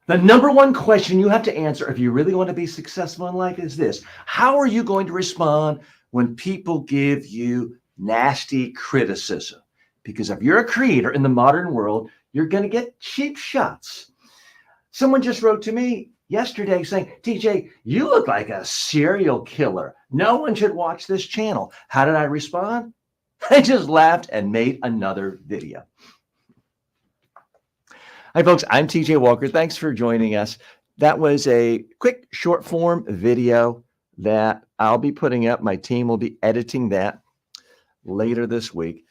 The number one question you have to answer if you really want to be successful in life is this: how are you going to respond when people give you nasty criticism? Because if you're a creator in the modern world, you're going to get cheap shots. Someone just wrote to me yesterday saying, TJ, you look like a serial killer. No one should watch this channel. How did I respond? I just laughed and made another video. Hi, folks. I'm TJ Walker. Thanks for joining us. That was a quick short form video that I'll be putting up. My team will be editing that later this week.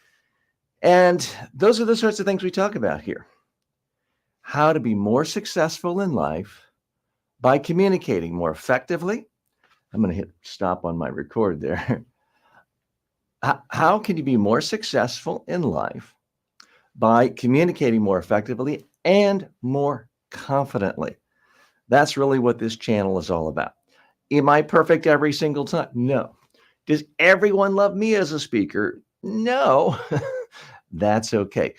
And those are the sorts of things we talk about here. How to be more successful in life by communicating more effectively. I'm going to hit stop on my record there. How can you be more successful in life by communicating more effectively and more confidently? That's really what this channel is all about. Am I perfect every single time? No. Does everyone love me as a speaker? No. That's okay.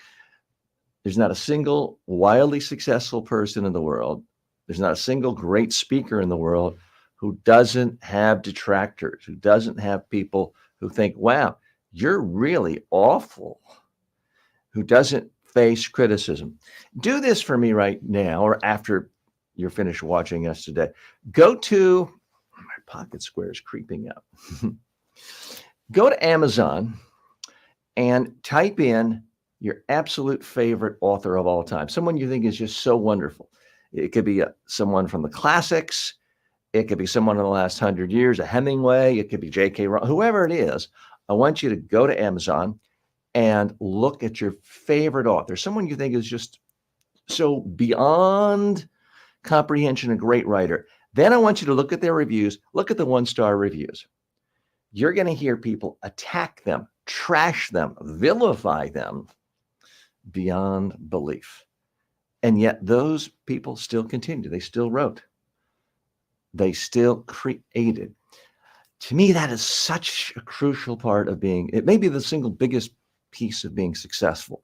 There's not a single wildly successful person in the world. There's not a single great speaker in the world who doesn't have detractors, who doesn't have people who think, wow, you're really awful, who doesn't face criticism. Do this for me right now, or after you're finished watching us today. Go to, my pocket square is creeping up. Go to Amazon and type in your absolute favorite author of all time, someone you think is just so wonderful. It could be someone from the classics. It could be someone in the last 100 years, a Hemingway. It could be J.K. Rowling, whoever it is. I want you to go to Amazon and look at your favorite author, someone you think is just so beyond comprehension, a great writer. Then I want you to look at their reviews, look at the one-star reviews. You're going to hear people attack them, trash them, vilify them beyond belief. And yet those people still continue. They still wrote. They still created. To me, that is such a crucial part of being, it may be the single biggest piece of being successful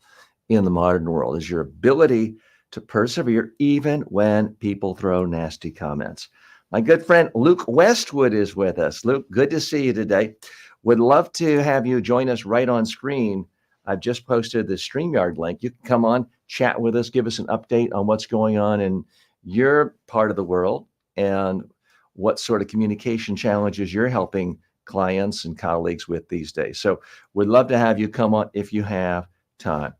in the modern world, is your ability to persevere even when people throw nasty comments. My good friend Luke Westwood is with us. Luke, good to see you today. Would love to have you join us right on screen. I've just posted the StreamYard link. You can come on, chat with us, give us an update on what's going on in your part of the world and what sort of communication challenges you're helping clients and colleagues with these days. So we'd love to have you come on if you have time.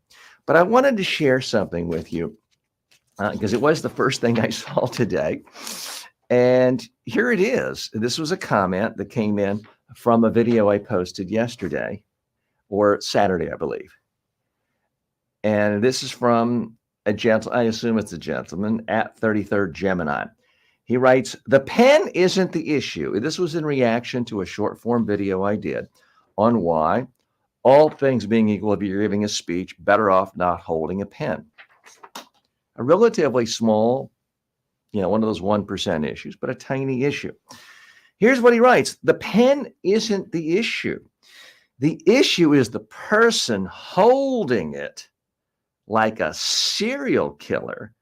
But I wanted to share something with you because it was the first thing I saw today. And here it is. This was a comment that came in from a video I posted yesterday or Saturday, I believe. And this is from a gentleman, I assume it's a gentleman, at 33rd Gemini. He writes, the pen isn't the issue. This was in reaction to a short form video I did on why, all things being equal, if you're giving a speech, better off not holding a pen. A relatively small, one of those 1% issues, but a tiny issue. Here's what he writes. The pen isn't the issue. The issue is the person holding it like a serial killer,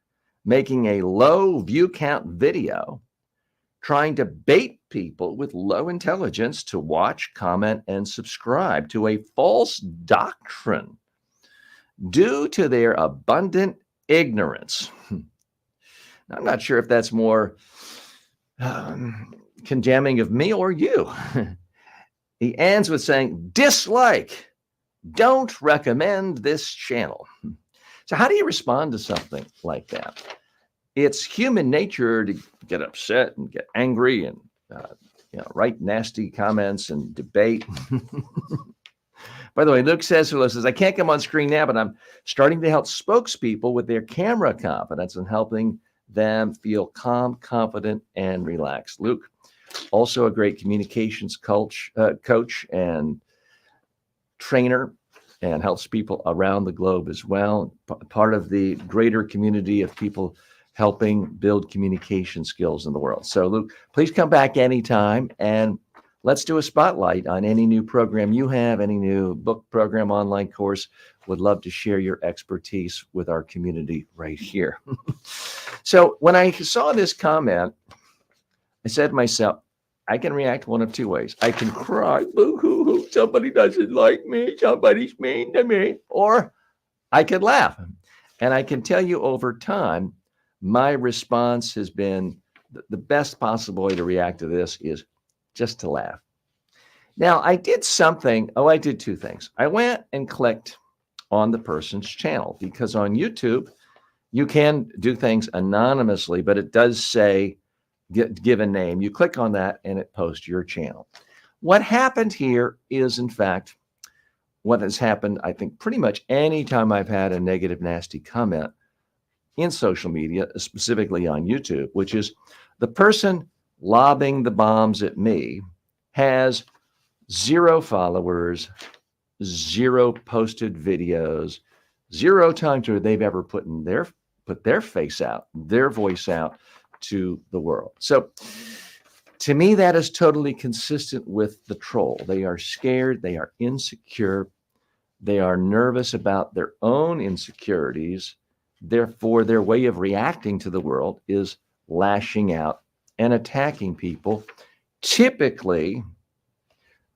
making a low view count video, trying to bait people with low intelligence to watch, comment, and subscribe to a false doctrine due to their abundant ignorance. I'm not sure if that's more condemning of me or you. He ends with saying, dislike, don't recommend this channel. So how do you respond to something like that? It's human nature to get upset and get angry and write nasty comments and debate. By the way, Luke says, I can't come on screen now, but I'm starting to help spokespeople with their camera confidence and helping them feel calm, confident, and relaxed. Luke, also a great communications coach and trainer, and helps people around the globe as well. Part of the greater community of people helping build communication skills in the world. So Luke, please come back anytime and let's do a spotlight on any new program you have, any new book, program, online course. Would love to share your expertise with our community right here. So when I saw this comment, I said to myself, I can react one of two ways. I can cry, boo hoo hoo, somebody doesn't like me, somebody's mean to me, or I could laugh. And I can tell you over time, my response has been the best possible way to react to this is just to laugh. Now, I did something. Oh, I did two things. I went and clicked on the person's channel because on YouTube, you can do things anonymously, but it does say give a name. You click on that and it posts your channel. What happened here is, in fact, what has happened, I think, pretty much anytime I've had a negative, nasty comment in social media, specifically on YouTube, which is the person lobbing the bombs at me has 0 followers, 0 posted videos, 0 times where they've ever put their face out, their voice out to the world. So to me, that is totally consistent with the troll. They are scared, they are insecure, they are nervous about their own insecurities. Therefore, their way of reacting to the world is lashing out and attacking people, typically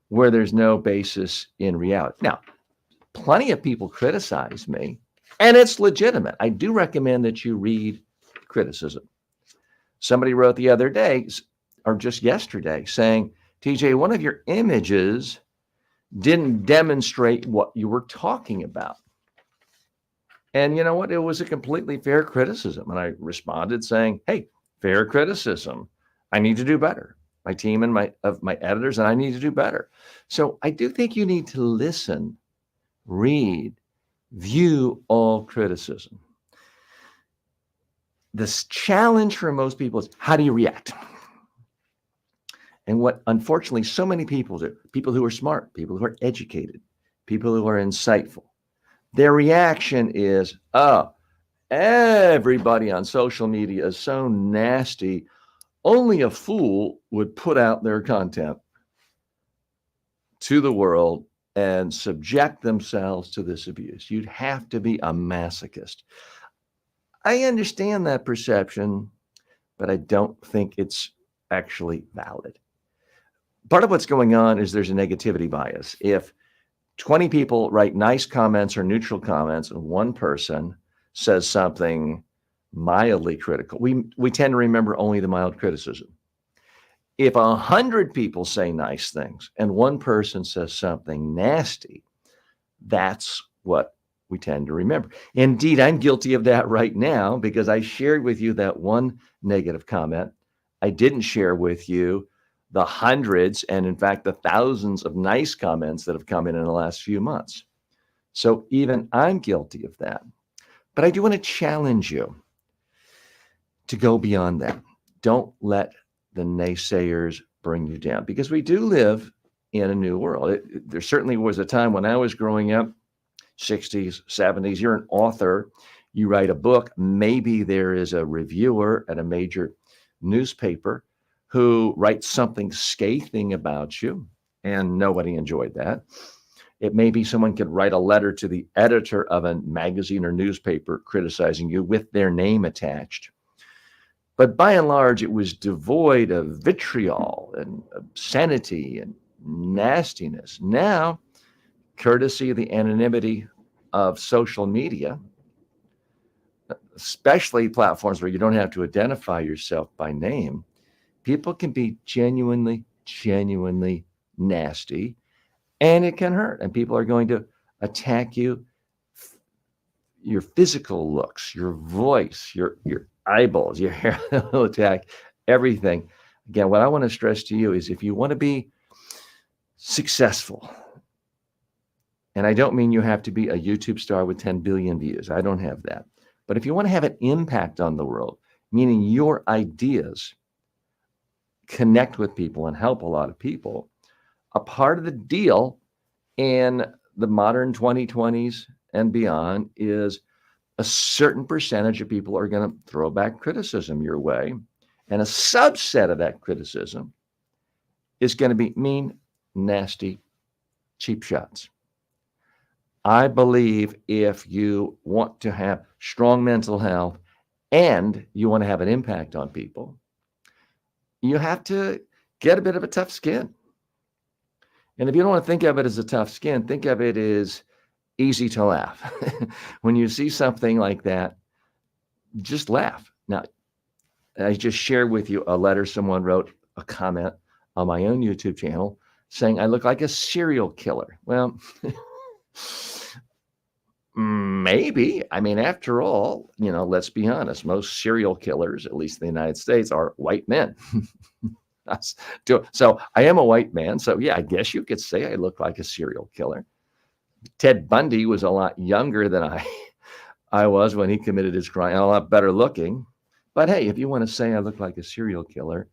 where there's no basis in reality. Now, plenty of people criticize me, and it's legitimate. I do recommend that you read criticism. Somebody wrote the other day, or just yesterday, saying, TJ, one of your images didn't demonstrate what you were talking about. And you know what? It was a completely fair criticism. And I responded saying, hey, fair criticism. I need to do better. My team and my editors and I need to do better. So I do think you need to listen, read, view all criticism. This challenge for most people is, how do you react? And what unfortunately so many people do, people who are smart, people who are educated, people who are insightful, their reaction is, oh, everybody on social media is so nasty. Only a fool would put out their content to the world and subject themselves to this abuse. You'd have to be a masochist. I understand that perception, but I don't think it's actually valid. Part of what's going on is there's a negativity bias. If 20 people write nice comments or neutral comments and one person says something mildly critical, we tend to remember only the mild criticism. If 100 people say nice things and one person says something nasty, that's what we tend to remember. Indeed, I'm guilty of that right now because I shared with you that one negative comment. I didn't share with you the hundreds and, in fact, the thousands of nice comments that have come in the last few months. So even I'm guilty of that. But I do want to challenge you to go beyond that. Don't let the naysayers bring you down, because we do live in a new world. There certainly was a time when I was growing up, 60s, 70s, you're an author, you write a book, maybe there is a reviewer at a major newspaper who writes something scathing about you, and nobody enjoyed that. It may be someone could write a letter to the editor of a magazine or newspaper criticizing you with their name attached. But by and large, it was devoid of vitriol and obscenity and nastiness. Now, courtesy of the anonymity of social media, especially platforms where you don't have to identify yourself by name, people can be genuinely nasty, and it can hurt. And people are going to attack you, your physical looks, your voice, your eyeballs, your hair, will attack everything. Again, what I want to stress to you is if you want to be successful, and I don't mean you have to be a YouTube star with 10 billion views. I don't have that. But if you want to have an impact on the world, meaning your ideas connect with people and help a lot of people, a part of the deal in the modern 2020s and beyond is a certain percentage of people are going to throw back criticism your way. And a subset of that criticism is going to be mean, nasty, cheap shots. I believe if you want to have strong mental health and you want to have an impact on people, you have to get a bit of a tough skin. And if you don't want to think of it as a tough skin, think of it as easy to laugh. When you see something like that, just laugh. Now, I just shared with you a letter someone wrote, a comment on my own YouTube channel saying I look like a serial killer. Well, maybe. I mean, after all, let's be honest. Most serial killers, at least in the United States, are white men. So I am a white man. So yeah, I guess you could say I look like a serial killer. Ted Bundy was a lot younger than I was when he committed his crime, and a lot better looking. But hey, if you want to say I look like a serial killer,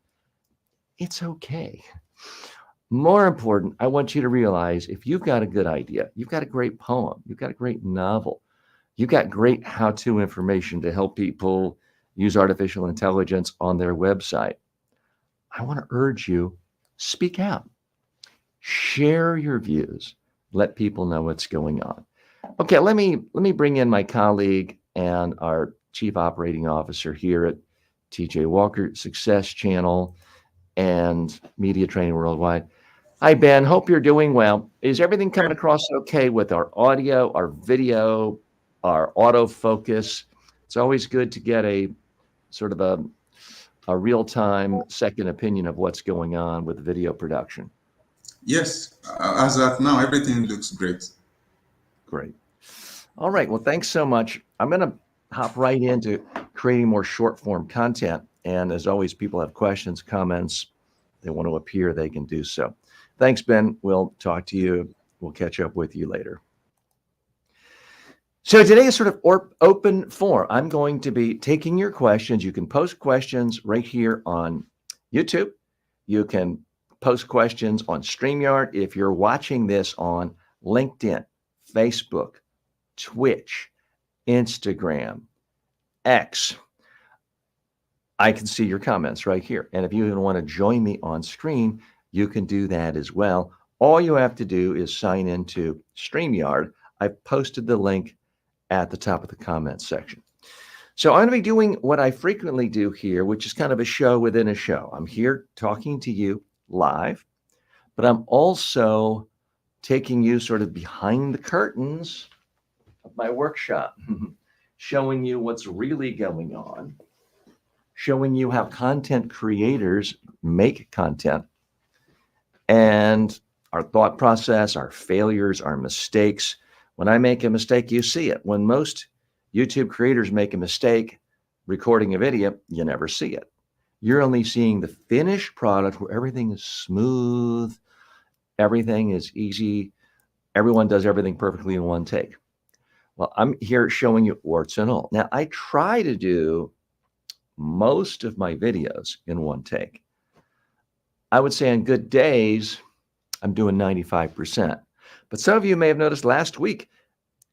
it's okay. More important, I want you to realize if you've got a good idea, you've got a great poem, you've got a great novel, you've got great how-to information to help people use artificial intelligence on their website, I want to urge you, speak out. Share your views. Let people know what's going on. Okay, let me bring in my colleague and our Chief Operating Officer here at TJ Walker Success Channel and Media Training Worldwide. Hi, Ben. Hope you're doing well. Is everything coming across okay with our audio, our video, our autofocus? It's always good to get a sort of a real-time second opinion of what's going on with video production. Yes, as of now, everything looks great. Great. All right. Well, thanks so much. I'm going to hop right into creating more short form content. And as always, people have questions, comments, they want to appear, they can do so. Thanks, Ben. We'll talk to you. We'll catch up with you later. So today is sort of open forum. I'm going to be taking your questions. You can post questions right here on YouTube. You can post questions on StreamYard. If you're watching this on LinkedIn, Facebook, Twitch, Instagram, X, I can see your comments right here. And if you even want to join me on screen, you can do that as well. All you have to do is sign into StreamYard. I've posted the link at the top of the comments section. So I'm going to be doing what I frequently do here, which is kind of a show within a show. I'm here talking to you live, but I'm also taking you sort of behind the curtains of my workshop, showing you what's really going on, showing you how content creators make content, and our thought process, our failures, our mistakes. When I make a mistake, you see it. When most YouTube creators make a mistake recording a video, you never see it. You're only seeing the finished product where everything is smooth, everything is easy, everyone does everything perfectly in one take. Well, I'm here showing you warts and all. Now, I try to do most of my videos in one take. I would say on good days, I'm doing 95%. But some of you may have noticed last week,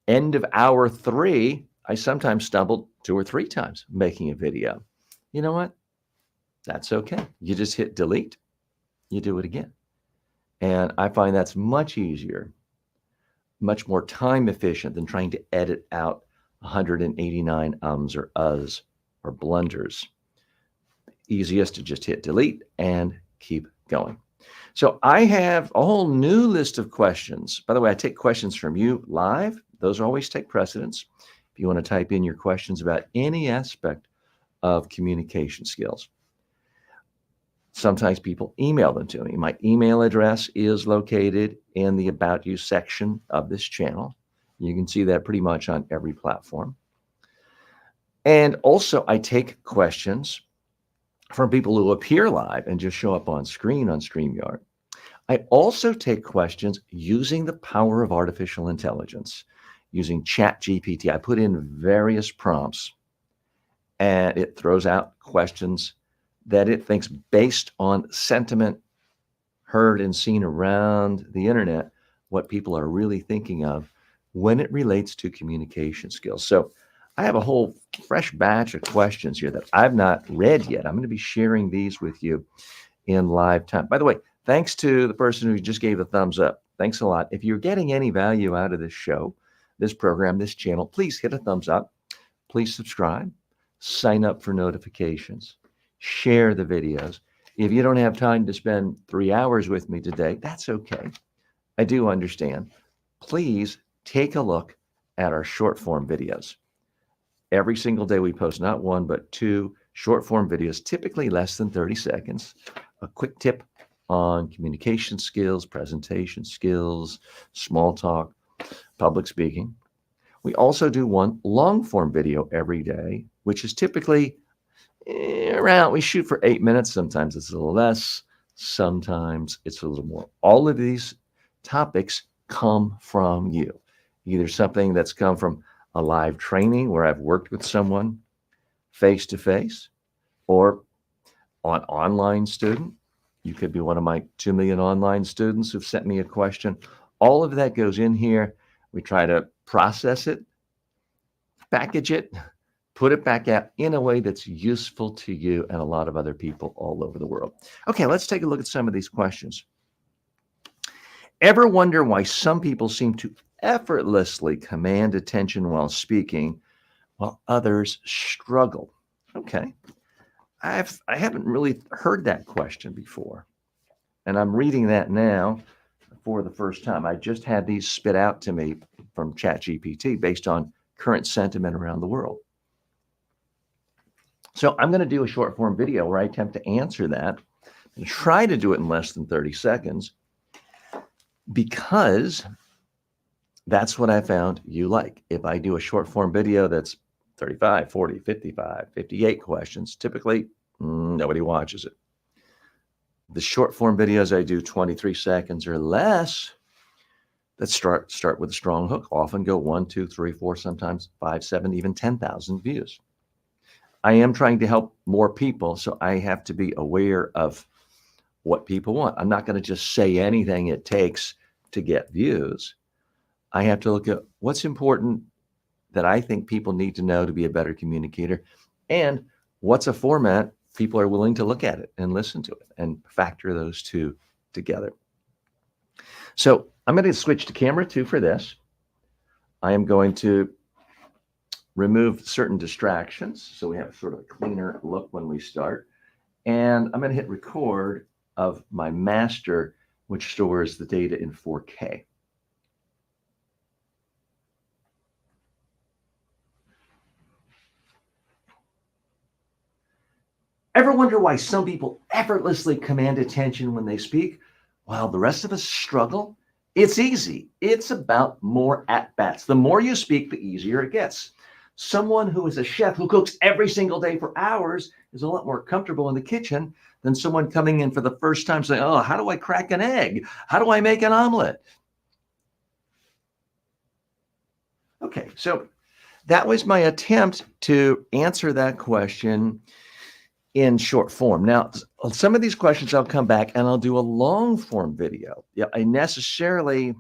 end of hour 3, I sometimes stumbled 2 or 3 times making a video. You know what? That's okay. You just hit delete. You do it again. And I find that's much easier, much more time efficient than trying to edit out 189 ums or uhs or blunders. Easiest to just hit delete and keep going. So I have a whole new list of questions. By the way, I take questions from you live. Those always take precedence. If you want to type in your questions about any aspect of communication skills. Sometimes people email them to me. My email address is located in the About You section of this channel. You can see that pretty much on every platform. And also, I take questions from people who appear live and just show up on screen on StreamYard. I also take questions using the power of artificial intelligence, using ChatGPT. I put in various prompts, and it throws out questions that it thinks based on sentiment heard and seen around the internet, what people are really thinking of when it relates to communication skills. So I have a whole fresh batch of questions here that I've not read yet. I'm going to be sharing these with you in live time. By the way, thanks to the person who just gave a thumbs up. Thanks a lot. If you're getting any value out of this show, this program, this channel, please hit a thumbs up. Please subscribe. sign up for notifications, share the videos. If you don't have time to spend 3 hours with me today, that's okay. I do understand. Please take a look at our short form videos. Every single day we post not one, but 2 short form videos, typically less than 30 seconds. A quick tip on communication skills, presentation skills, small talk, public speaking. We also do one long form video every day, which is typically we shoot for 8 minutes. Sometimes it's a little less, sometimes it's a little more. All of these topics come from you, either something that's come from a live training where I've worked with someone face to face, or an online student. You could be one of my 2 million online students who've sent me a question. All of that goes in here. We try to process it, package it, put it back out in a way that's useful to you and a lot of other people all over the world. Okay, let's take a look at some of these questions. Ever wonder why some people seem to effortlessly command attention while speaking, while others struggle? Okay, I haven't really heard that question before, and I'm reading that now for the first time. I just had these spit out to me from ChatGPT based on current sentiment around the world. So I'm going to do a short form video where I attempt to answer that and try to do it in less than 30 seconds, because that's what I found you like. If I do a short form video that's 35, 40, 55, 58 questions, typically nobody watches it. The short form videos I do 23 seconds or less that start with a strong hook, often go 1, 2, 3, 4, sometimes 5, 7, even 10,000 views. I am trying to help more people, so I have to be aware of what people want. I'm not going to just say anything it takes to get views. I have to look at what's important that I think people need to know to be a better communicator, and what's a format people are willing to look at it and listen to it, and factor those two together. So I'm going to switch to camera 2 for this. I am going to remove certain distractions so we have sort of a cleaner look when we start. And I'm going to hit record of my master, which stores the data in 4K. Ever wonder why some people effortlessly command attention when they speak, while the rest of us struggle? It's easy. It's about more at-bats. The more you speak, the easier it gets. Someone who is a chef who cooks every single day for hours is a lot more comfortable in the kitchen than someone coming in for the first time saying, oh, how do I crack an egg? How do I make an omelet? Okay, so that was my attempt to answer that question in short form. Now, some of these questions I'll come back and I'll do a long form video. Yeah, I necessarily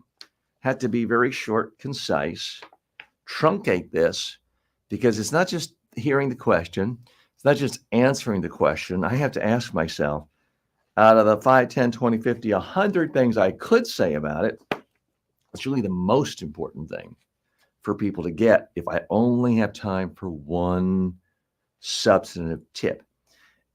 had to be very short, concise, truncate this, because it's not just hearing the question, it's not just answering the question. I have to ask myself, out of the 5, 10, 20, 50, 100 things I could say about it, what's really the most important thing for people to get if I only have time for one substantive tip?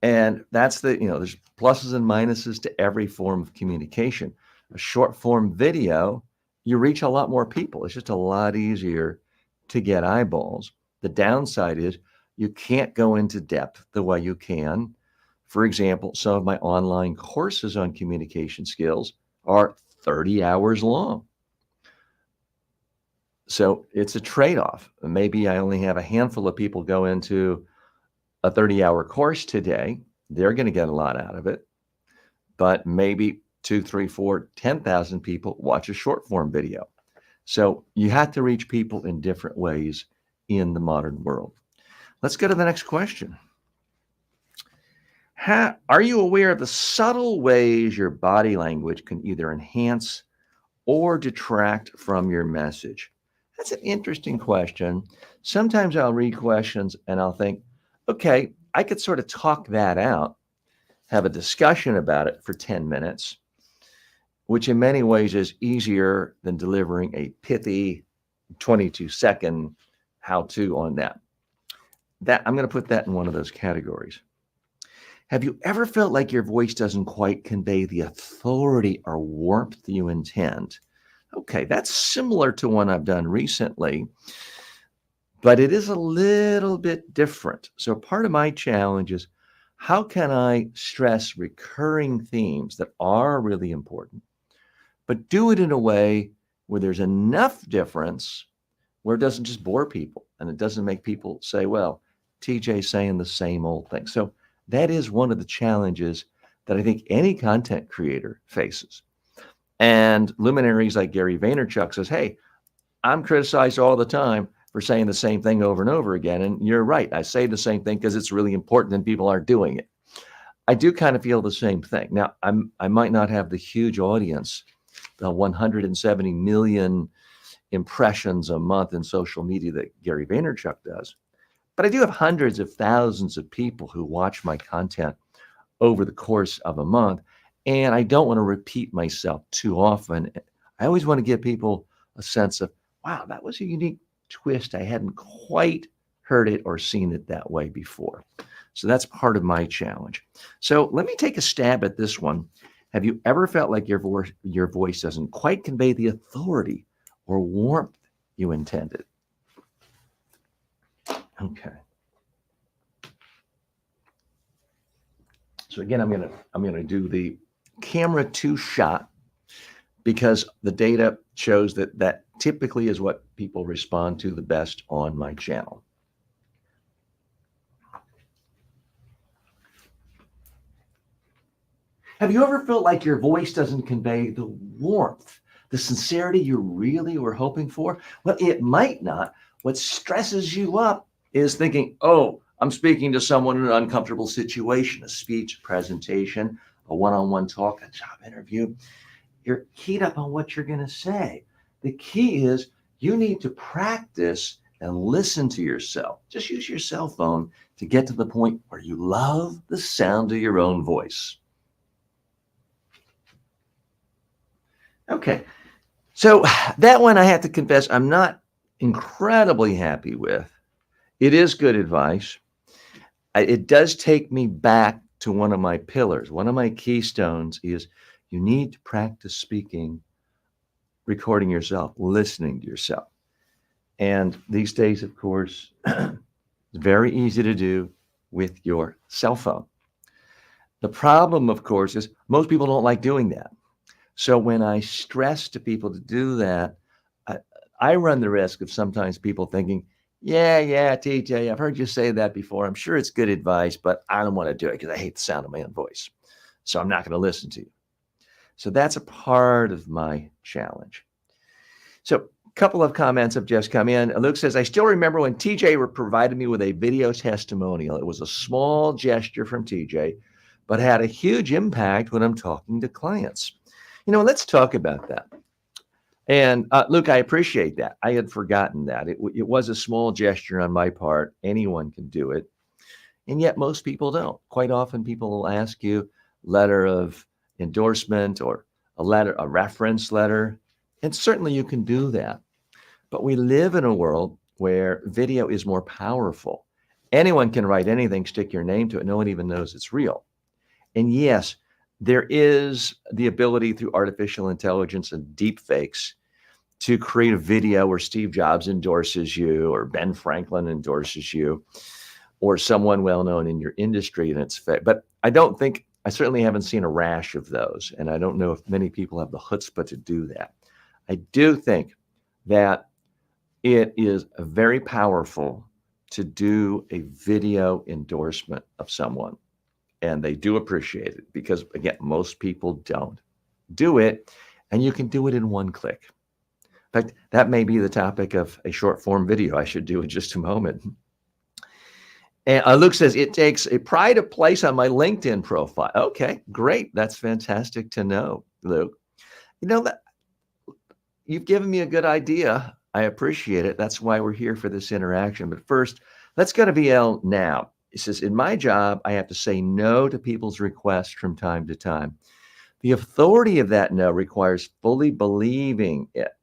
And that's there's pluses and minuses to every form of communication. A short form video, you reach a lot more people. It's just a lot easier to get eyeballs. The downside is you can't go into depth the way you can. For example, some of my online courses on communication skills are 30 hours long. So it's a trade-off. Maybe I only have a handful of people go into a 30-hour course today. They're going to get a lot out of it. But maybe 2, 3, 4, 10,000 people watch a short form video. So you have to reach people in different ways in the modern world. Let's go to the next question. Are you aware of the subtle ways your body language can either enhance or detract from your message? That's an interesting question. Sometimes I'll read questions and I'll think, okay, I could sort of talk that out, have a discussion about it for 10 minutes, which in many ways is easier than delivering a pithy 22-second how-to on that. that I'm going to put that in one of those categories. Have you ever felt like your voice doesn't quite convey the authority or warmth you intend? Okay, that's similar to one I've done recently, but it is a little bit different. So part of my challenge is, how can I stress recurring themes that are really important, but do it in a way where there's enough difference where it doesn't just bore people and it doesn't make people say, well, TJ's saying the same old thing. So that is one of the challenges that I think any content creator faces. And luminaries like Gary Vaynerchuk says, hey, I'm criticized all the time for saying the same thing over and over again. And you're right. I say the same thing because it's really important and people aren't doing it. I do kind of feel the same thing. Now, I might not have the huge audience, the 170 million impressions a month in social media that Gary Vaynerchuk does, but I do have hundreds of thousands of people who watch my content over the course of a month. And I don't want to repeat myself too often. I always want to give people a sense of, wow, that was a unique twist. I hadn't quite heard it or seen it that way before. So that's part of my challenge. So let me take a stab at this one. Have you ever felt like your voice doesn't quite convey the authority or warmth you intended? Okay. So again, I'm gonna do the camera 2 shot because the data shows that typically is what people respond to the best on my channel. Have you ever felt like your voice doesn't convey the warmth, the sincerity you really were hoping for? Well, it might not. What stresses you up is thinking, oh, I'm speaking to someone in an uncomfortable situation, a speech, a presentation, a one-on-one talk, a job interview. You're keyed up on what you're going to say. The key is you need to practice and listen to yourself. Just use your cell phone to get to the point where you love the sound of your own voice. Okay, so that one I have to confess I'm not incredibly happy with. It is good advice. It does take me back to one of my pillars. One of my keystones is you need to practice speaking, recording yourself, listening to yourself. And these days, of course, it's very easy to do with your cell phone. The problem, of course, is most people don't like doing that. So when I stress to people to do that, I run the risk of sometimes people thinking, yeah, TJ, I've heard you say that before. I'm sure it's good advice, but I don't want to do it because I hate the sound of my own voice. So I'm not going to listen to you. So that's a part of my challenge. So a couple of comments have just come in. Luke says, I still remember when TJ provided me with a video testimonial. It was a small gesture from TJ, but had a huge impact when I'm talking to clients. Let's talk about that. And Luke, I appreciate that. I had forgotten that. It was a small gesture on my part. Anyone can do it. And yet most people don't. Quite often people will ask you letter of endorsement or a reference letter. And certainly you can do that. But we live in a world where video is more powerful. Anyone can write anything, stick your name to it. No one even knows it's real. And yes, there is the ability through artificial intelligence and deep fakes to create a video where Steve Jobs endorses you or Ben Franklin endorses you or someone well-known in your industry and it's fake. But I certainly haven't seen a rash of those. And I don't know if many people have the chutzpah to do that. I do think that it is very powerful to do a video endorsement of someone. And they do appreciate it because, again, most people don't do it. And you can do it in one click. In fact, that may be the topic of a short form video I should do in just a moment. And Luke says, it takes a pride of place on my LinkedIn profile. Okay, great. That's fantastic to know, Luke. That you've given me a good idea. I appreciate it. That's why we're here for this interaction. But first, let's go to VL now. It says, in my job, I have to say no to people's requests from time to time. The authority of that no requires fully believing it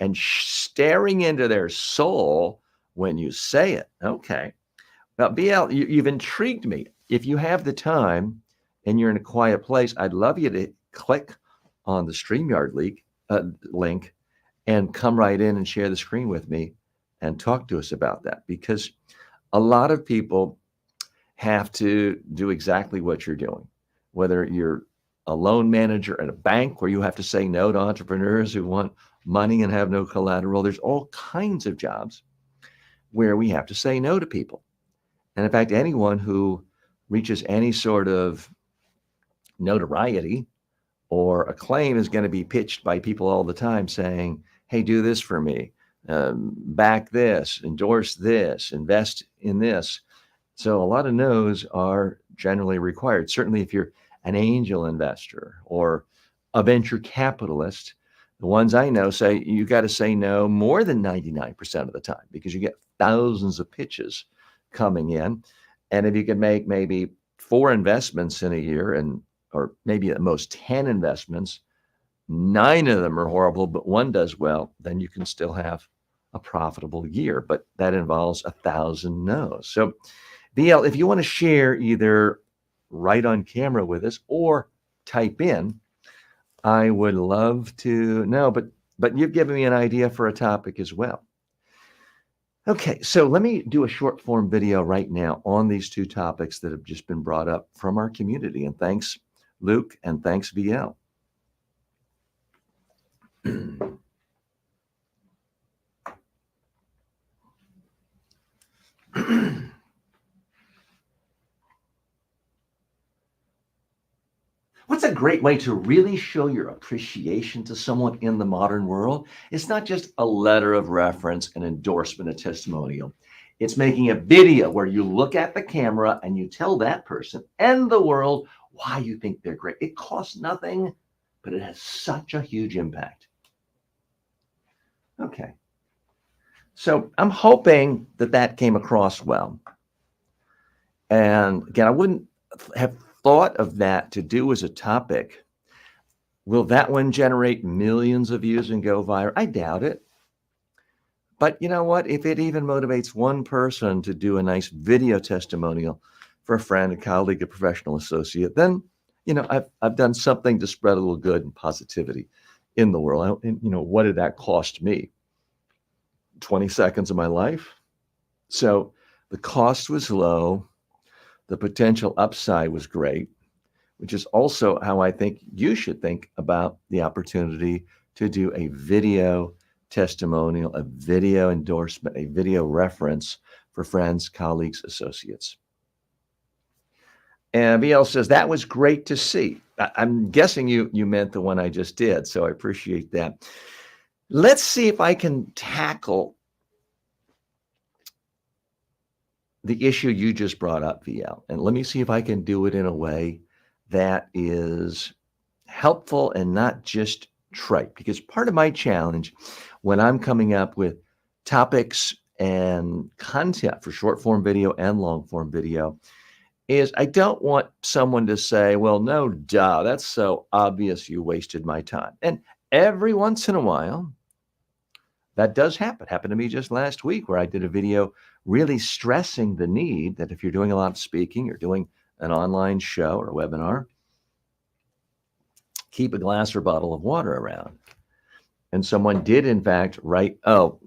and staring into their soul when you say it. Okay. Now, BL, you've intrigued me. If you have the time and you're in a quiet place, I'd love you to click on the StreamYard link and come right in and share the screen with me and talk to us about that, because a lot of people have to do exactly what you're doing, whether you're a loan manager at a bank where you have to say no to entrepreneurs who want money and have no collateral. There's all kinds of jobs where we have to say no to people. And in fact, anyone who reaches any sort of notoriety or acclaim is going to be pitched by people all the time saying, hey, do this for me, back this, endorse this, invest in this. So a lot of no's are generally required. Certainly if you're an angel investor or a venture capitalist, the ones I know say you got to say no more than 99% of the time, because you get thousands of pitches coming in. And if you can make maybe 4 investments in a year, and or maybe at most 10 investments, 9 of them are horrible, but 1 does well, then you can still have a profitable year. But that involves 1,000 no's. So BL, if you want to share, either right on camera with us or type in, I would love to know. But you've given me an idea for a topic as well. Okay, so let me do a short form video right now on these 2 topics that have just been brought up from our community. And thanks, Luke, and thanks, BL. What's a great way to really show your appreciation to someone in the modern world? It's not just a letter of reference, an endorsement, a testimonial. It's making a video where you look at the camera and you tell that person and the world why you think they're great. It costs nothing, but it has such a huge impact. Okay. So I'm hoping that that came across well. And again, I wouldn't have thought of that to do as a topic. Will that one generate millions of views and go viral? I doubt it. But you know what? If it even motivates one person to do a nice video testimonial for a friend, a colleague, a professional associate, then I've done something to spread a little good and positivity in the world. And what did that cost me? 20 seconds of my life. So the cost was low. The potential upside was great, which is also how I think you should think about the opportunity to do a video testimonial, a video endorsement, a video reference for friends, colleagues, associates. And BL says, that was great to see. I'm guessing you meant the one I just did, so I appreciate that. Let's see if I can tackle the issue you just brought up, VL. And let me see if I can do it in a way that is helpful and not just trite. Because part of my challenge when I'm coming up with topics and content for short form video and long form video is I don't want someone to say, well, no, duh, that's so obvious you wasted my time. And every once in a while, that does happen. Happened to me just last week, where I did a video really stressing the need that if you're doing a lot of speaking, you're doing an online show or a webinar, keep a glass or bottle of water around. And someone did, in fact, write, oh,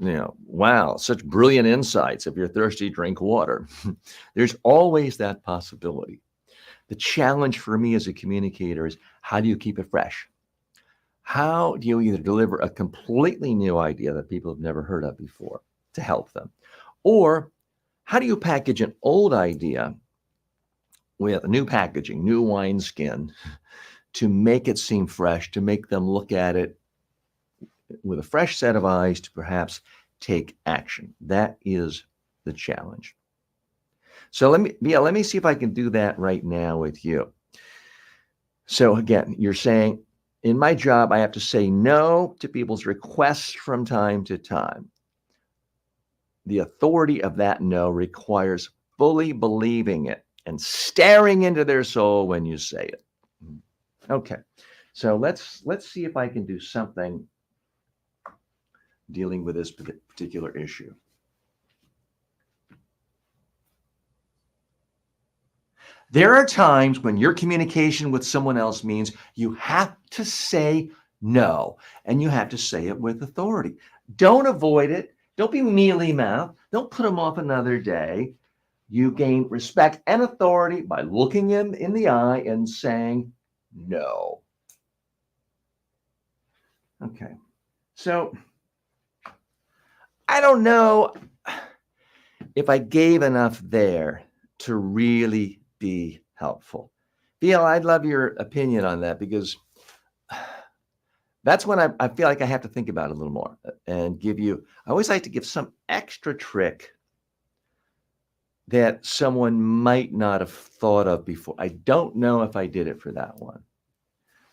wow, such brilliant insights. If you're thirsty, drink water. There's always that possibility. The challenge for me as a communicator is, how do you keep it fresh? How do you either deliver a completely new idea that people have never heard of before to help them? Or how do you package an old idea with new packaging, new wineskin, to make it seem fresh, to make them look at it with a fresh set of eyes to perhaps take action? That is the challenge. So let me see if I can do that right now with you. So again, you're saying, in my job, I have to say no to people's requests from time to time. The authority of that no requires fully believing it and staring into their soul when you say it. Okay, so let's see if I can do something dealing with this particular issue. There are times when your communication with someone else means you have to say no, and you have to say it with authority. Don't avoid it. Don't be mealy-mouthed. Don't put them off another day. You gain respect and authority by looking him in the eye and saying no. Okay. So I don't know if I gave enough there to really be helpful. Bill, I'd love your opinion on that, because that's when I feel like I have to think about it a little more and give you, I always like to give some extra trick that someone might not have thought of before. I don't know if I did it for that one,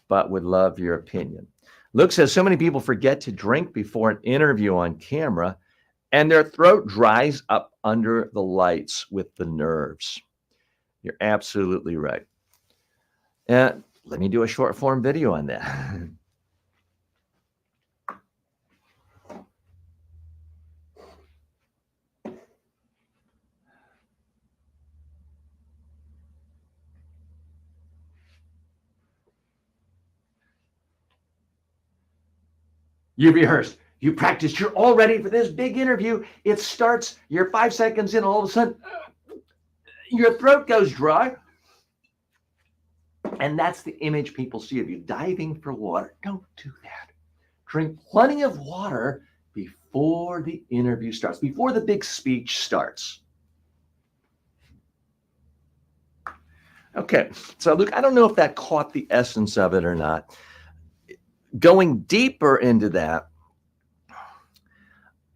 but would love your opinion. Luke says, so many people forget to drink before an interview on camera, and their throat dries up under the lights with the nerves. You're absolutely right. Let me do a short form video on that. You rehearsed, you practiced, you're all ready for this big interview. It starts, you're 5 seconds in, all of a sudden, your throat goes dry. And that's the image people see of you, diving for water. Don't do that. Drink plenty of water before the interview starts, before the big speech starts. Okay, so Luke, I don't know if that caught the essence of it or not. Going deeper into that,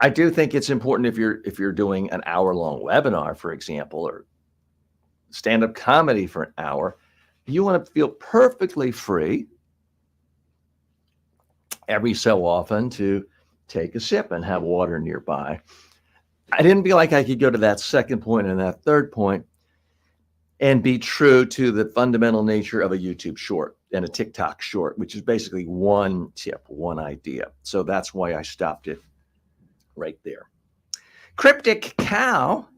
I do think it's important if you're doing an hour-long webinar, for example, or stand-up comedy for an hour, you want to feel perfectly free every so often to take a sip and have water nearby. I didn't feel like I could go to that second point and that third point and be true to the fundamental nature of a YouTube short and a TikTok short, which is basically one tip, one idea. So that's why I stopped it right there. Cryptic Cow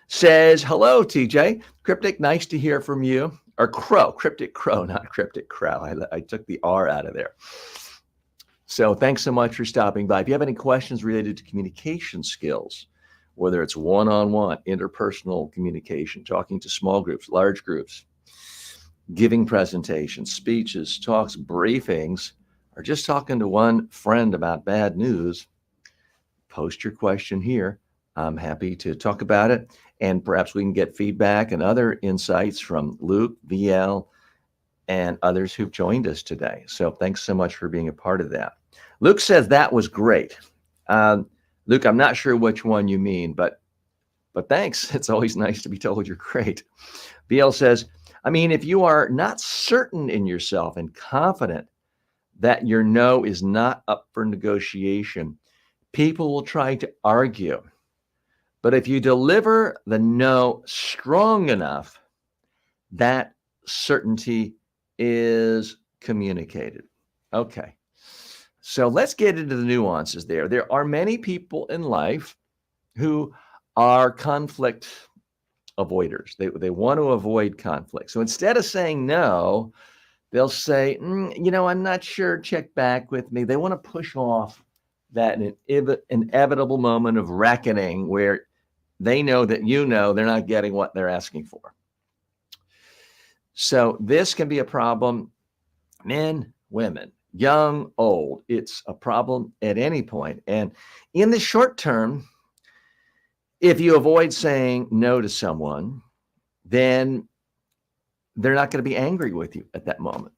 says, hello, TJ. Cryptic, nice to hear from you. Or Crow, Cryptic Crow, not Cryptic Crow. I took the R out of there. So thanks so much for stopping by. If you have any questions related to communication skills, whether it's one-on-one, interpersonal communication, talking to small groups, large groups, giving presentations, speeches, talks, briefings, or just talking to one friend about bad news, post your question here. I'm happy to talk about it. And perhaps we can get feedback and other insights from Luke, VL, and others who've joined us today. So thanks so much for being a part of that. Luke says that was great. Luke, I'm not sure which one you mean, but thanks. It's always nice to be told you're great. VL says, I mean, if you are not certain in yourself and confident that your no is not up for negotiation, people will try to argue. But if you deliver the no strong enough, that certainty is communicated. Okay. So let's get into the nuances there. There are many people in life who are conflict avoiders. They want to avoid conflict. So instead of saying no, they'll say, I'm not sure, check back with me. They want to push off that inevitable moment of reckoning where they know that they're not getting what they're asking for. So this can be a problem, men, women, young, old. It's a problem at any point. And in the short term, if you avoid saying no to someone, then they're not going to be angry with you at that moment.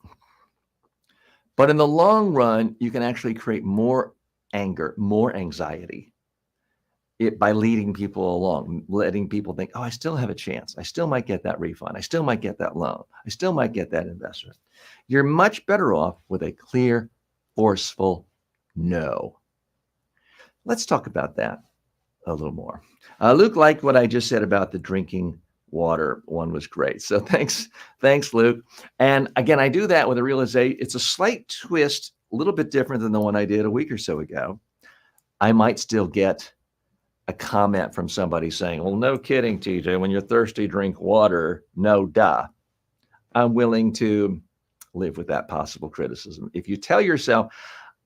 But in the long run, you can actually create more anger, more anxiety by leading people along, letting people think, oh, I still have a chance. I still might get that refund. I still might get that loan. I still might get that investment. You're much better off with a clear, forceful no. Let's talk about that a little more. Luke liked what I just said about the drinking water one was great. So thanks, Luke. And again, I do that with a realization. It's a slight twist, a little bit different than the one I did a week or so ago. I might still get a comment from somebody saying, well, no kidding, TJ, when you're thirsty, drink water. No, duh. I'm willing to live with that possible criticism. If you tell yourself,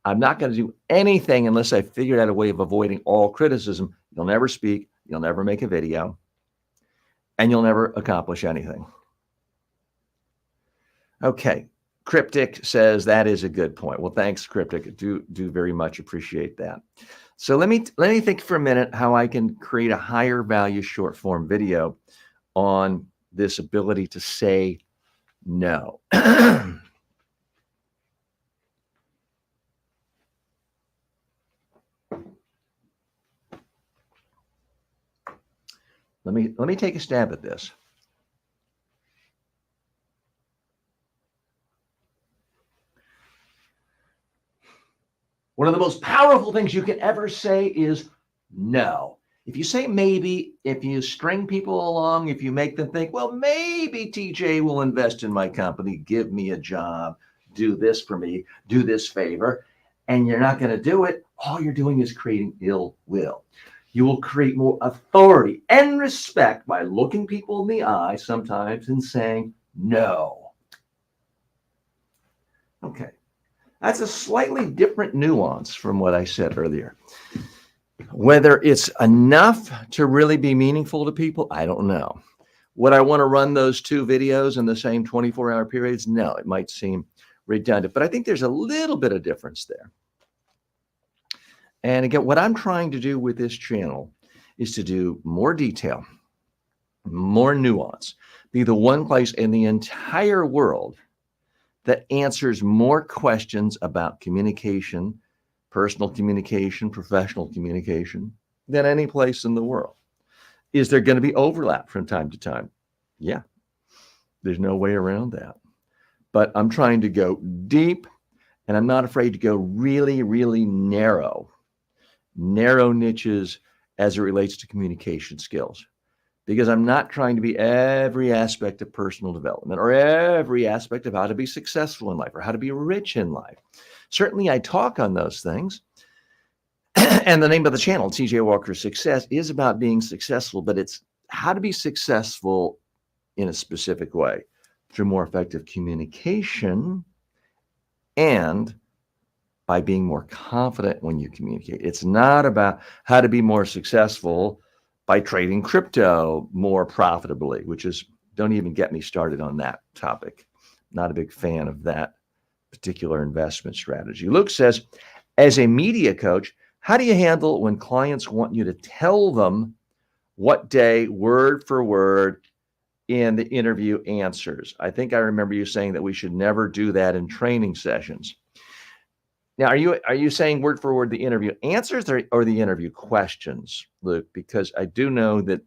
I'm not going to do anything unless I figured out a way of avoiding all criticism, you'll never speak, you'll never make a video, and you'll never accomplish anything. Okay. Cryptic says that is a good point. Well, thanks, Cryptic. Do very much appreciate that. So let me think for a minute how I can create a higher value short form video on this ability to say no. Let me take a stab at this. One of the most powerful things you can ever say is no. If you say maybe, if you string people along, if you make them think, well, maybe TJ will invest in my company, give me a job, do this for me, do this favor, and you're not going to do it, all you're doing is creating ill will. You will create more authority and respect by looking people in the eye sometimes and saying no. Okay. That's a slightly different nuance from what I said earlier. Whether it's enough to really be meaningful to people, I don't know. Would I want to run those two videos in the same 24-hour periods? No, it might seem redundant, but I think there's a little bit of difference there. And again, what I'm trying to do with this channel is to do more detail, more nuance, be the one place in the entire world that answers more questions about communication, personal communication, professional communication than any place in the world. Is there going to be overlap from time to time? Yeah, there's no way around that. But I'm trying to go deep, and I'm not afraid to go really, really narrow niches as it relates to communication skills. Because I'm not trying to be every aspect of personal development or every aspect of how to be successful in life or how to be rich in life. Certainly, I talk on those things. And the name of the channel, TJ Walker Success, is about being successful, but it's how to be successful in a specific way through more effective communication and by being more confident when you communicate. It's not about how to be more successful by trading crypto more profitably, which is, don't even get me started on that topic. Not a big fan of that particular investment strategy. Luke says, as a media coach, how do you handle when clients want you to tell them what day, word for word, in the interview answers? I think I remember you saying that we should never do that in training sessions. Now, are you saying word for word the interview answers or the interview questions, Luke? Because I do know that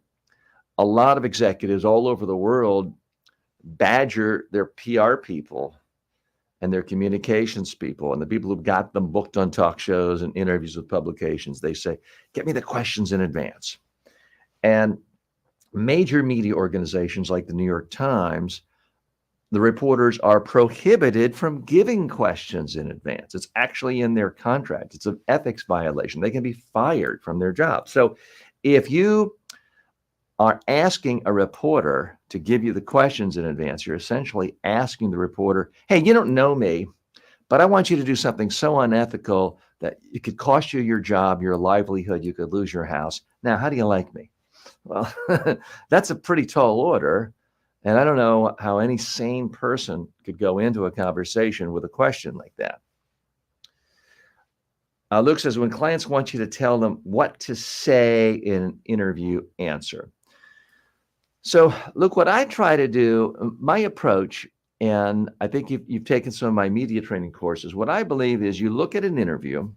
a lot of executives all over the world badger their PR people and their communications people and the people who've got them booked on talk shows and interviews with publications. They say, get me the questions in advance. And major media organizations like the New York Times, the reporters are prohibited from giving questions in advance. It's actually in their contract. It's an ethics violation. They can be fired from their job. So if you are asking a reporter to give you the questions in advance, you're essentially asking the reporter, hey, you don't know me, but I want you to do something so unethical that it could cost you your job, your livelihood, you could lose your house. Now, how do you like me? Well, that's a pretty tall order. And I don't know how any sane person could go into a conversation with a question like that. Luke says, when clients want you to tell them what to say in an interview answer. So, Luke, what I try to do, my approach, and I think you've taken some of my media training courses, what I believe is you look at an interview,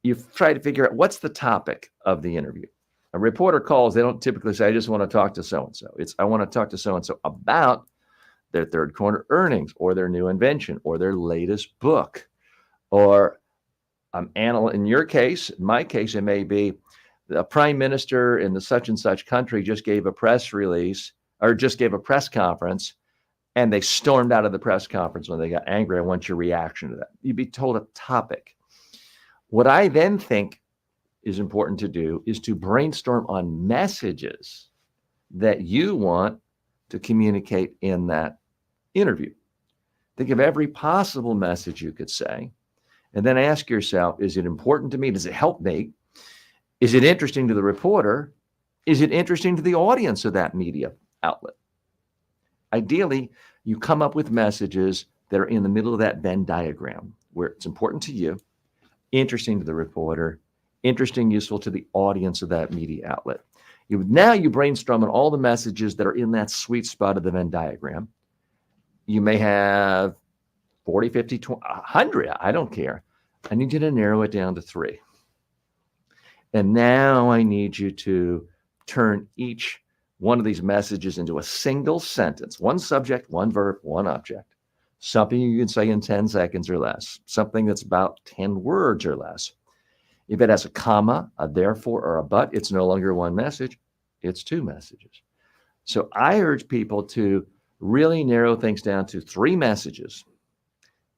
you try to figure out what's the topic of the interview. A reporter calls, they don't typically say, I just want to talk to so-and-so. It's, I want to talk to so-and-so about their third quarter earnings or their new invention or their latest book. Or in your case, in my case, it may be the prime minister in the such and such country just gave a press release or just gave a press conference and they stormed out of the press conference when they got angry. I want your reaction to that. You'd be told a topic. What I then think is important to do is to brainstorm on messages that you want to communicate in that interview. Think of every possible message you could say, and then ask yourself, is it important to me? Does it help me? Is it interesting to the reporter? Is it interesting to the audience of that media outlet? Ideally, you come up with messages that are in the middle of that Venn diagram, where it's important to you, interesting to the reporter, interesting, useful to the audience of that media outlet. Now you brainstorm on all the messages that are in that sweet spot of the Venn diagram. You may have 40, 50, 20, 100, I don't care. I need you to narrow it down to 3. And now I need you to turn each one of these messages into a single sentence, one subject, one verb, one object, something you can say in 10 seconds or less, something that's about 10 words or less. If it has a comma, a therefore, or a but, it's no longer one message, it's 2 messages. So I urge people to really narrow things down to 3 messages,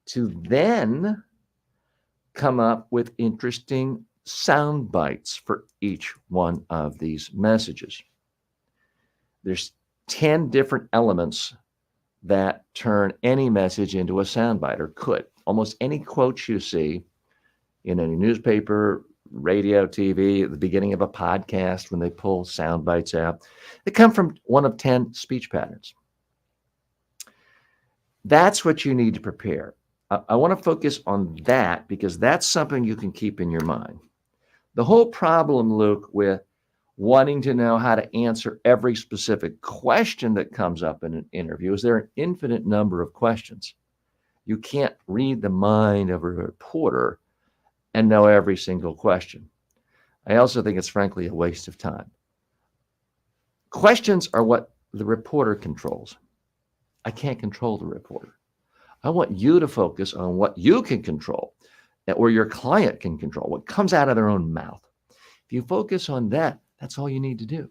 to then come up with interesting sound bites for each one of these messages. There's 10 different elements that turn any message into a soundbite, or could. Almost any quotes you see in any newspaper, radio, TV, at the beginning of a podcast, when they pull sound bites out, they come from one of 10 speech patterns. That's what you need to prepare. I want to focus on that because that's something you can keep in your mind. The whole problem, Luke, with wanting to know how to answer every specific question that comes up in an interview is there are an infinite number of questions. You can't read the mind of a reporter and know every single question. I also think it's frankly a waste of time. Questions are what the reporter controls. I can't control the reporter. I want you to focus on what you can control or your client can control, what comes out of their own mouth. If you focus on that, that's all you need to do.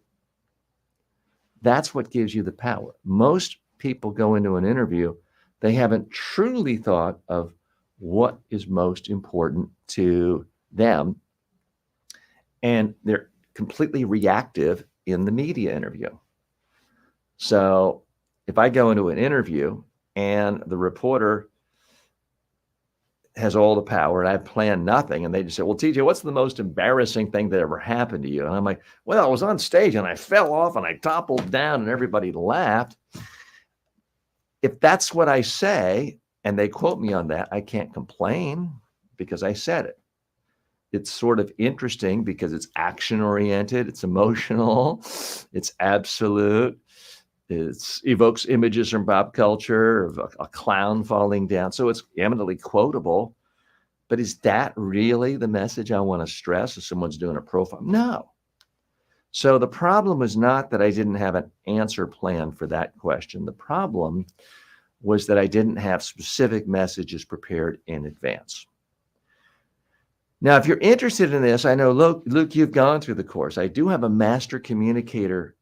That's what gives you the power. Most people go into an interview, they haven't truly thought of what is most important to them, and they're completely reactive in the media interview. So if I go into an interview and the reporter has all the power and I plan nothing, and they just say, well, TJ, what's the most embarrassing thing that ever happened to you? And I'm like, well, I was on stage and I fell off and I toppled down and everybody laughed. If that's what I say and they quote me on that, I can't complain because I said it. It's sort of interesting because it's action oriented, it's emotional, it's absolute. It evokes images from pop culture of a clown falling down. So it's eminently quotable. But is that really the message I want to stress if someone's doing a profile? No. So the problem was not that I didn't have an answer plan for that question. The problem was that I didn't have specific messages prepared in advance. Now, if you're interested in this, I know, Luke, you've gone through the course. I do have a master communicator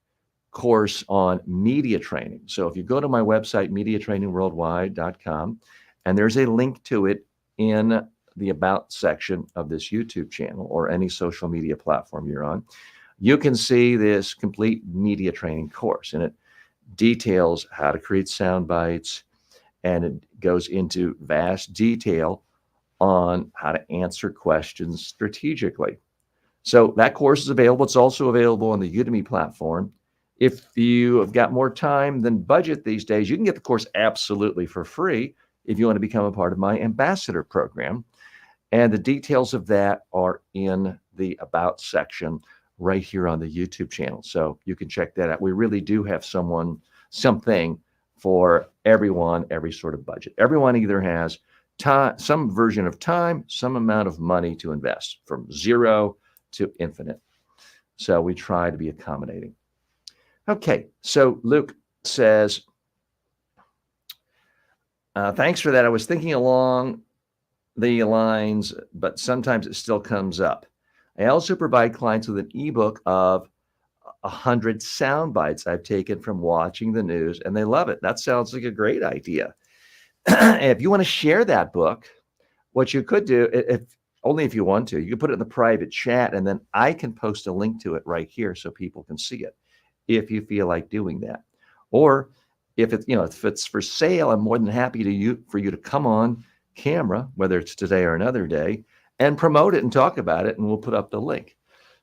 course on media training. So if you go to my website, mediatrainingworldwide.com, and there's a link to it in the About section of this YouTube channel or any social media platform you're on, you can see this complete media training course. And it details how to create sound bites, and it goes into vast detail on how to answer questions strategically. So that course is available. It's also available on the Udemy platform. If you have got more time than budget these days, you can get the course absolutely for free if you want to become a part of my ambassador program. And the details of that are in the About section right here on the YouTube channel. So you can check that out. We really do have something for everyone, every sort of budget. Everyone either has time, some version of time, some amount of money to invest, from 0 to infinite. So we try to be accommodating. Okay, so Luke says, thanks for that. I was thinking along the lines, but sometimes it still comes up. I also provide clients with an ebook of 100 sound bites I've taken from watching the news, and they love it. That sounds like a great idea. If you want to share that book, what you could do, if only if you want to. You can put it in the private chat, and then I can post a link to it right here so people can see it if you feel like doing that. Or if it's, if it's for sale, I'm more than happy for you to come on camera, whether it's today or another day, and promote it and talk about it, and we'll put up the link.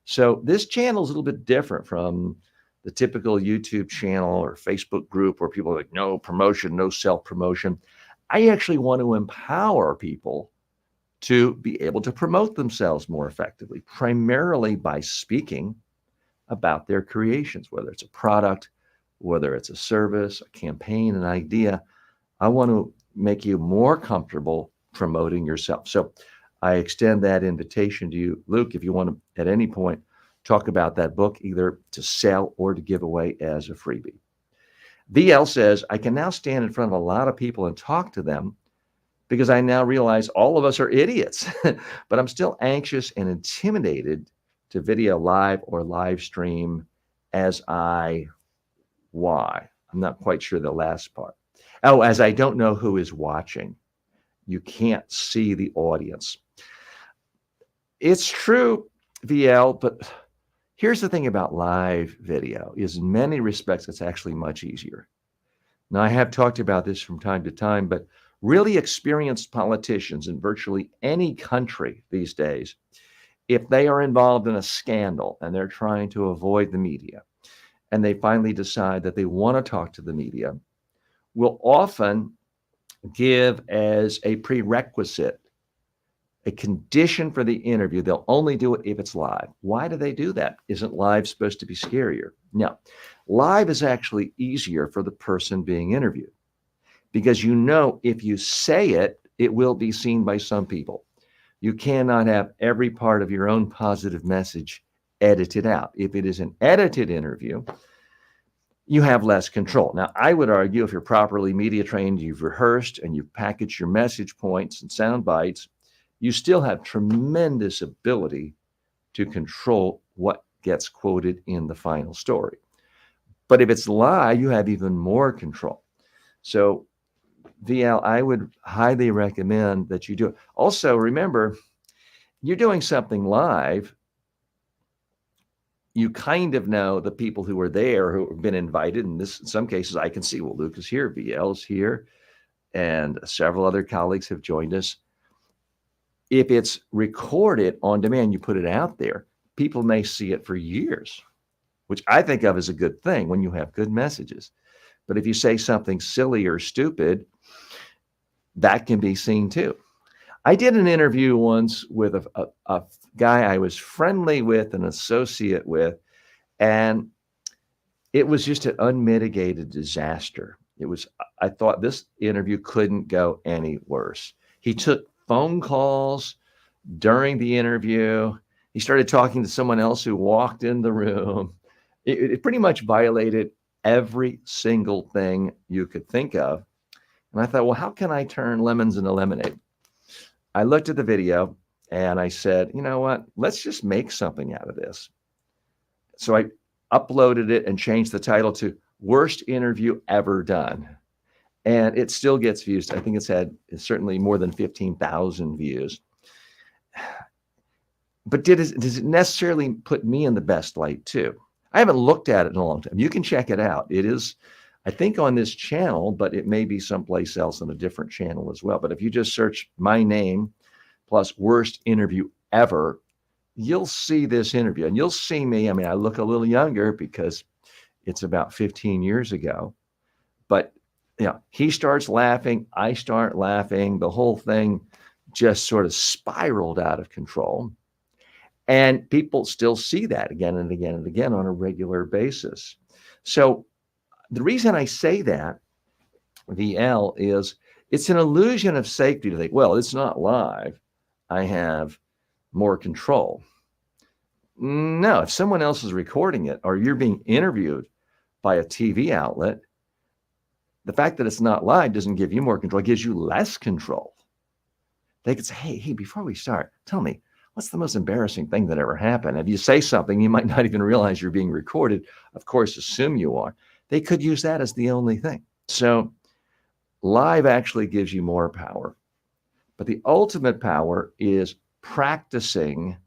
So this channel is a little bit different from the typical YouTube channel or Facebook group where people are like, no promotion, no self-promotion. I actually want to empower people to be able to promote themselves more effectively, primarily by speaking about their creations, whether it's a product, whether it's a service, a campaign, an idea. I want to make you more comfortable promoting yourself. So I extend that invitation to you, Luke, if you want to, at any point, talk about that book, either to sell or to give away as a freebie. VL says, I can now stand in front of a lot of people and talk to them because I now realize all of us are idiots, but I'm still anxious and intimidated to video live or live stream why? I'm not quite sure the last part. Oh, as I don't know who is watching. You can't see the audience. It's true, VL, but here's the thing about live video is in many respects, it's actually much easier. Now, I have talked about this from time to time, but really experienced politicians in virtually any country these days, if they are involved in a scandal and they're trying to avoid the media, and they finally decide that they want to talk to the media, will often give as a prerequisite, a condition for the interview. They'll only do it if it's live. Why do they do that? Isn't live supposed to be scarier? No, live is actually easier for the person being interviewed because if you say it, it will be seen by some people. You cannot have every part of your own positive message edited out. If it is an edited interview, you have less control. Now, I would argue if you're properly media trained, you've rehearsed and you've packaged your message points and sound bites, you still have tremendous ability to control what gets quoted in the final story. But if it's live, you have even more control. So, VL, I would highly recommend that you do it. Also, remember, you're doing something live. You kind of know the people who are there who have been invited. And this, in some cases, I can see, well, Luke is here, VL's here, and several other colleagues have joined us. If it's recorded on demand, you put it out there, people may see it for years, which I think of as a good thing when you have good messages. But if you say something silly or stupid, that can be seen too. I did an interview once with a guy I was friendly with, an associate with, and it was just an unmitigated disaster. I thought this interview couldn't go any worse. He took phone calls during the interview. He started talking to someone else who walked in the room. It pretty much violated every single thing you could think of. And I thought, well, how can I turn lemons into lemonade? I looked at the video and I said, you know what? Let's just make something out of this. So I uploaded it and changed the title to Worst Interview Ever Done. And it still gets views. I think it's certainly more than 15,000 views. But does it necessarily put me in the best light too? I haven't looked at it in a long time. You can check it out. It is, I think, on this channel, but it may be someplace else on a different channel as well. But if you just search my name plus worst interview ever, you'll see this interview and you'll see me. I mean, I look a little younger because it's about 15 years ago, but he starts laughing, I start laughing. The whole thing just sort of spiraled out of control. And people still see that again and again and again on a regular basis. So the reason I say that, VL, is it's an illusion of safety to think, well, it's not live. I have more control. No, if someone else is recording it or you're being interviewed by a TV outlet, the fact that it's not live doesn't give you more control. It gives you less control. They could say, hey, before we start, tell me, what's the most embarrassing thing that ever happened? If you say something, you might not even realize you're being recorded. Of course, assume you are. They could use that as the only thing. So live actually gives you more power. But the ultimate power is practicing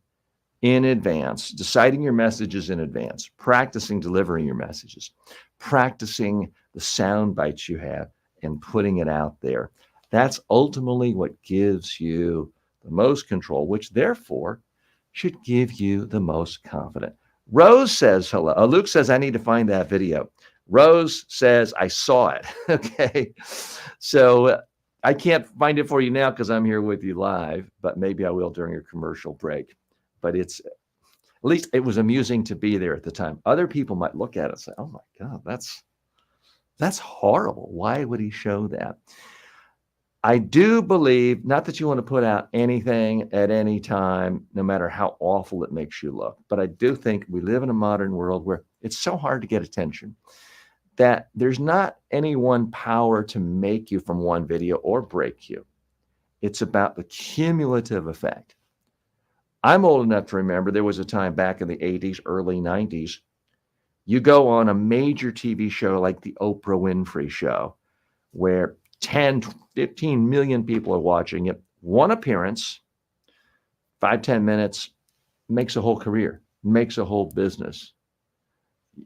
in advance, deciding your messages in advance, practicing delivering your messages, practicing the sound bites you have and putting it out there. That's ultimately what gives you the most control, which therefore should give you the most confidence. Rose says hello. Luke says, I need to find that video. Rose says, I saw it. Okay. So I can't find it for you now because I'm here with you live, but maybe I will during a commercial break. But it's at least it was amusing to be there at the time. Other people might look at it and say, oh my God, that's horrible. Why would he show that? I do believe, not that you want to put out anything at any time, no matter how awful it makes you look, but I do think we live in a modern world where it's so hard to get attention that there's not any one power to make you from one video or break you. It's about the cumulative effect. I'm old enough to remember there was a time back in the 80s, early 90s, you go on a major TV show like the Oprah Winfrey Show, where 10, 15 million people are watching it. One appearance, 5-10 minutes, makes a whole career, makes a whole business.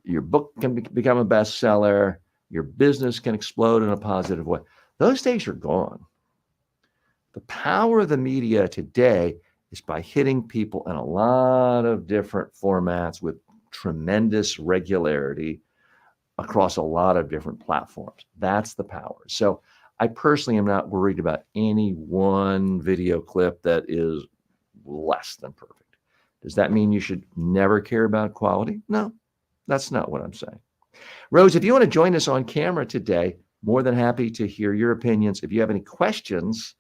Your book can become a bestseller. Your business can explode in a positive way. Those days are gone. The power of the media today is by hitting people in a lot of different formats with tremendous regularity across a lot of different platforms. That's the power. So I personally am not worried about any one video clip that is less than perfect. Does that mean you should never care about quality? No, that's not what I'm saying. Rose, if you want to join us on camera today, more than happy to hear your opinions. If you have any questions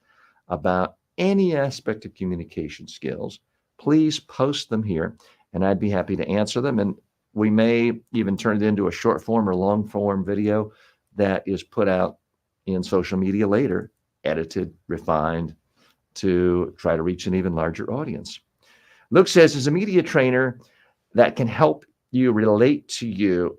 about any aspect of communication skills, please post them here and I'd be happy to answer them. And we may even turn it into a short form or long form video that is put out in social media later, edited, refined to try to reach an even larger audience. Luke says, as a media trainer that can help you relate to you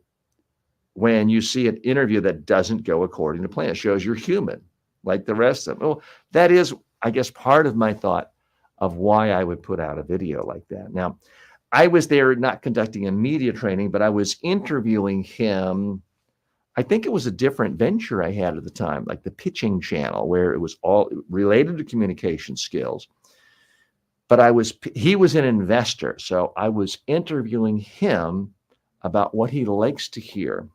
when you see an interview that doesn't go according to plan. It shows you're human like the rest of them. Well, that is, I guess, part of my thought of why I would put out a video like that. Now, I was there not conducting a media training, but I was interviewing him. I think it was a different venture I had at the time, like the pitching channel, where it was all related to communication skills. But he was an investor. So I was interviewing him about what he likes to hear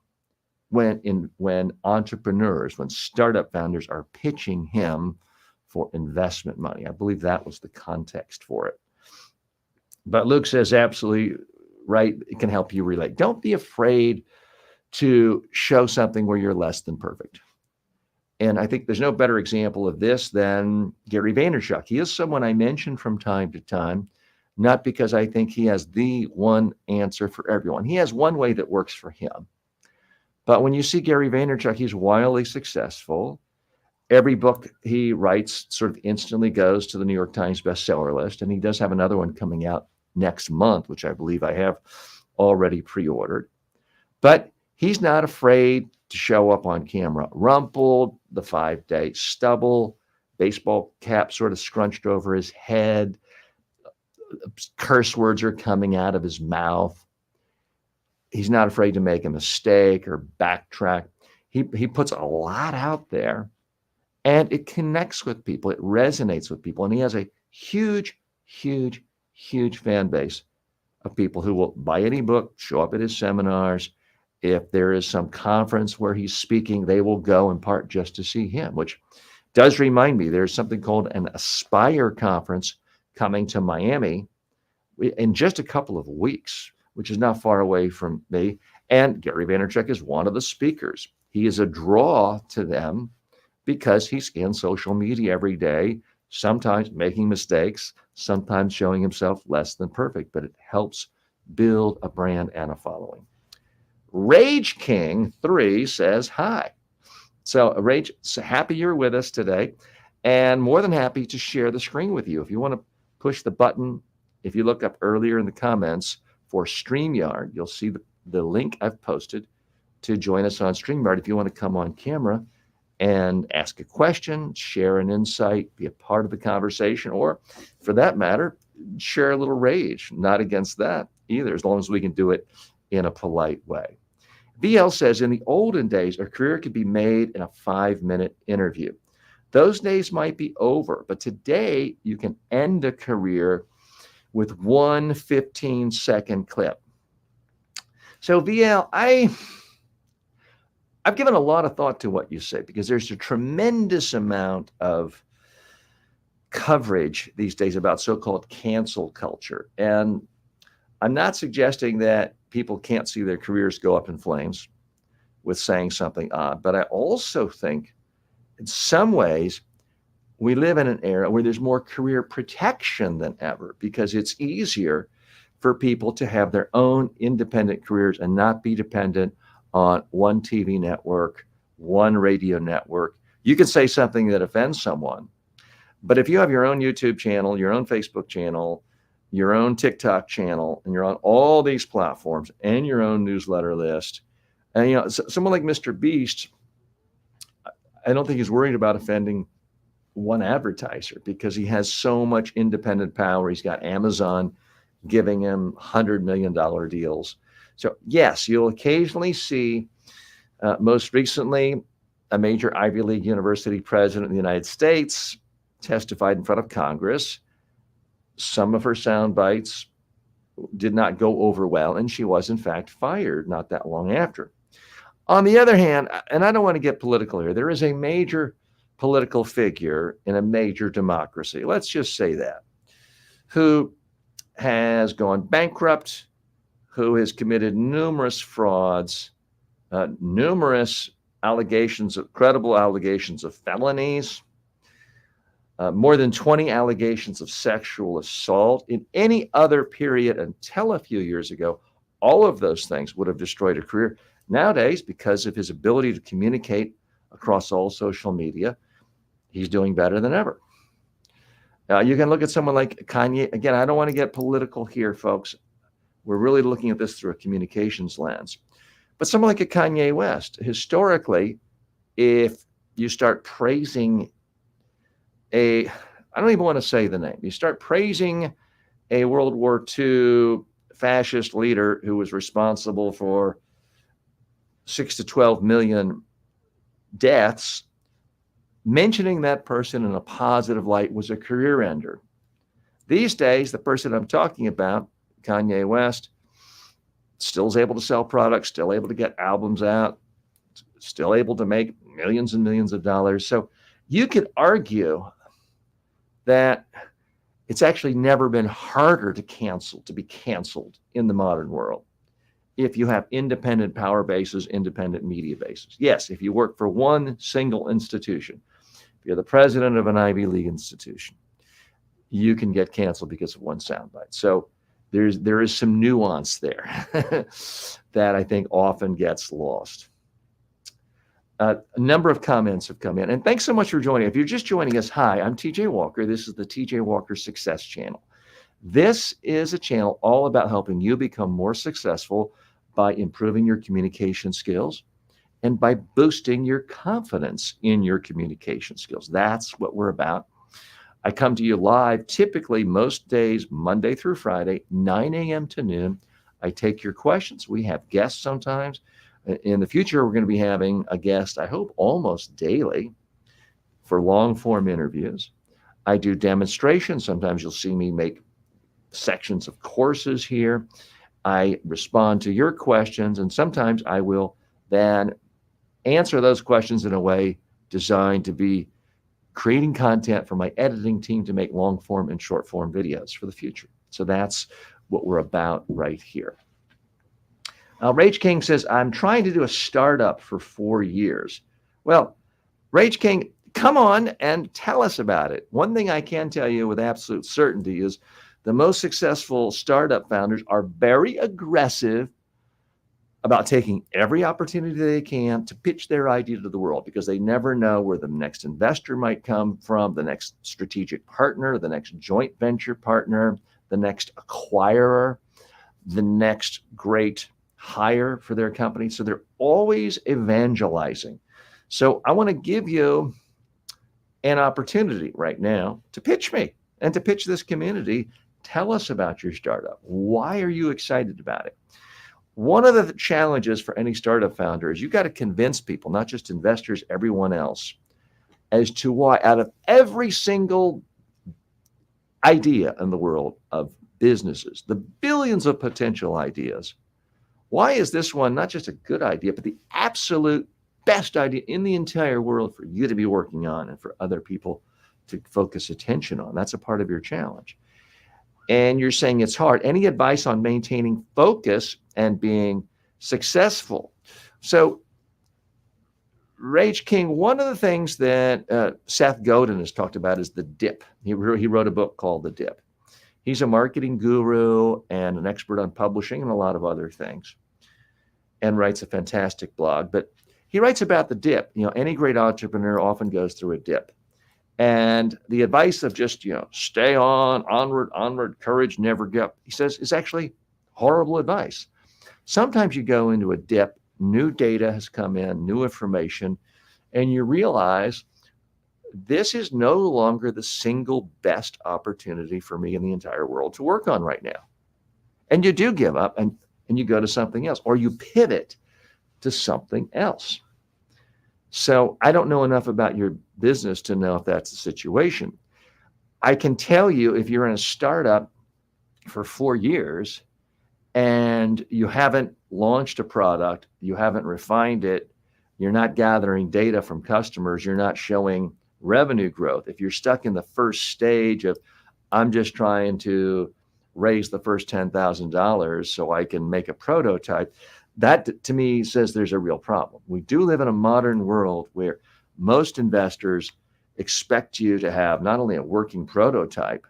when entrepreneurs, when startup founders are pitching him for investment money. I believe that was the context for it. But Luke says, absolutely right. It can help you relate. Don't be afraid to show something where you're less than perfect. And I think there's no better example of this than Gary Vaynerchuk. He is someone I mention from time to time, not because I think he has the one answer for everyone. He has one way that works for him. But when you see Gary Vaynerchuk, he's wildly successful. Every book he writes sort of instantly goes to the New York Times bestseller list. And he does have another one coming out next month, which I believe I have already pre-ordered. But he's not afraid to show up on camera, rumpled, the 5-day stubble, baseball cap sort of scrunched over his head, curse words are coming out of his mouth. He's not afraid to make a mistake or backtrack. He puts a lot out there and it connects with people. It resonates with people. And he has a huge, huge, huge fan base of people who will buy any book, show up at his seminars. If there is some conference where he's speaking, they will go in part just to see him, which does remind me there's something called an Aspire conference coming to Miami in just a couple of weeks, which is not far away from me. And Gary Vaynerchuk is one of the speakers. He is a draw to them because he's in social media every day, sometimes making mistakes, sometimes showing himself less than perfect, but it helps build a brand and a following. Rage King 3 says hi. So Rage, so happy you're with us today and more than happy to share the screen with you. If you want to push the button, if you look up earlier in the comments for StreamYard, you'll see the link I've posted to join us on StreamYard if you want to come on camera and ask a question, share an insight, be a part of the conversation, or for that matter, share a little rage. Not against that either, as long as we can do it in a polite way. VL says in the olden days, a career could be made in a 5-minute interview. Those days might be over, but today you can end a career with one 15-second clip. So VL, I've given a lot of thought to what you say, because there's a tremendous amount of coverage these days about so-called cancel culture. And I'm not suggesting that people can't see their careers go up in flames with saying something odd, but I also think in some ways we live in an era where there's more career protection than ever, because it's easier for people to have their own independent careers and not be dependent on one TV network, one radio network. You can say something that offends someone, but if you have your own YouTube channel, your own Facebook channel, your own TikTok channel, and you're on all these platforms and your own newsletter list, and someone like Mr. Beast, I don't think he's worried about offending one advertiser, because he has so much independent power. He's got Amazon giving him $100 million deals. So yes, you'll occasionally see, most recently, a major Ivy League university president in the United States testified in front of Congress. Some of her sound bites did not go over well, and she was in fact fired not that long after. On the other hand, and I don't want to get political here, there is a major political figure in a major democracy, let's just say that, who has gone bankrupt, who has committed numerous frauds, numerous credible allegations of felonies, more than 20 allegations of sexual assault. In any other period until a few years ago, all of those things would have destroyed a career. Nowadays, because of his ability to communicate across all social media, he's doing better than ever. You can look at someone like Kanye. Again, I don't want to get political here, folks. We're really looking at this through a communications lens. But someone like a Kanye West, historically, if you start praising I don't even want to say the name, you start praising a World War II fascist leader who was responsible for 6 to 12 million deaths, mentioning that person in a positive light was a career ender. These days, the person I'm talking about, Kanye West, still is able to sell products, still able to get albums out, still able to make millions and millions of dollars. So you could argue that it's actually never been harder to be canceled in the modern world if you have independent power bases, independent media bases. Yes, if you work for one single institution, if you're the president of an Ivy League institution, you can get canceled because of one soundbite. So there is some nuance there that I think often gets lost. A number of comments have come in, and thanks so much for joining. If you're just joining us, hi, I'm TJ Walker. This is the TJ Walker Success Channel. This is a channel all about helping you become more successful by improving your communication skills and by boosting your confidence in your communication skills. That's what we're about. I come to you live, typically most days, Monday through Friday, 9 a.m. to noon. I take your questions. We have guests sometimes. In the future, we're going to be having a guest, I hope, almost daily for long-form interviews. I do demonstrations. Sometimes you'll see me make sections of courses here. I respond to your questions, and sometimes I will then answer those questions in a way designed to be creating content for my editing team to make long-form and short-form videos for the future. So that's what we're about right here. Rage King says, I'm trying to do a startup for 4 years. Well, Rage King, come on and tell us about it. One thing I can tell you with absolute certainty is the most successful startup founders are very aggressive about taking every opportunity they can to pitch their idea to the world, because they never know where the next investor might come from, the next strategic partner, the next joint venture partner, the next acquirer, the next great hire for their company. So they're always evangelizing. So I want to give you an opportunity right now to pitch me and to pitch this community. Tell us about your startup. Why are you excited about it? One of the challenges for any startup founder is you got to convince people, not just investors, everyone else, as to why out of every single idea in the world of businesses, the billions of potential ideas, why is this one not just a good idea, but the absolute best idea in the entire world for you to be working on and for other people to focus attention on? That's a part of your challenge. And you're saying it's hard. Any advice on maintaining focus and being successful? So, Rage King, one of the things that Seth Godin has talked about is the dip. He wrote a book called The Dip. He's a marketing guru and an expert on publishing and a lot of other things, and writes a fantastic blog. But he writes about the dip. Any great entrepreneur often goes through a dip. And the advice of just, stay on, onward, courage, never give up, he says, is actually horrible advice. Sometimes you go into a dip, new data has come in, new information, and you realize this is no longer the single best opportunity for me in the entire world to work on right now. And you do give up and you go to something else, or you pivot to something else. So I don't know enough about your business to know if that's the situation. I can tell you, if you're in a startup for 4 years and you haven't launched a product, you haven't refined it, you're not gathering data from customers, you're not showing revenue growth. If you're stuck in the first stage of, I'm just trying to raise the first $10,000 so I can make a prototype, that to me says there's a real problem. We do live in a modern world where most investors expect you to have not only a working prototype,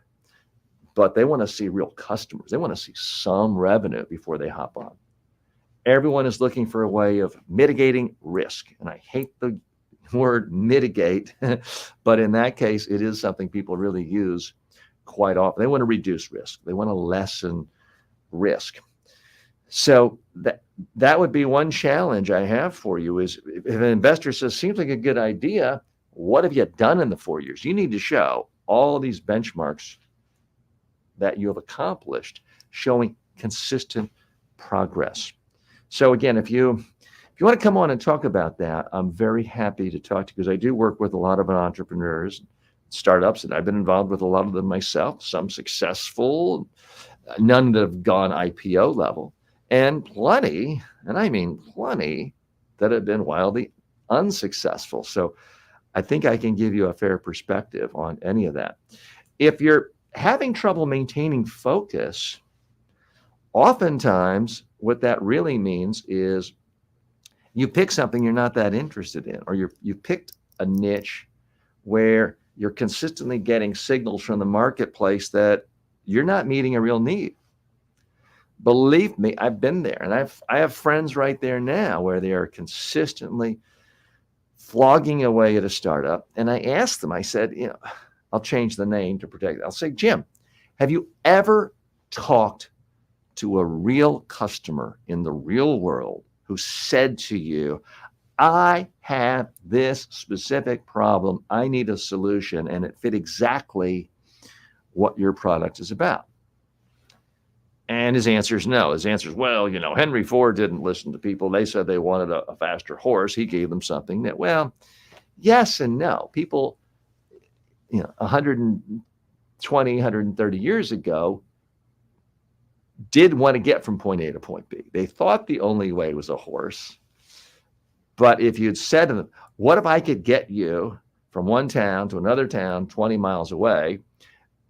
but they want to see real customers. They want to see some revenue before they hop on. Everyone is looking for a way of mitigating risk. And I hate the word mitigate, but in that case, it is something people really use quite often. They want to reduce risk. They want to lessen risk. So that would be one challenge I have for you is if an investor says, seems like a good idea, what have you done in the 4 years? You need to show all these benchmarks that you have accomplished, showing consistent progress. So again, if you want to come on and talk about that, I'm very happy to talk to you, because I do work with a lot of entrepreneurs, startups, and I've been involved with a lot of them myself, some successful, none that have gone IPO level, and plenty, and I mean plenty, that have been wildly unsuccessful. So I think I can give you a fair perspective on any of that. If you're having trouble maintaining focus, oftentimes what that really means is you pick something you're not that interested in, or you picked a niche where you're consistently getting signals from the marketplace that you're not meeting a real need. Believe me, I've been there, and I have friends right there now where they are consistently flogging away at a startup. And I asked them, I said, I'll change the name to protect it. I'll say, Jim, have you ever talked to a real customer in the real world who said to you, I have this specific problem, I need a solution, and it fit exactly what your product is about? And his answer is no. His answer is, well, Henry Ford didn't listen to people. They said they wanted a faster horse. He gave them something that, well, yes and no. People, 120, 130 years ago did want to get from point A to point B. They thought the only way was a horse. But if you'd said to them, what if I could get you from one town to another town 20 miles away,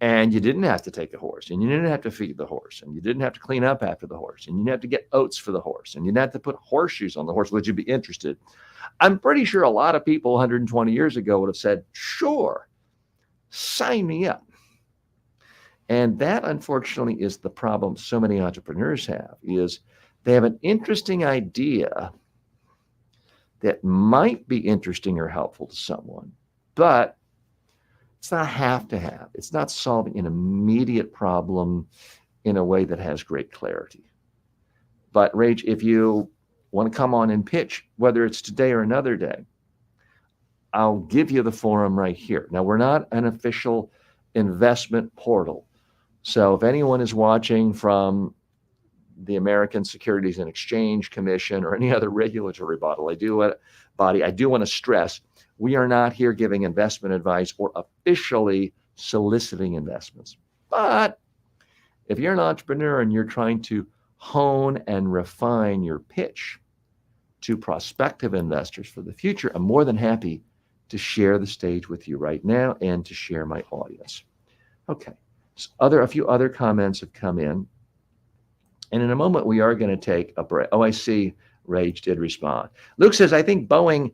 and you didn't have to take a horse, and you didn't have to feed the horse, and you didn't have to clean up after the horse, and you didn't have to get oats for the horse, and you didn't have to put horseshoes on the horse, would you be interested? I'm pretty sure a lot of people 120 years ago would have said, sure, sign me up. And that, unfortunately, is the problem so many entrepreneurs have, is they have an interesting idea that might be interesting or helpful to someone, but it's not have to have. It's not solving an immediate problem in a way that has great clarity. But Rach, if you want to come on and pitch, whether it's today or another day, I'll give you the forum right here. Now, we're not an official investment portal. So if anyone is watching from the American Securities and Exchange Commission or any other regulatory body, I do want to stress we are not here giving investment advice or officially soliciting investments. But if you're an entrepreneur and you're trying to hone and refine your pitch to prospective investors for the future, I'm more than happy to share the stage with you right now and to share my audience. Okay, so a few other comments have come in. And in a moment, we are going to take a break. Oh, I see. Rage did respond. Luke says, I think Boeing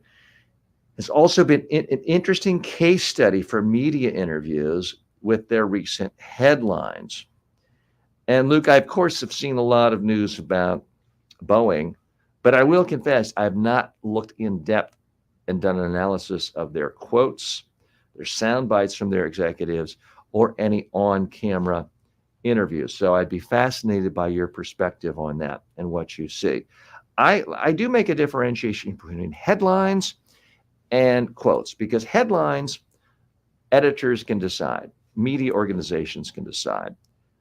has also been an interesting case study for media interviews with their recent headlines. And Luke, I, of course, have seen a lot of news about Boeing, but I will confess I have not looked in depth and done an analysis of their quotes, their sound bites from their executives, or any on-camera interviews. So I'd be fascinated by your perspective on that and what you see. I do make a differentiation between headlines and quotes, because headlines, editors can decide, media organizations can decide.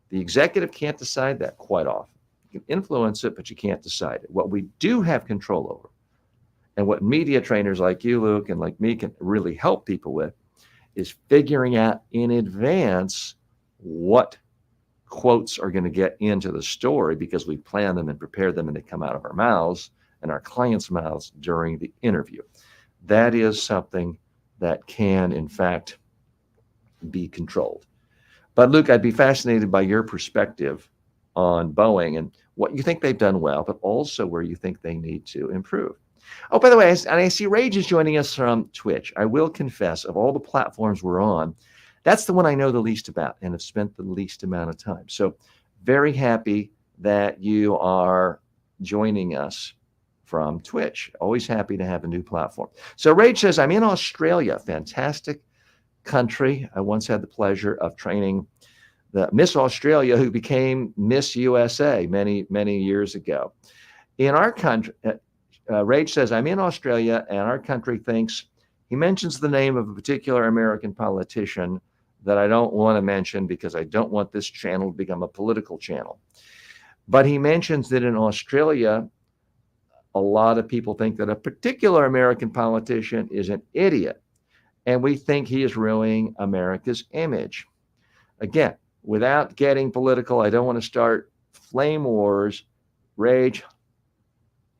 The executive can't decide that quite often. You can influence it, but you can't decide it. What we do have control over, and what media trainers like you, Luke, and like me can really help people with, is figuring out in advance what quotes are going to get into the story, because we plan them and prepare them and they come out of our mouths and our clients' mouths during the interview. That is something that can, in fact, be controlled. But Luke, I'd be fascinated by your perspective on Boeing and what you think they've done well, but also where you think they need to improve. Oh, by the way, and I see Rage is joining us from Twitch. I will confess, of all the platforms we're on, that's the one I know the least about and have spent the least amount of time. So very happy that you are joining us from Twitch. Always happy to have a new platform. So Rage says, I'm in Australia. Fantastic country. I once had the pleasure of training the Miss Australia, who became Miss USA many, many years ago. In our country, Rage says, I'm in Australia and our country thinks, he mentions the name of a particular American politician that I don't want to mention because I don't want this channel to become a political channel. But he mentions that in Australia, a lot of people think that a particular American politician is an idiot. And we think he is ruining America's image. Again, without getting political, I don't want to start flame wars. Rage,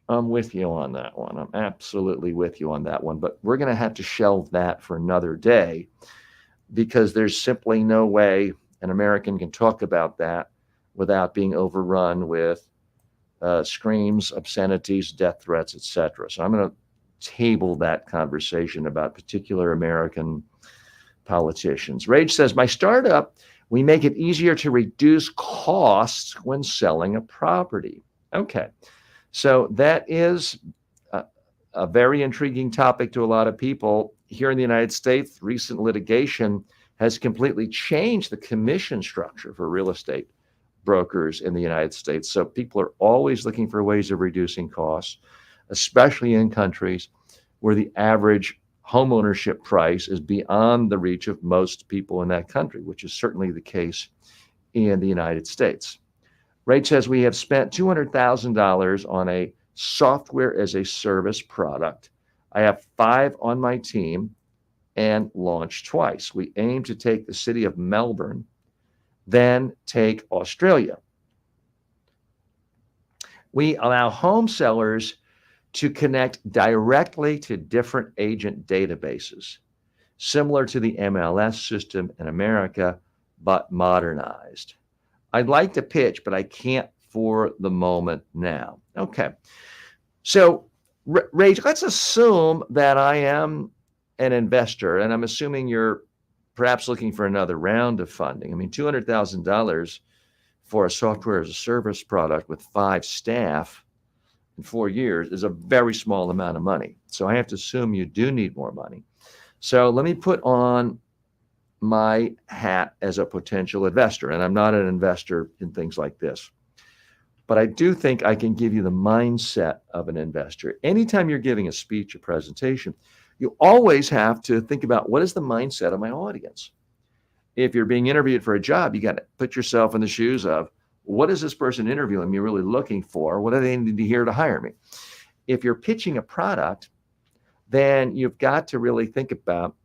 I'm with you on that one. I'm absolutely with you on that one. But we're going to have to shelve that for another day, because there's simply no way an American can talk about that without being overrun with screams, obscenities, death threats, etc. So I'm going to table that conversation about particular American politicians. Rage says, my startup, we make it easier to reduce costs when selling a property. Okay, so that is a very intriguing topic to a lot of people. Here in the United States, recent litigation has completely changed the commission structure for real estate brokers in the United States. So people are always looking for ways of reducing costs, especially in countries where the average homeownership price is beyond the reach of most people in that country, which is certainly the case in the United States. Rage says we have spent $200,000 on a software as a service product. I have 5 on my team and launched twice. We aim to take the city of Melbourne, then take Australia. We allow home sellers to connect directly to different agent databases, similar to the MLS system in America, but modernized. I'd like to pitch, but I can't for the moment now. Okay. So, Rage, let's assume that I am an investor, and I'm assuming you're perhaps looking for another round of funding. I mean, $200,000 for a software as a service product with 5 staff in 4 years is a very small amount of money. So I have to assume you do need more money. So let me put on my hat as a potential investor, and I'm not an investor in things like this. But I do think I can give you the mindset of an investor. Anytime you're giving a speech, a presentation, You always have to think about what is the mindset of my audience. If you're being interviewed for a job, you got to put yourself in the shoes of what is this person interviewing me really looking for? What do they need to hear to hire me? If you're pitching a product, then you've got to really think about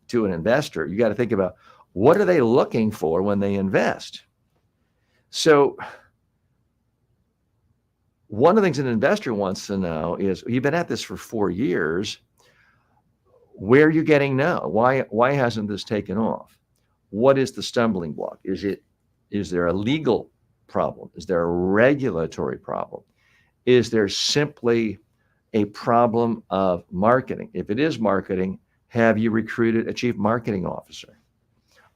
to an investor, you got to think about what are they looking for when they invest. So one of the things an investor wants to know is, you've been at this for 4 years. Where are you getting now? Why hasn't this taken off? What is the stumbling block? Is there a legal problem? Is there a regulatory problem? Is there simply a problem of marketing? If it is marketing, have you recruited a chief marketing officer?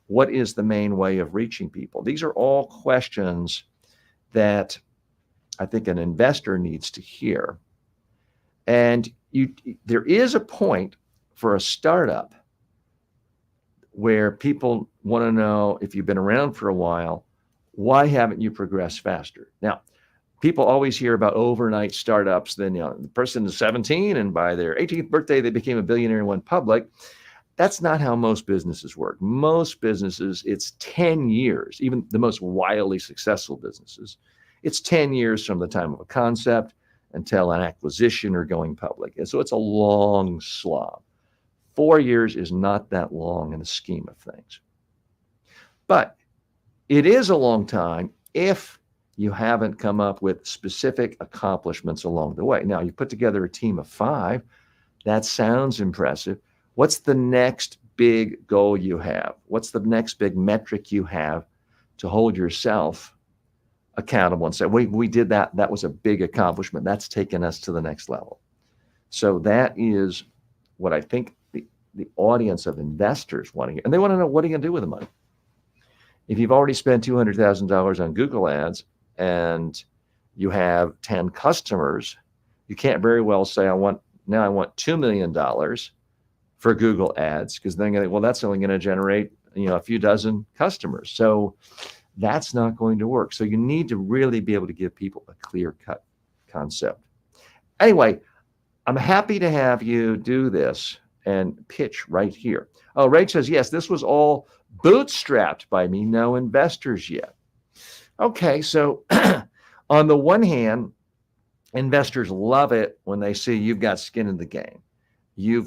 What is the main way of reaching people? These are all questions that I think an investor needs to hear. And there is a point for a startup where people want to know, if you've been around for a while, why haven't you progressed faster? Now, people always hear about overnight startups. Then, the person is 17 and by their 18th birthday, they became a billionaire and went public. That's not how most businesses work. Most businesses, it's 10 years, even the most wildly successful businesses. It's 10 years from the time of a concept until an acquisition or going public. And so it's a long slog. 4 years is not that long in the scheme of things. But it is a long time if you haven't come up with specific accomplishments along the way. Now, you put together a team of 5. That sounds impressive. What's the next big goal you have? What's the next big metric you have to hold yourself accountable and say, we did that. That was a big accomplishment. That's taken us to the next level. So that is what I think the audience of investors want to hear. And they want to know, what are you going to do with the money? If you've already spent $200,000 on Google ads and you have 10 customers, you can't very well say, I want $2 million for Google ads, because then well, that's only going to generate a few dozen customers. So that's not going to work. So you need to really be able to give people a clear-cut concept. Anyway, I'm happy to have you do this and pitch right here. Oh, Ray says, yes, this was all bootstrapped by me. No investors yet. Okay, so on the one hand, investors love it when they see you've got skin in the game. You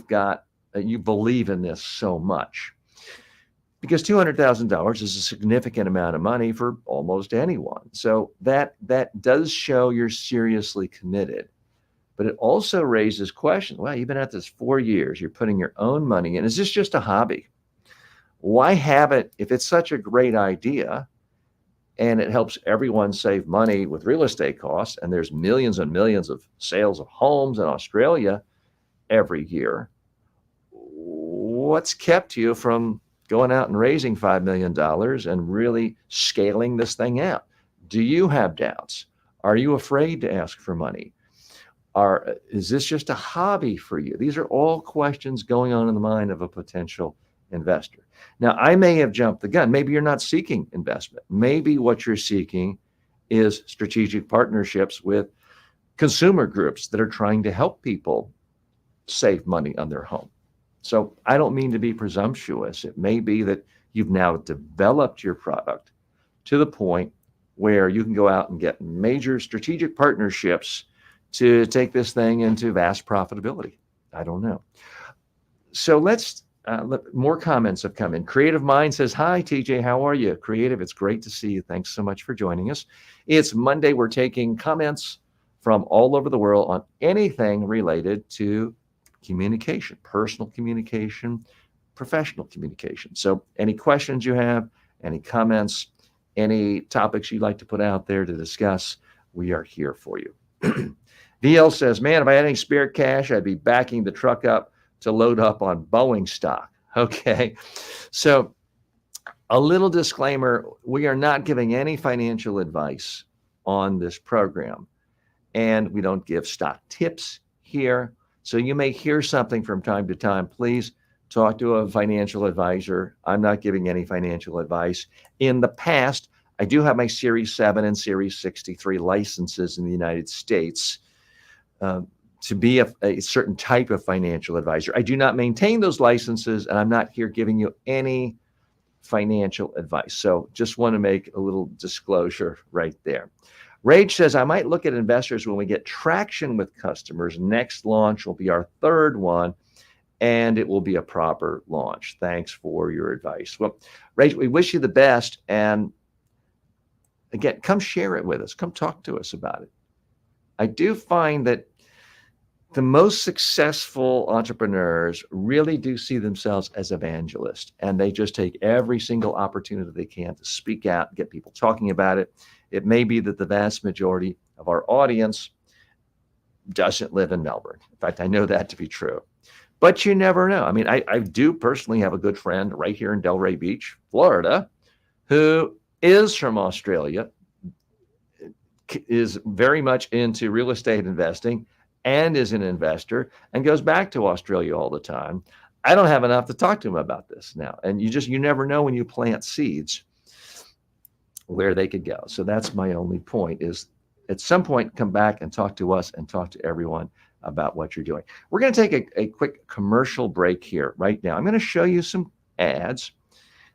believe in this so much, because $200,000 is a significant amount of money for almost anyone. So that does show you're seriously committed. But it also raises questions. Well, you've been at this 4 years. You're putting your own money in. Is this just a hobby? Why haven't, if it's such a great idea and it helps everyone save money with real estate costs, and there's millions and millions of sales of homes in Australia every year, what's kept you from going out and raising $5 million and really scaling this thing out? Do you have doubts? Are you afraid to ask for money? Is this just a hobby for you? These are all questions going on in the mind of a potential investor. Now, I may have jumped the gun. Maybe you're not seeking investment. Maybe what you're seeking is strategic partnerships with consumer groups that are trying to help people save money on their home. So I don't mean to be presumptuous. It may be that you've now developed your product to the point where you can go out and get major strategic partnerships to take this thing into vast profitability. I don't know. So more comments have come in. Creative Mind says, hi, TJ, how are you? Creative, it's great to see you. Thanks so much for joining us. It's Monday. We're taking comments from all over the world on anything related to communication, personal communication, professional communication. So any questions you have, any comments, any topics you'd like to put out there to discuss, we are here for you. VL says, man, if I had any spare cash, I'd be backing the truck up to load up on Boeing stock. Okay. So a little disclaimer, we are not giving any financial advice on this program, and we don't give stock tips here. So you may hear something from time to time. Please talk to a financial advisor. I'm not giving any financial advice. In the past, I do have my Series 7 and Series 63 licenses in the United States. to be a certain type of financial advisor. I do not maintain those licenses, and I'm not here giving you any financial advice. So just want to make a little disclosure right there. Rage says, I might look at investors when we get traction with customers. Next launch will be our third one, and it will be a proper launch. Thanks for your advice. Well, Rage, we wish you the best. And again, come share it with us. Come talk to us about it. I do find that the most successful entrepreneurs really do see themselves as evangelists, and they just take every single opportunity they can to speak out, get people talking about it. It may be that the vast majority of our audience doesn't live in Melbourne. In fact, I know that to be true, but you never know. I mean, I do personally have a good friend right here in Delray Beach, Florida, who is from Australia, is very much into real estate investing, and is an investor, and goes back to Australia all the time. I don't have enough to talk to him about this now. And you never know when you plant seeds where they could go. So that's my only point, is at some point, come back and talk to us and talk to everyone about what you're doing. We're going to take a quick commercial break here right now. I'm going to show you some ads.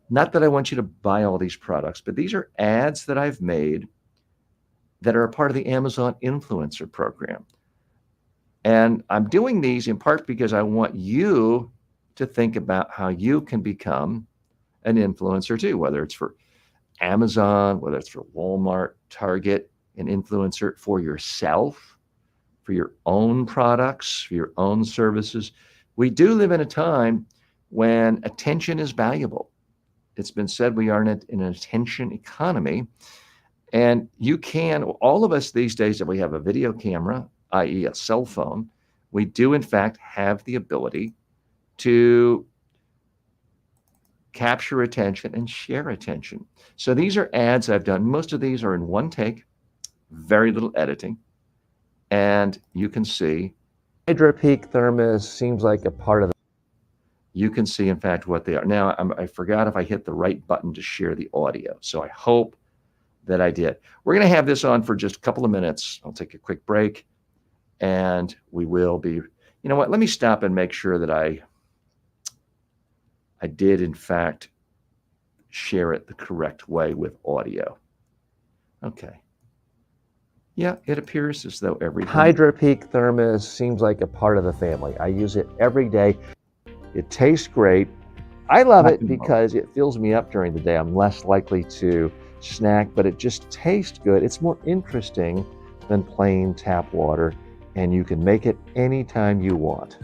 Not that I want you to buy all these products, but these are ads that I've made that are a part of the Amazon Influencer Program. And I'm doing these in part because I want you to think about how you can become an influencer too, whether it's for Amazon, whether it's for Walmart, Target, an influencer for yourself, for your own products, for your own services. We do live in a time when attention is valuable. It's been said we are in an attention economy. And you can, all of us these days, if we have a video camera, i.e. a cell phone, we do in fact have the ability to capture attention and share attention. So these are ads I've done. Most of these are in one take, very little editing. And you can see Hydro Peak Thermos seems like a part of the. You can see in fact what they are. Now, I forgot if I hit the right button to share the audio. So I hope that I did. We're going to have this on for just a couple of minutes. I'll take a quick break. And we will be, you know what, let me stop and make sure that I did in fact share it the correct way with audio. Okay. Yeah, it appears as though everything. Hydro Peak Thermos seems like a part of the family. I use it every day. It tastes great. I love it because it fills me up during the day. I'm less likely to snack, but it just tastes good. It's more interesting than plain tap water. And you can make it anytime you want.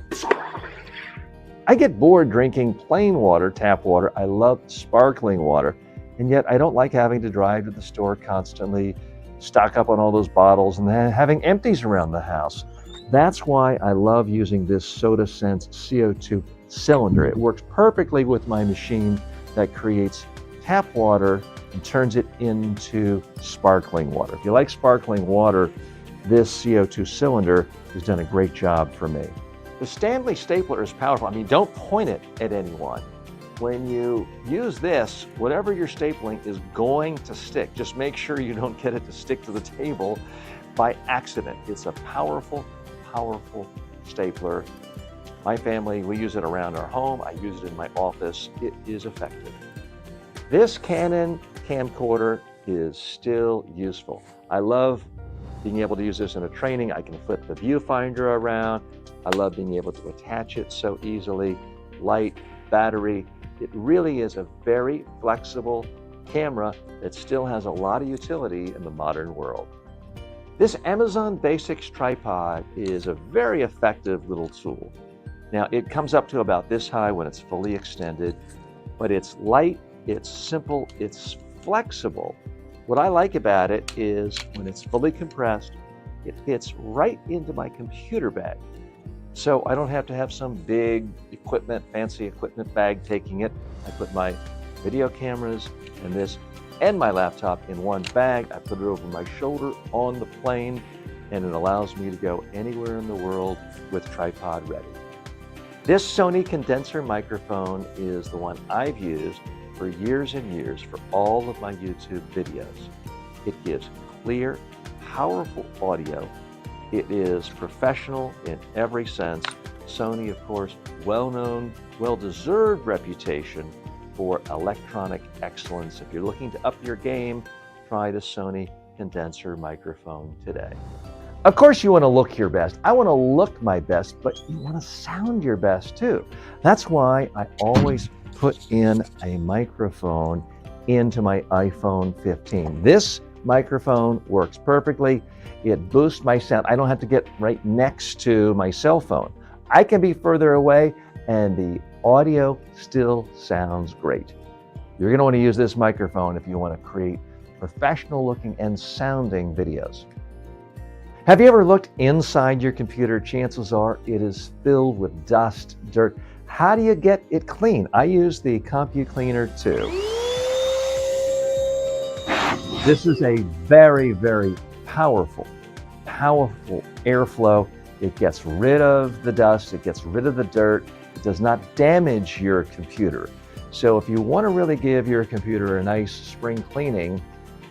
I get bored drinking plain water, tap water. I love sparkling water, and yet I don't like having to drive to the store constantly, stock up on all those bottles, and then having empties around the house. That's why I love using this SodaSense CO2 cylinder. It works perfectly with my machine that creates tap water and turns it into sparkling water. If you like sparkling water, this CO2 cylinder has done a great job for me. The Stanley stapler is powerful. I mean, don't point it at anyone. When you use this, whatever you're stapling is going to stick. Just make sure you don't get it to stick to the table by accident. It's a powerful, powerful stapler. My family, we use it around our home. I use it in my office. It is effective. This Canon camcorder is still useful. I love being able to use this in a training. I can flip the viewfinder around. I love being able to attach it so easily. Light, battery. It really is a very flexible camera that still has a lot of utility in the modern world. This Amazon Basics tripod is a very effective little tool. Now, it comes up to about this high when it's fully extended, but it's light, it's simple, it's flexible. What I like about it is when it's fully compressed, it fits right into my computer bag. So I don't have to have some big equipment, fancy equipment bag taking it. I put my video cameras and this and my laptop in one bag. I put it over my shoulder on the plane, and it allows me to go anywhere in the world with tripod ready. This Sony condenser microphone is the one I've used for years and years for all of my YouTube videos. It gives clear, powerful audio It is professional in every sense. Sony, of course, well-known, well-deserved reputation for electronic excellence. If you're looking to up your game, try the Sony condenser microphone today. Of course, you want to look your best. I want to look my best, but you want to sound your best too. That's why I always put in a microphone into my iPhone 15. This microphone works perfectly. It boosts my sound. I don't have to get right next to my cell phone. I can be further away and the audio still sounds great. You're going to want to use this microphone if you want to create professional looking and sounding videos. Have you ever looked inside your computer? Chances are it is filled with dust, dirt. How do you get it clean? I use the CompuCleaner 2. This is a very, very powerful airflow. It gets rid of the dust, it gets rid of the dirt, it does not damage your computer. So if you want to really give your computer a nice spring cleaning,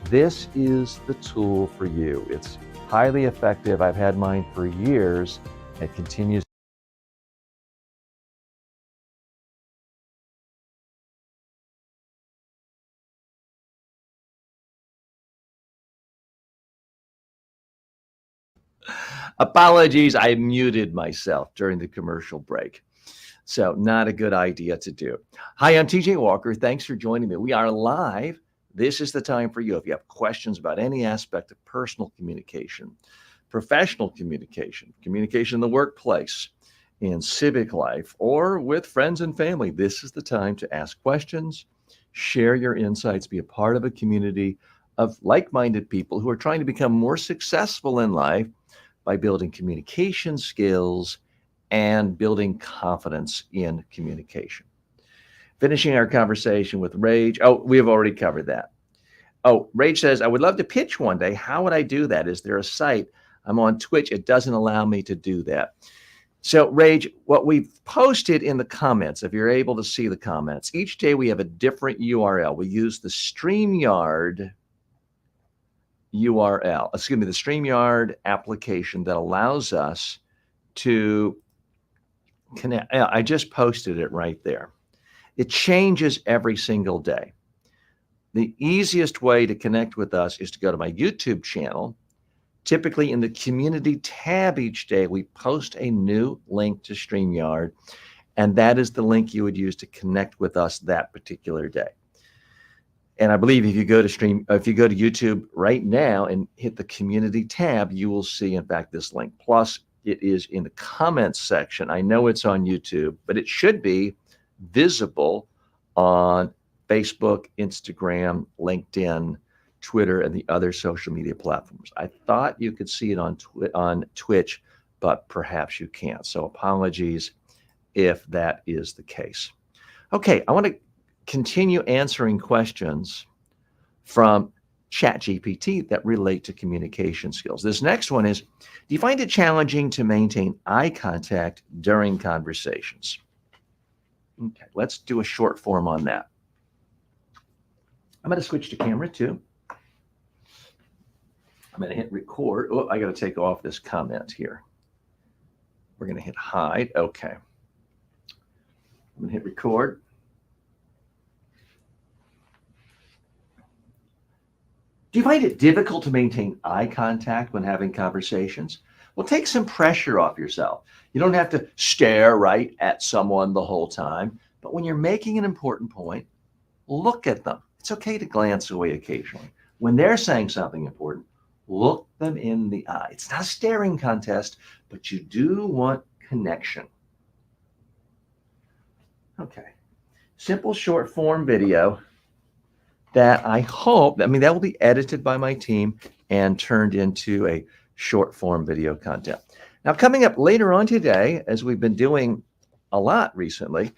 this is the tool for you. It's highly effective. I've had mine for years. It continues. Apologies, I muted myself during the commercial break. So not a good idea to do. Hi, I'm TJ Walker. Thanks for joining me. We are live. This is the time for you. If you have questions about any aspect of personal communication, professional communication, communication in the workplace, in civic life, or with friends and family, this is the time to ask questions, share your insights, be a part of a community of like-minded people who are trying to become more successful in life by building communication skills and building confidence in communication. Finishing our conversation with Rage. Oh, we have already covered that. Oh, Rage says, I would love to pitch one day. How would I do that? Is there a site? I'm on Twitch. It doesn't allow me to do that. So, Rage, what we've posted in the comments, if you're able to see the comments, each day we have a different URL. We use the StreamYard URL, the StreamYard application that allows us to connect. I just posted it right there. It changes every single day. The easiest way to connect with us is to go to my YouTube channel. Typically in the community tab each day, we post a new link to StreamYard, and that is the link you would use to connect with us that particular day. And I believe if you go to YouTube right now and hit the community tab, you will see, in fact, this link. Plus, it is in the comments section. I know it's on YouTube, but it should be visible on Facebook, Instagram, LinkedIn, Twitter, and the other social media platforms. I thought you could see it on Twitch, but perhaps you can't. So apologies if that is the case. Okay, I want to continue answering questions from ChatGPT that relate to communication skills. This next one is, do you find it challenging to maintain eye contact during conversations? Okay, let's do a short form on that. I'm going to switch to camera 2. I'm going to hit record. Oh, I got to take off this comment here. We're going to hit hide. Okay. I'm going to hit record. Do you find it difficult to maintain eye contact when having conversations? Well, take some pressure off yourself. You don't have to stare right at someone the whole time, but when you're making an important point, look at them. It's okay to glance away occasionally. When they're saying something important, look them in the eye. It's not a staring contest, but you do want connection. Okay. Simple short form video that I hope, that will be edited by my team and turned into a short form video content. Now, coming up later on today, as we've been doing a lot recently,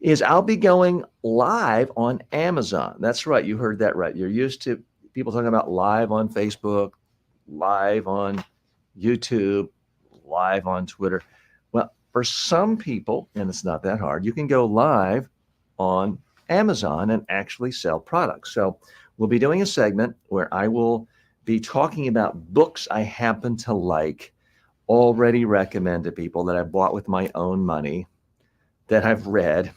is I'll be going live on Amazon. That's right. You heard that right. You're used to people talking about live on Facebook, live on YouTube, live on Twitter. Well, for some people, and it's not that hard, you can go live on Amazon and actually sell products. So we'll be doing a segment where I will be talking about books I happen to like, already recommend to people, that I bought with my own money, that I've read,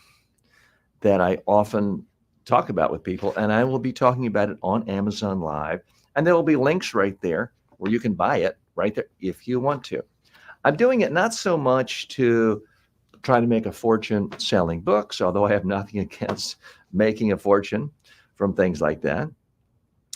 that I often talk about with people. And I will be talking about it on Amazon Live. And there will be links right there where you can buy it right there if you want to. I'm doing it not so much to try to make a fortune selling books, although I have nothing against making a fortune from things like that.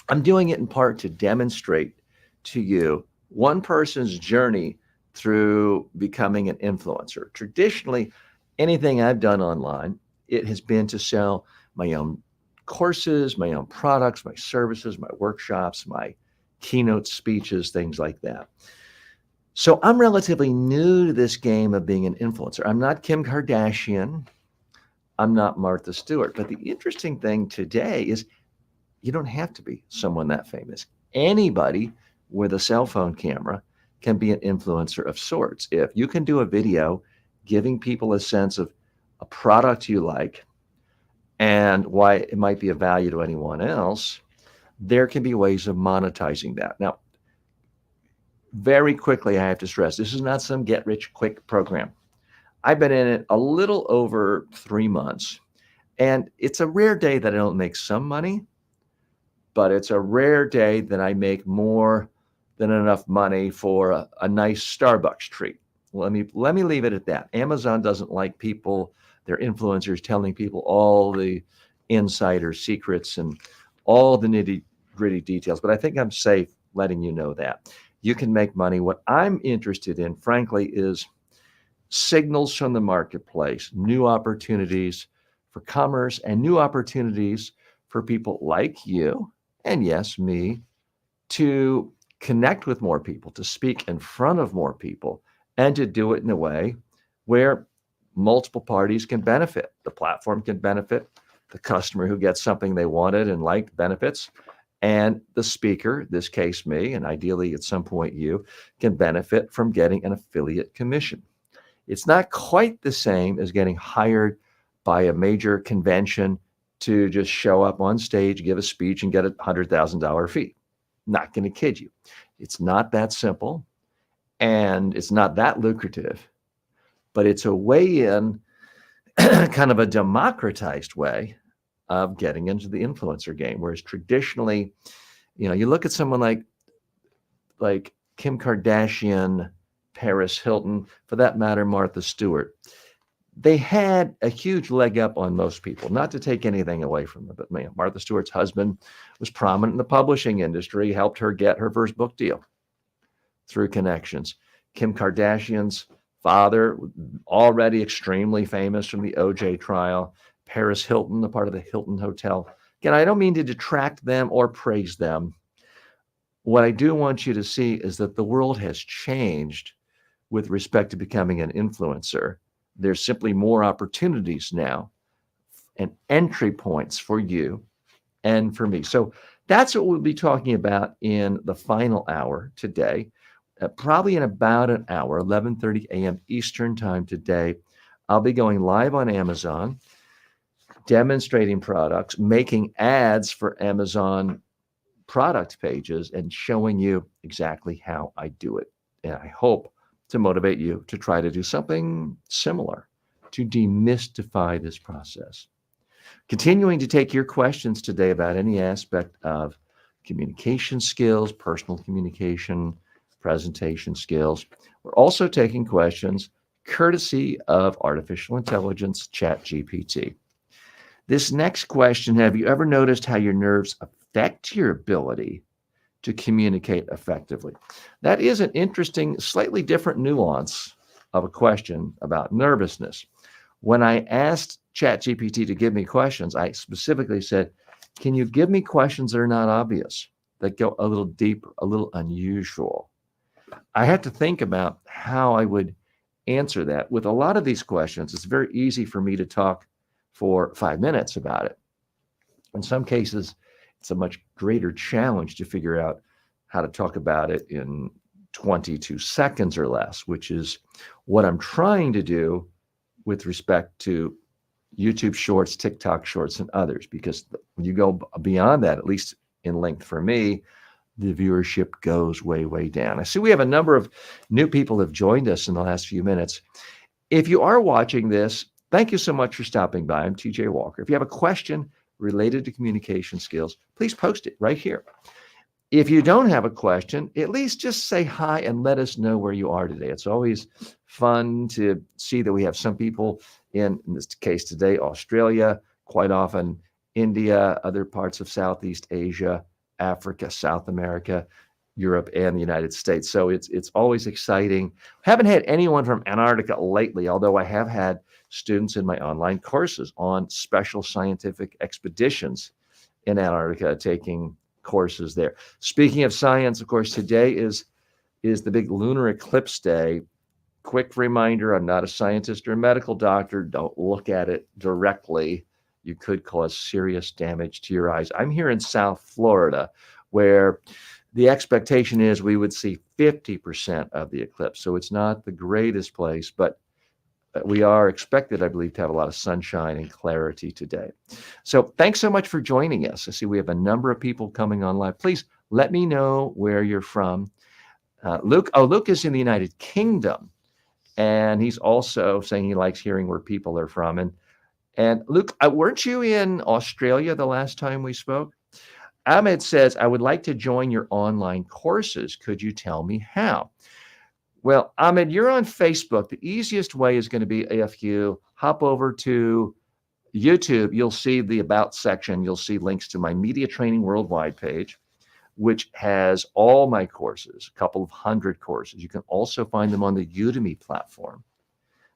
I'm doing it in part to demonstrate to you one person's journey through becoming an influencer. Traditionally, anything I've done online, it has been to sell my own courses, my own products, my services, my workshops, my keynote speeches, things like that. So I'm relatively new to this game of being an influencer. I'm not Kim Kardashian. I'm not Martha Stewart. But the interesting thing today is you don't have to be someone that famous. Anybody with a cell phone camera can be an influencer of sorts. If you can do a video giving people a sense of a product you like and why it might be of value to anyone else, there can be ways of monetizing that. Now, very quickly, I have to stress, this is not some get-rich-quick program. I've been in it a little over 3 months, and it's a rare day that I don't make some money, but it's a rare day that I make more than enough money for a nice Starbucks treat. Let me leave it at that. Amazon doesn't like people, their influencers, telling people all the insider secrets and all the nitty-gritty details, but I think I'm safe letting you know that. You can make money. What I'm interested in, frankly, is signals from the marketplace, new opportunities for commerce, and new opportunities for people like you, and yes, me, to connect with more people, to speak in front of more people, and to do it in a way where multiple parties can benefit. The platform can benefit, the customer who gets something they wanted and liked benefits, and the speaker, this case me, and ideally at some point you, can benefit from getting an affiliate commission. It's not quite the same as getting hired by a major convention to just show up on stage, give a speech, and get a $100,000 fee. Not going to kid you. It's not that simple, and it's not that lucrative, but it's a way in, kind of a democratized way of getting into the influencer game. Whereas traditionally, you look at someone like Kim Kardashian, Paris Hilton, for that matter, Martha Stewart. They had a huge leg up on most people, not to take anything away from them, but Martha Stewart's husband was prominent in the publishing industry, helped her get her first book deal through connections. Kim Kardashian's father, already extremely famous from the OJ trial. Paris Hilton, a part of the Hilton Hotel. Again, I don't mean to detract them or praise them. What I do want you to see is that the world has changed with respect to becoming an influencer. There's simply more opportunities now and entry points for you and for me. So that's what we'll be talking about in the final hour today. Probably in about an hour, 11:30 a.m. Eastern time today, I'll be going live on Amazon, demonstrating products, making ads for Amazon product pages, and showing you exactly how I do it. And I hope to motivate you to try to do something similar to demystify this process. Continuing to take your questions today about any aspect of communication skills, personal communication, presentation skills. We're also taking questions courtesy of artificial intelligence, ChatGPT. This next question, have you ever noticed how your nerves affect your ability to communicate effectively? That is an interesting, slightly different nuance of a question about nervousness. When I asked ChatGPT to give me questions, I specifically said, can you give me questions that are not obvious, that go a little deeper, a little unusual? I had to think about how I would answer that. With a lot of these questions, it's very easy for me to talk for 5 minutes about it. In some cases, it's a much greater challenge to figure out how to talk about it in 22 seconds or less, which is what I'm trying to do with respect to YouTube Shorts, TikTok Shorts, and others. Because when you go beyond that, at least in length for me, the viewership goes way, way down. I see we have a number of new people have joined us in the last few minutes. If you are watching this, thank you so much for stopping by. I'm TJ Walker. If you have a question related to communication skills, please post it right here. If you don't have a question, at least just say hi and let us know where you are today. It's always fun to see that we have some people in this case today, Australia, quite often India, other parts of Southeast Asia, Africa, South America, Europe, and the United States. So it's always exciting. Haven't had anyone from Antarctica lately, although I have had students in my online courses on special scientific expeditions in Antarctica taking courses there. Speaking of science, of course, today is the big lunar eclipse day. Quick reminder, I'm not a scientist or a medical doctor. Don't look at it directly. You could cause serious damage to your eyes. I'm here in South Florida, where the expectation is we would see 50% of the eclipse. So it's not the greatest place, but we are expected, I believe, to have a lot of sunshine and clarity today. So thanks so much for joining us. I see we have a number of people coming on live. Please let me know where you're from. Luke is in the United Kingdom, and he's also saying he likes hearing where people are from. And Luke, weren't you in Australia the last time we spoke? Ahmed says, I would like to join your online courses. Could you tell me how? Well, Ahmed, you're on Facebook. The easiest way is going to be if you hop over to YouTube, you'll see the About section. You'll see links to my Media Training Worldwide page, which has all my courses, a couple of hundred courses. You can also find them on the Udemy platform.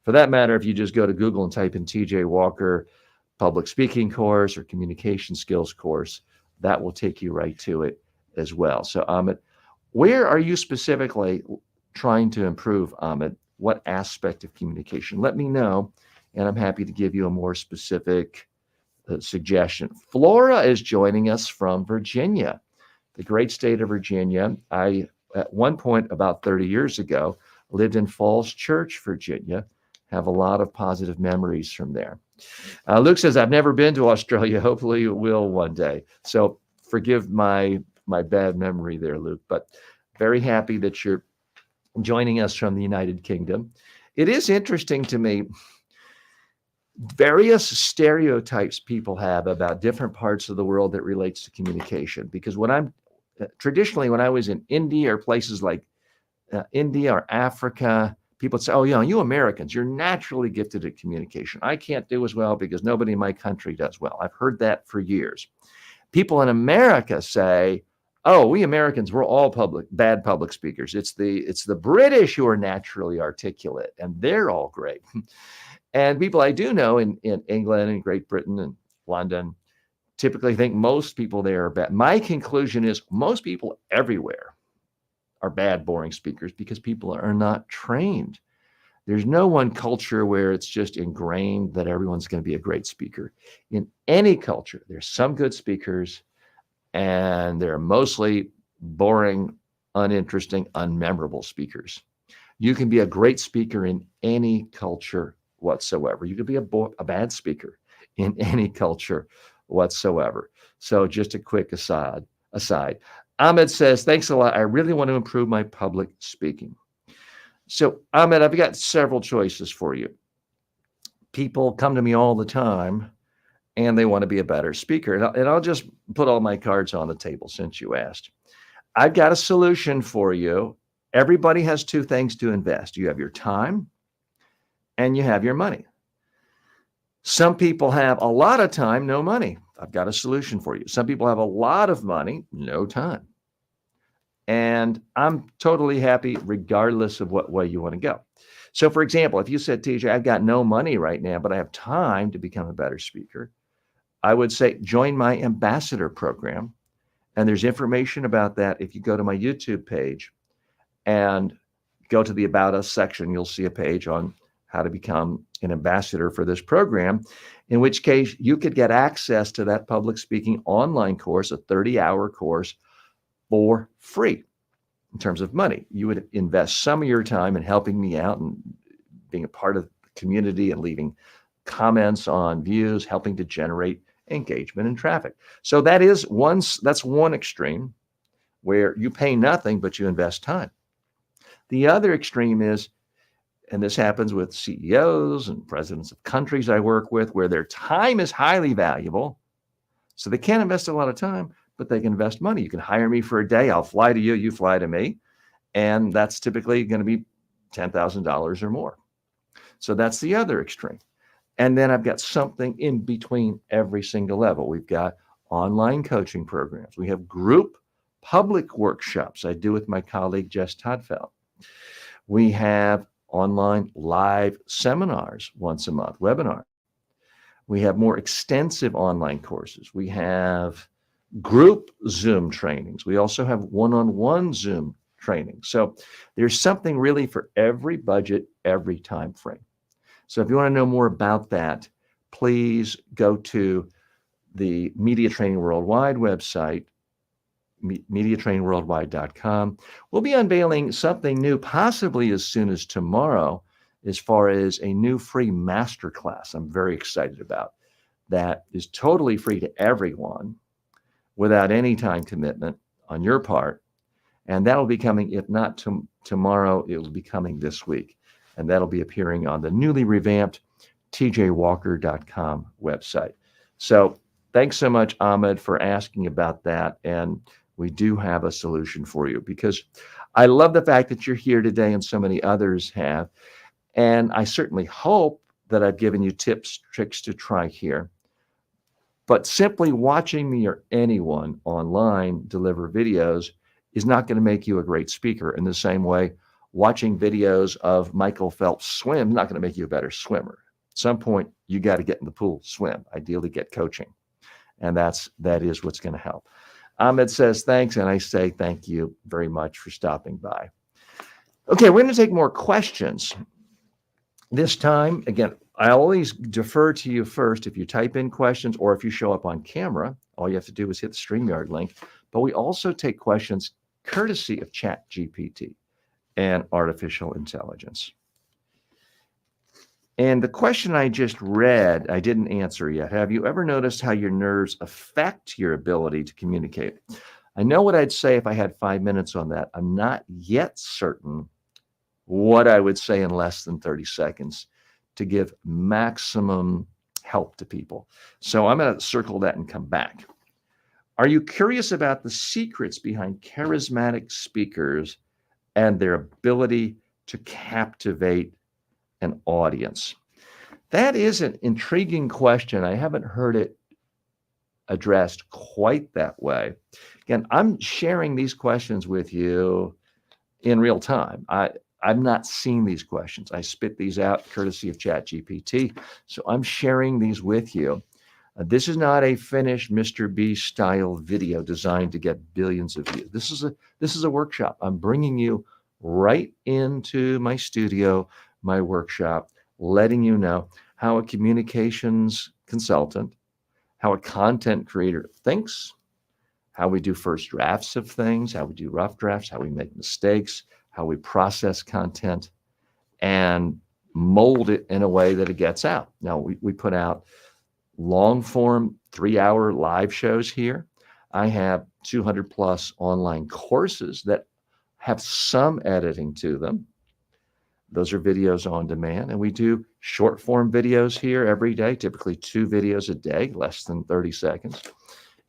For that matter, if you just go to Google and type in TJ Walker public speaking course or communication skills course, that will take you right to it as well. So, Ahmed, where are you specifically trying to improve, Ahmed? What aspect of communication? Let me know, and I'm happy to give you a more specific suggestion. Flora is joining us from Virginia, the great state of Virginia. I, at one point about 30 years ago, lived in Falls Church, Virginia. Have a lot of positive memories from there. Luke says, I've never been to Australia. Hopefully you will one day. So forgive my bad memory there, Luke, but very happy that you're joining us from the United Kingdom. It is interesting to me, various stereotypes people have about different parts of the world that relates to communication. Because traditionally, when I was in India or places like India or Africa, people would say, oh, you Americans, you're naturally gifted at communication. I can't do as well because nobody in my country does well. I've heard that for years. People in America say, oh, we Americans, we're all bad public speakers. It's the British who are naturally articulate, and they're all great. And people I do know in England and Great Britain and London typically think most people there are bad. My conclusion is most people everywhere are bad, boring speakers because people are not trained. There's no one culture where it's just ingrained that everyone's going to be a great speaker. In any culture, there's some good speakers, and they're mostly boring, uninteresting, unmemorable speakers. You can be a great speaker in any culture whatsoever. You could be a bad speaker in any culture whatsoever. So just a quick aside. Ahmed says, thanks a lot. I really want to improve my public speaking. So Ahmed, I've got several choices for you. People come to me all the time and they want to be a better speaker. And I'll just put all my cards on the table since you asked. I've got a solution for you. Everybody has two things to invest. You have your time and you have your money. Some people have a lot of time, no money. I've got a solution for you. Some people have a lot of money, no time. And I'm totally happy regardless of what way you want to go. So for example, if you said, TJ, I've got no money right now, but I have time to become a better speaker, I would say join my ambassador program. And there's information about that. If you go to my YouTube page and go to the About Us section, you'll see a page on how to become an ambassador for this program, in which case you could get access to that public speaking online course, a 30-hour course for free. In terms of money, you would invest some of your time in helping me out and being a part of the community and leaving comments on views, helping to generate engagement and traffic. So that's one extreme. where you pay nothing, but you invest time. The other extreme is, and this happens with CEOs and presidents of countries I work with, where their time is highly valuable. So they can't invest a lot of time, but they can invest money. You can hire me for a day. I'll fly to you, you fly to me. And that's typically going to be $10,000 or more. So that's the other extreme. And then I've got something in between every single level. We've got online coaching programs. We have group public workshops I do with my colleague, Jess Todfeld. We have online live seminars once a month, webinars. We have more extensive online courses. We have group Zoom trainings. We also have one-on-one Zoom training. So there's something really for every budget, every time frame. So if you want to know more about that, please go to the Media Training Worldwide website, mediatrainingworldwide.com. We'll be unveiling something new, possibly as soon as tomorrow, as far as a new free masterclass I'm very excited about. That is totally free to everyone without any time commitment on your part. And that'll be coming, if not tomorrow, it will be coming this week. And that'll be appearing on the newly revamped tjwalker.com website. So thanks so much, Ahmed, for asking about that. And we do have a solution for you, because I love the fact that you're here today and so many others have. And I certainly hope that I've given you tips, tricks to try here. But simply watching me or anyone online deliver videos is not going to make you a great speaker. In the same way, watching videos of Michael Phelps swim is not going to make you a better swimmer. At some point, you got to get in the pool, swim, ideally get coaching. And that is what's going to help. Ahmed says thanks, and I say thank you very much for stopping by. Okay, we're going to take more questions. This time, again, I always defer to you first if you type in questions or if you show up on camera. All you have to do is hit the StreamYard link. But we also take questions courtesy of ChatGPT and artificial intelligence. And the question I just read, I didn't answer yet. Have you ever noticed how your nerves affect your ability to communicate? I know what I'd say if I had 5 minutes on that. I'm not yet certain what I would say in less than 30 seconds to give maximum help to people. So I'm going to circle that and come back. Are you curious about the secrets behind charismatic speakers and their ability to captivate an audience? That is an intriguing question. I haven't heard it addressed quite that way. Again, I'm sharing these questions with you in real time. I've not seen these questions. I spit these out courtesy of ChatGPT. So I'm sharing these with you. This is not a finished Mr. Beast style video designed to get billions of views. This is a workshop. I'm bringing you right into my studio, my workshop, letting you know how a communications consultant, how a content creator thinks, how we do first drafts of things, how we do rough drafts, how we make mistakes, how we process content and mold it in a way that it gets out. Now, we put out long form 3-hour live shows here. I have 200 plus online courses that have some editing to them. Those are videos on demand. And we do short form videos here every day, typically 2 videos a day, less than 30 seconds.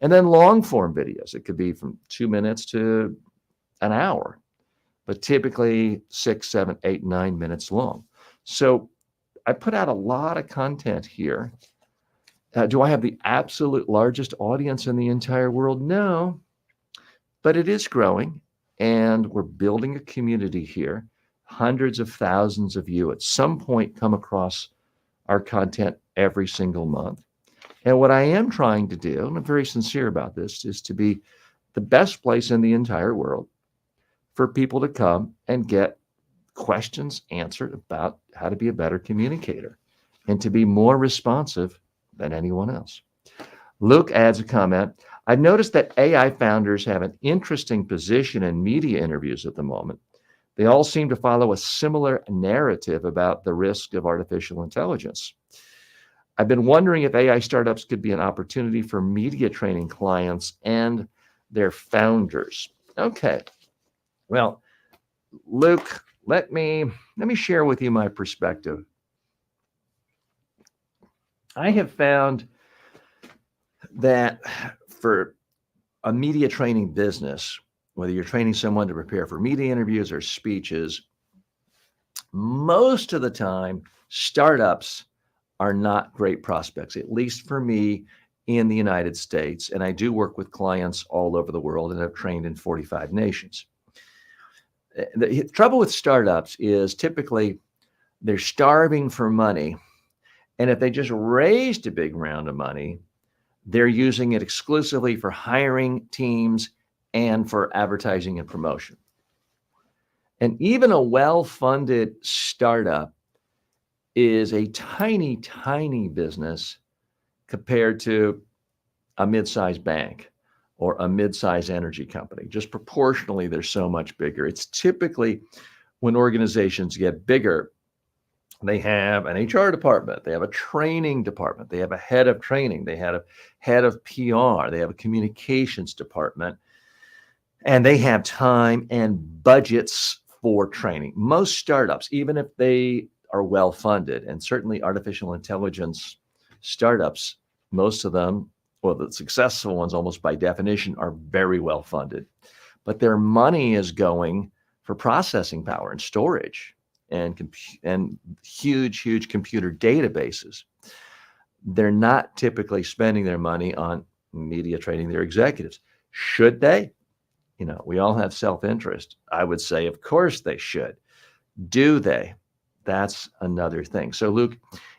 And then long form videos. It could be from 2 minutes to an hour, but typically 6, 7, 8, 9 minutes long. So I put out a lot of content here. Do I have the absolute largest audience in the entire world? No, but it is growing, and we're building a community here. Hundreds of thousands of you at some point come across our content every single month. And what I am trying to do, and I'm very sincere about this, is to be the best place in the entire world for people to come and get questions answered about how to be a better communicator and to be more responsive than anyone else. Luke adds a comment. I've noticed that AI founders have an interesting position in media interviews at the moment. They all seem to follow a similar narrative about the risk of artificial intelligence. I've been wondering if AI startups could be an opportunity for media training clients and their founders. Okay. Well, Luke, let me share with you my perspective. I have found that for a media training business, whether you're training someone to prepare for media interviews or speeches, most of the time, startups are not great prospects, at least for me in the United States. And I do work with clients all over the world and have trained in 45 nations. The trouble with startups is typically they're starving for money. And if they just raised a big round of money, they're using it exclusively for hiring teams and for advertising and promotion. And even a well-funded startup is a tiny, tiny business compared to a mid-sized bank or a mid-sized energy company. Just proportionally, they're so much bigger. It's typically when organizations get bigger, they have an HR department, they have a training department, they have a head of training, they have a head of PR, they have a communications department, and they have time and budgets for training. Most startups, even if they are well funded, and certainly artificial intelligence startups, most of them, well, the successful ones almost by definition are very well funded, but their money is going for processing power and storage and huge computer databases. They're not typically spending their money on media training their executives. Should they? We all have self-interest. I would say, of course they should. Do they? That's another thing. So, Luke,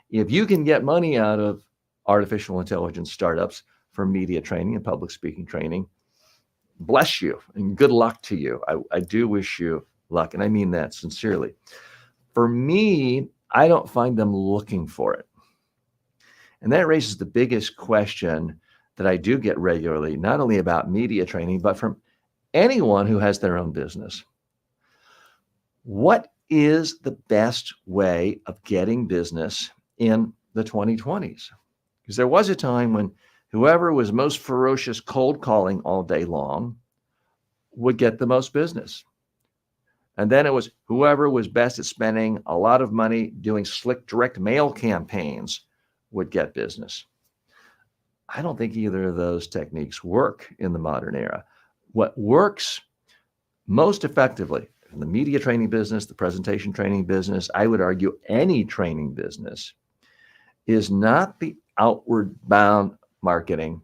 if you can get money out of artificial intelligence startups for media training and public speaking training, bless you and good luck to you. I do wish you luck, and I mean that sincerely. For me, I don't find them looking for it. And that raises the biggest question that I do get regularly, not only about media training, but from anyone who has their own business. What is the best way of getting business in the 2020s? Because there was a time when whoever was most ferocious cold calling all day long would get the most business. And then it was whoever was best at spending a lot of money doing slick direct mail campaigns would get business. I don't think either of those techniques work in the modern era. What works most effectively in the media training business, the presentation training business, I would argue any training business, is not the outward bound marketing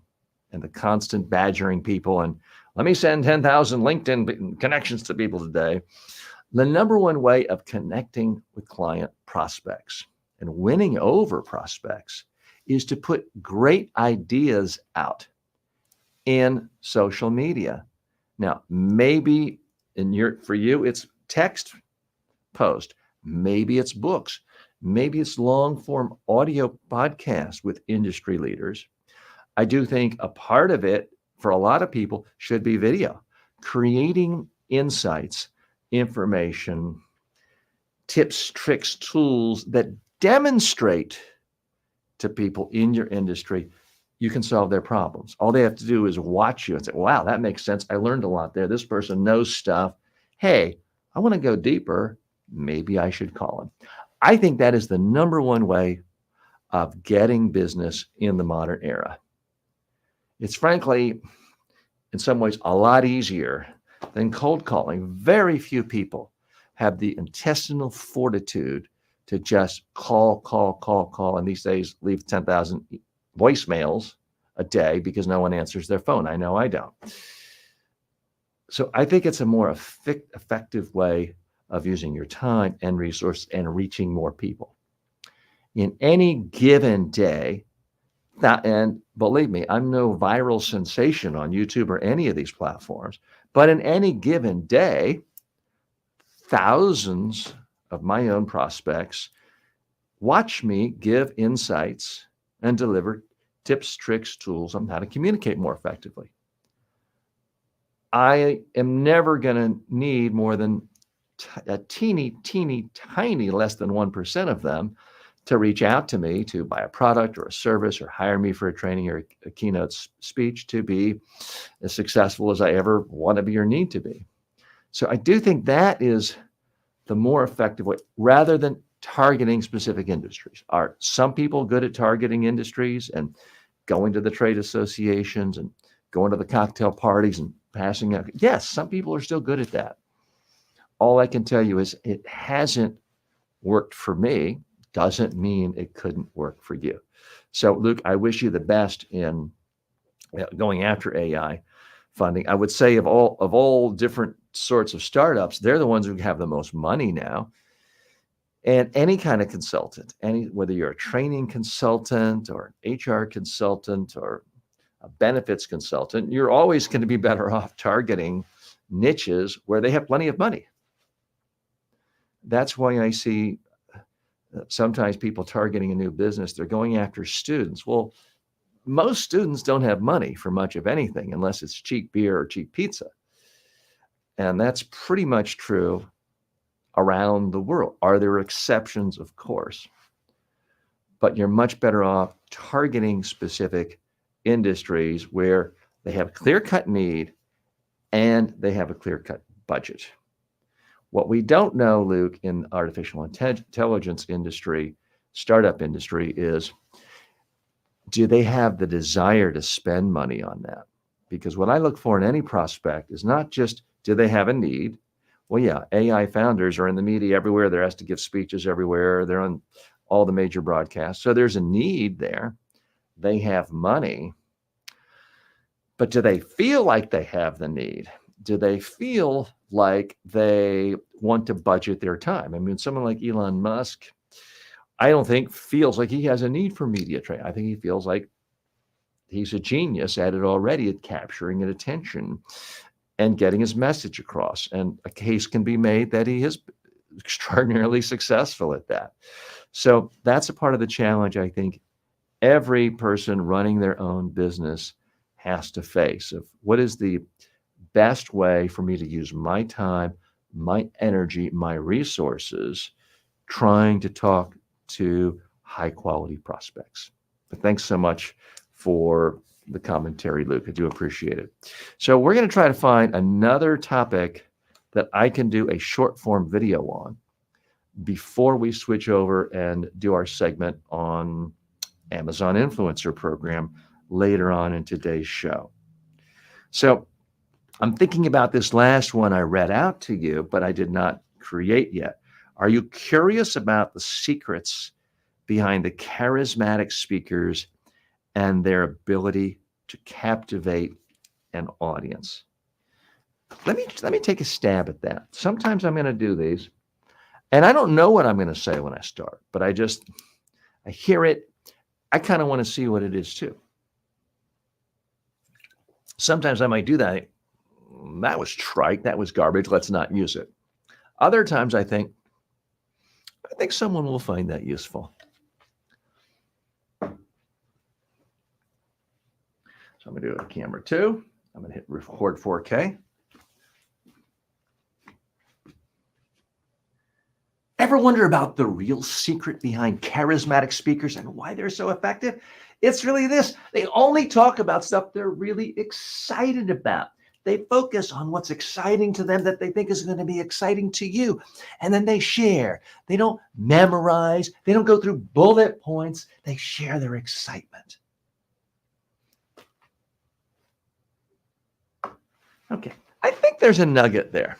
and the constant badgering people and let me send 10,000 LinkedIn connections to people today. The number one way of connecting with client prospects and winning over prospects is to put great ideas out in social media. Now, maybe for you, it's text post. Maybe it's books. Maybe it's long form audio podcasts with industry leaders. I do think a part of it for a lot of people should be video, creating insights, information, tips, tricks, tools that demonstrate to people in your industry you can solve their problems. All they have to do is watch you and say, wow, that makes sense. I learned a lot there. This person knows stuff. Hey, I want to go deeper. Maybe I should call him. I think that is the number one way of getting business in the modern era. It's frankly, in some ways, a lot easier than cold calling. Very few people have the intestinal fortitude to just call, and these days leave 10,000 voicemails a day because no one answers their phone. I know I don't. So I think it's a more effective way of using your time and resources and reaching more people. In any given day, and believe me, I'm no viral sensation on YouTube or any of these platforms, but in any given day, thousands of my own prospects watch me give insights and deliver tips, tricks, tools on how to communicate more effectively. I am never going to need more than a teeny, tiny, less than 1% of them to reach out to me to buy a product or a service or hire me for a training or a keynote speech to be as successful as I ever want to be or need to be. So I do think that is the more effective way, rather than targeting specific industries. Are some people good at targeting industries and going to the trade associations and going to the cocktail parties and passing out? Yes, some people are still good at that. All I can tell you is it hasn't worked for me. Doesn't mean it couldn't work for you. So, Luke, I wish you the best in going after AI funding. I would say of all different sorts of startups, they're the ones who have the most money now. And any kind of consultant, whether you're a training consultant or an HR consultant or a benefits consultant, you're always going to be better off targeting niches where they have plenty of money. That's why I see sometimes people targeting a new business, they're going after students. Well, most students don't have money for much of anything unless it's cheap beer or cheap pizza. And that's pretty much true around the world. Are there exceptions? Of course. But you're much better off targeting specific industries where they have clear-cut need and they have a clear-cut budget. What we don't know, Luke, in artificial intelligence industry, startup industry, is do they have the desire to spend money on that? Because what I look for in any prospect is not just, do they have a need? Well, yeah, AI founders are in the media everywhere. They're asked to give speeches everywhere. They're on all the major broadcasts. So there's a need there. They have money. But do they feel like they have the need? Do they feel like they want to budget their time? I mean, someone like Elon Musk, I don't think feels like he has a need for media training. I think he feels like he's a genius at it already, at capturing an attention and getting his message across. And a case can be made that he is extraordinarily successful at that. So that's a part of the challenge I think every person running their own business has to face, of what is the best way for me to use my time, my energy, my resources, trying to talk to high quality prospects. But thanks so much for the commentary, Luke. I do appreciate it. So we're going to try to find another topic that I can do a short form video on before we switch over and do our segment on Amazon Influencer Program later on in today's show. So I'm thinking about this last one I read out to you, but I did not create yet. Are you curious about the secrets behind the charismatic speakers and their ability to captivate an audience? Let me take a stab at that. Sometimes I'm going to do these, and I don't know what I'm going to say when I start, but I hear it. I kind of want to see what it is too. Sometimes I might do that. That was trite. That was garbage. Let's not use it. Other times I think someone will find that useful. So I'm going to do a camera 2. I'm going to hit record 4K. Ever wonder about the real secret behind charismatic speakers and why they're so effective? It's really this. They only talk about stuff they're really excited about. They focus on what's exciting to them that they think is going to be exciting to you. And then they share. They don't memorize. They don't go through bullet points. They share their excitement. Okay, I think there's a nugget there.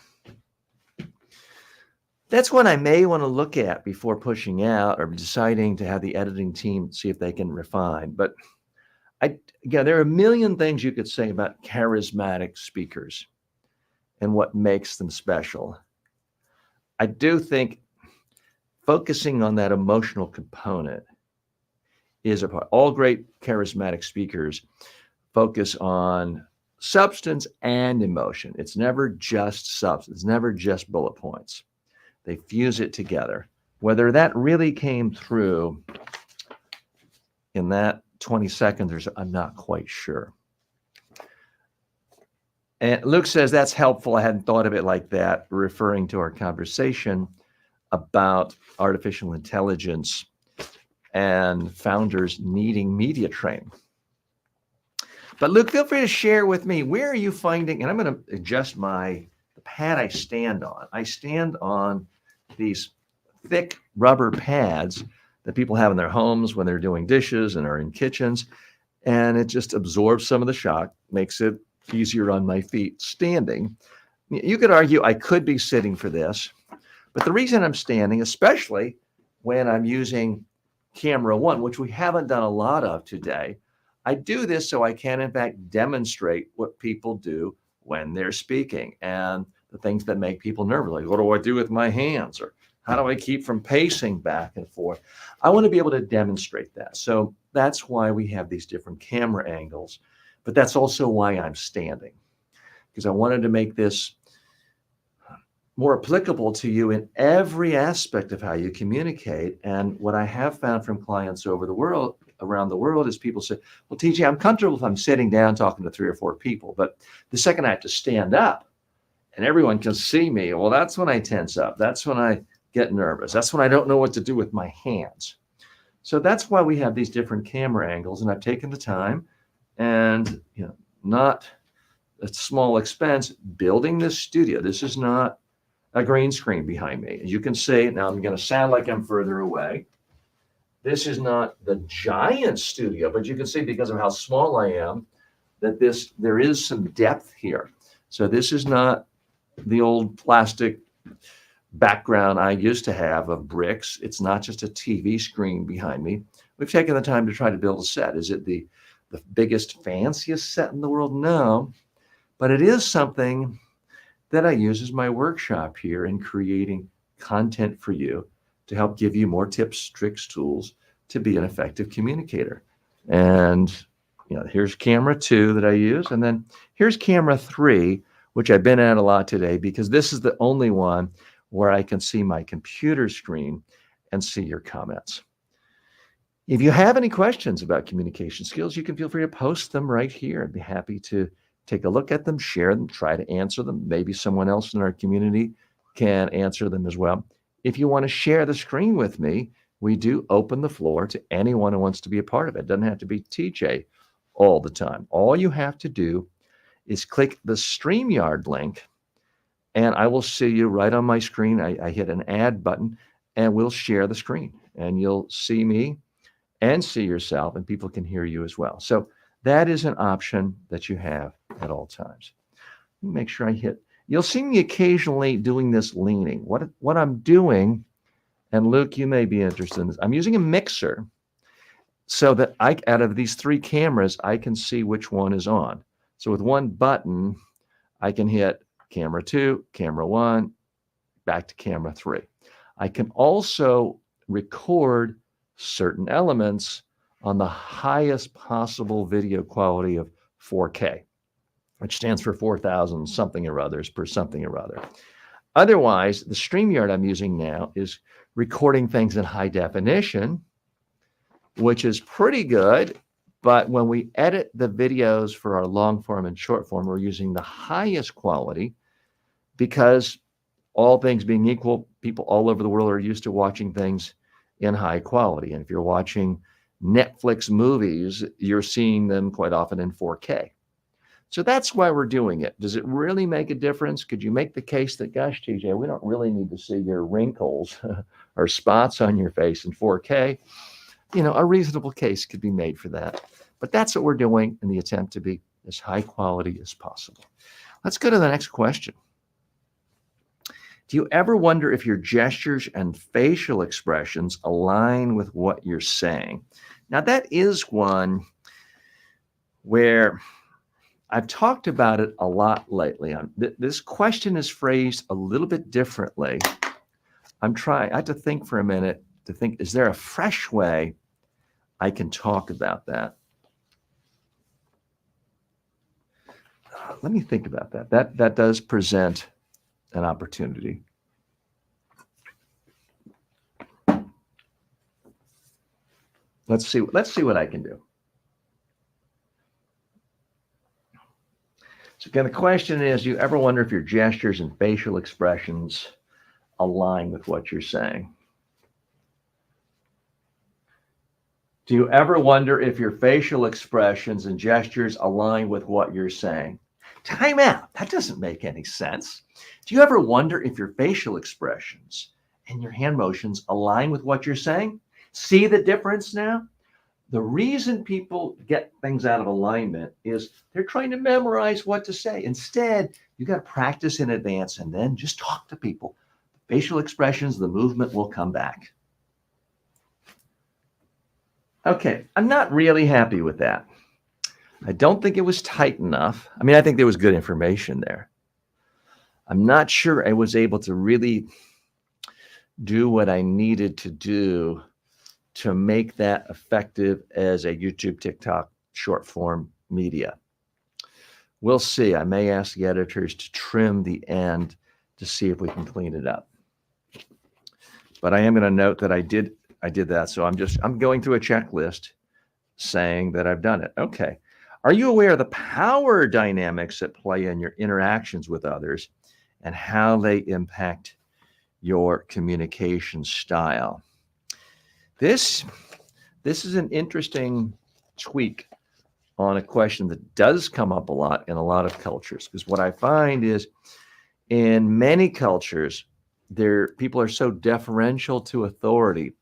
That's one I may want to look at before pushing out or deciding to have the editing team see if they can refine. But there are a million things you could say about charismatic speakers and what makes them special. I do think focusing on that emotional component is a part. All great charismatic speakers focus on substance and emotion. It's never just substance, it's never just bullet points. They fuse it together. Whether that really came through in that 20 seconds or so, I'm not quite sure. And Luke says that's helpful. I hadn't thought of it like that, referring to our conversation about artificial intelligence and founders needing media training. But Luke, feel free to share with me, where are you finding, and I'm going to adjust the pad I stand on. I stand on these thick rubber pads that people have in their homes when they're doing dishes and are in kitchens. And it just absorbs some of the shock, makes it easier on my feet standing. You could argue I could be sitting for this, but the reason I'm standing, especially when I'm using camera one, which we haven't done a lot of today, I do this so I can, in fact, demonstrate what people do when they're speaking and the things that make people nervous. Like, what do I do with my hands? Or how do I keep from pacing back and forth? I want to be able to demonstrate that. So that's why we have these different camera angles. But that's also why I'm standing, because I wanted to make this more applicable to you in every aspect of how you communicate. And what I have found from clients around the world is people say, well, TJ, I'm comfortable if I'm sitting down talking to 3 or 4 people, but the second I have to stand up and everyone can see me, well, that's when I tense up. That's when I get nervous. That's when I don't know what to do with my hands. So that's why we have these different camera angles. And I've taken the time and, not a small expense building this studio. This is not a green screen behind me. As you can see, now I'm going to sound like I'm further away. This is not the giant studio, but you can see, because of how small I am, that there is some depth here. So this is not the old plastic background I used to have of bricks. It's not just a TV screen behind me. We've taken the time to try to build a set. Is it the biggest, fanciest set in the world? No, but it is something that I use as my workshop here in creating content for you to help give you more tips, tricks, tools to be an effective communicator. And here's camera 2 that I use. And then here's camera 3, which I've been at a lot today, because this is the only one where I can see my computer screen and see your comments. If you have any questions about communication skills, you can feel free to post them right here. I'd be happy to take a look at them, share them, try to answer them. Maybe someone else in our community can answer them as well. If you want to share the screen with me, we do open the floor to anyone who wants to be a part of it. It doesn't have to be TJ all the time. All you have to do is click the StreamYard link, and I will see you right on my screen. I hit an add button, and we'll share the screen, and you'll see me and see yourself, and people can hear you as well. So that is an option that you have at all times. Make sure I hit. You'll see me occasionally doing this leaning. What I'm doing, and Luke, you may be interested in this, I'm using a mixer so that out of these 3 cameras, I can see which one is on. So with one button, I can hit camera 2, camera 1, back to camera 3. I can also record certain elements on the highest possible video quality of 4K, which stands for 4,000 something or others per something or other. Otherwise, the StreamYard I'm using now is recording things in high definition, which is pretty good. But when we edit the videos for our long form and short form, we're using the highest quality, because all things being equal, people all over the world are used to watching things in high quality. And if you're watching Netflix movies, you're seeing them quite often in 4K. So that's why we're doing it. Does it really make a difference? Could you make the case that, gosh, TJ, we don't really need to see your wrinkles or spots on your face in 4K? A reasonable case could be made for that. But that's what we're doing in the attempt to be as high quality as possible. Let's go to the next question. Do you ever wonder if your gestures and facial expressions align with what you're saying? Now, that is one where I've talked about it a lot lately. This question is phrased a little bit differently. I had to think for a minute to think, is there a fresh way I can talk about that? Let me think about that. That does present an opportunity. Let's see what I can do. So again, the question is, do you ever wonder if your gestures and facial expressions align with what you're saying? Do you ever wonder if your facial expressions and gestures align with what you're saying? Time out. That doesn't make any sense. Do you ever wonder if your facial expressions and your hand motions align with what you're saying? See the difference now? The reason people get things out of alignment is they're trying to memorize what to say. Instead, you got to practice in advance and then just talk to people. Facial expressions, the movement will come back. Okay, I'm not really happy with that. I don't think it was tight enough. I mean, I think there was good information there. I'm not sure I was able to really do what I needed to do to make that effective as a YouTube, TikTok, short form media. We'll see. I may ask the editors to trim the end to see if we can clean it up. But I am going to note that I did that. So I'm going through a checklist saying that I've done it. Okay. Are you aware of the power dynamics at play in your interactions with others and how they impact your communication style? This is an interesting tweak on a question that does come up a lot in a lot of cultures, because what I find is in many cultures, people are so deferential to authority.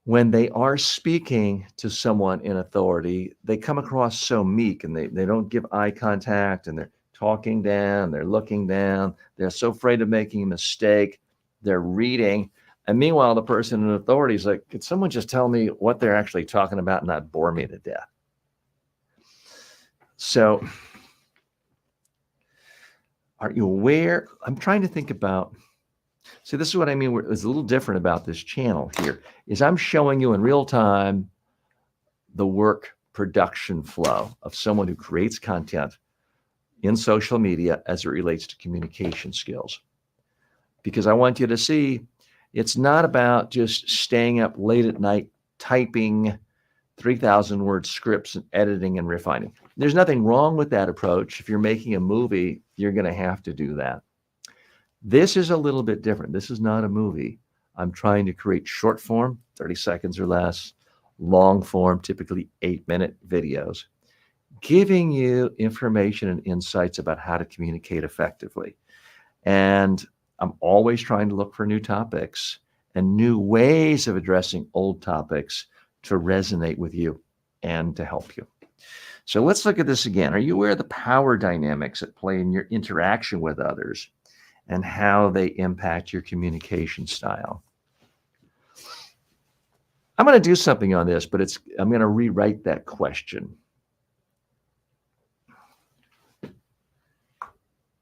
When they are speaking to someone in authority, they come across so meek, and they don't give eye contact, and they're talking down, they're looking down, they're so afraid of making a mistake, they're reading. And meanwhile, the person in authority is like, could someone just tell me what they're actually talking about and not bore me to death? So are you aware? I'm trying to think about, see, this is what I mean. It's a little different about this channel here, is I'm showing you in real time the work production flow of someone who creates content in social media as it relates to communication skills. Because I want you to see, it's not about just staying up late at night typing 3,000 word scripts and editing and refining. There's nothing wrong with that approach. If you're making a movie, you're going to have to do that. This is a little bit different. This is not a movie. I'm trying to create short form, 30 seconds or less, long form, typically 8-minute videos, giving you information and insights about how to communicate effectively. And I'm always trying to look for new topics and new ways of addressing old topics to resonate with you and to help you. So let's look at this again. Are you aware of the power dynamics at play in your interaction with others and how they impact your communication style? I'm going to do something on this, but I'm going to rewrite that question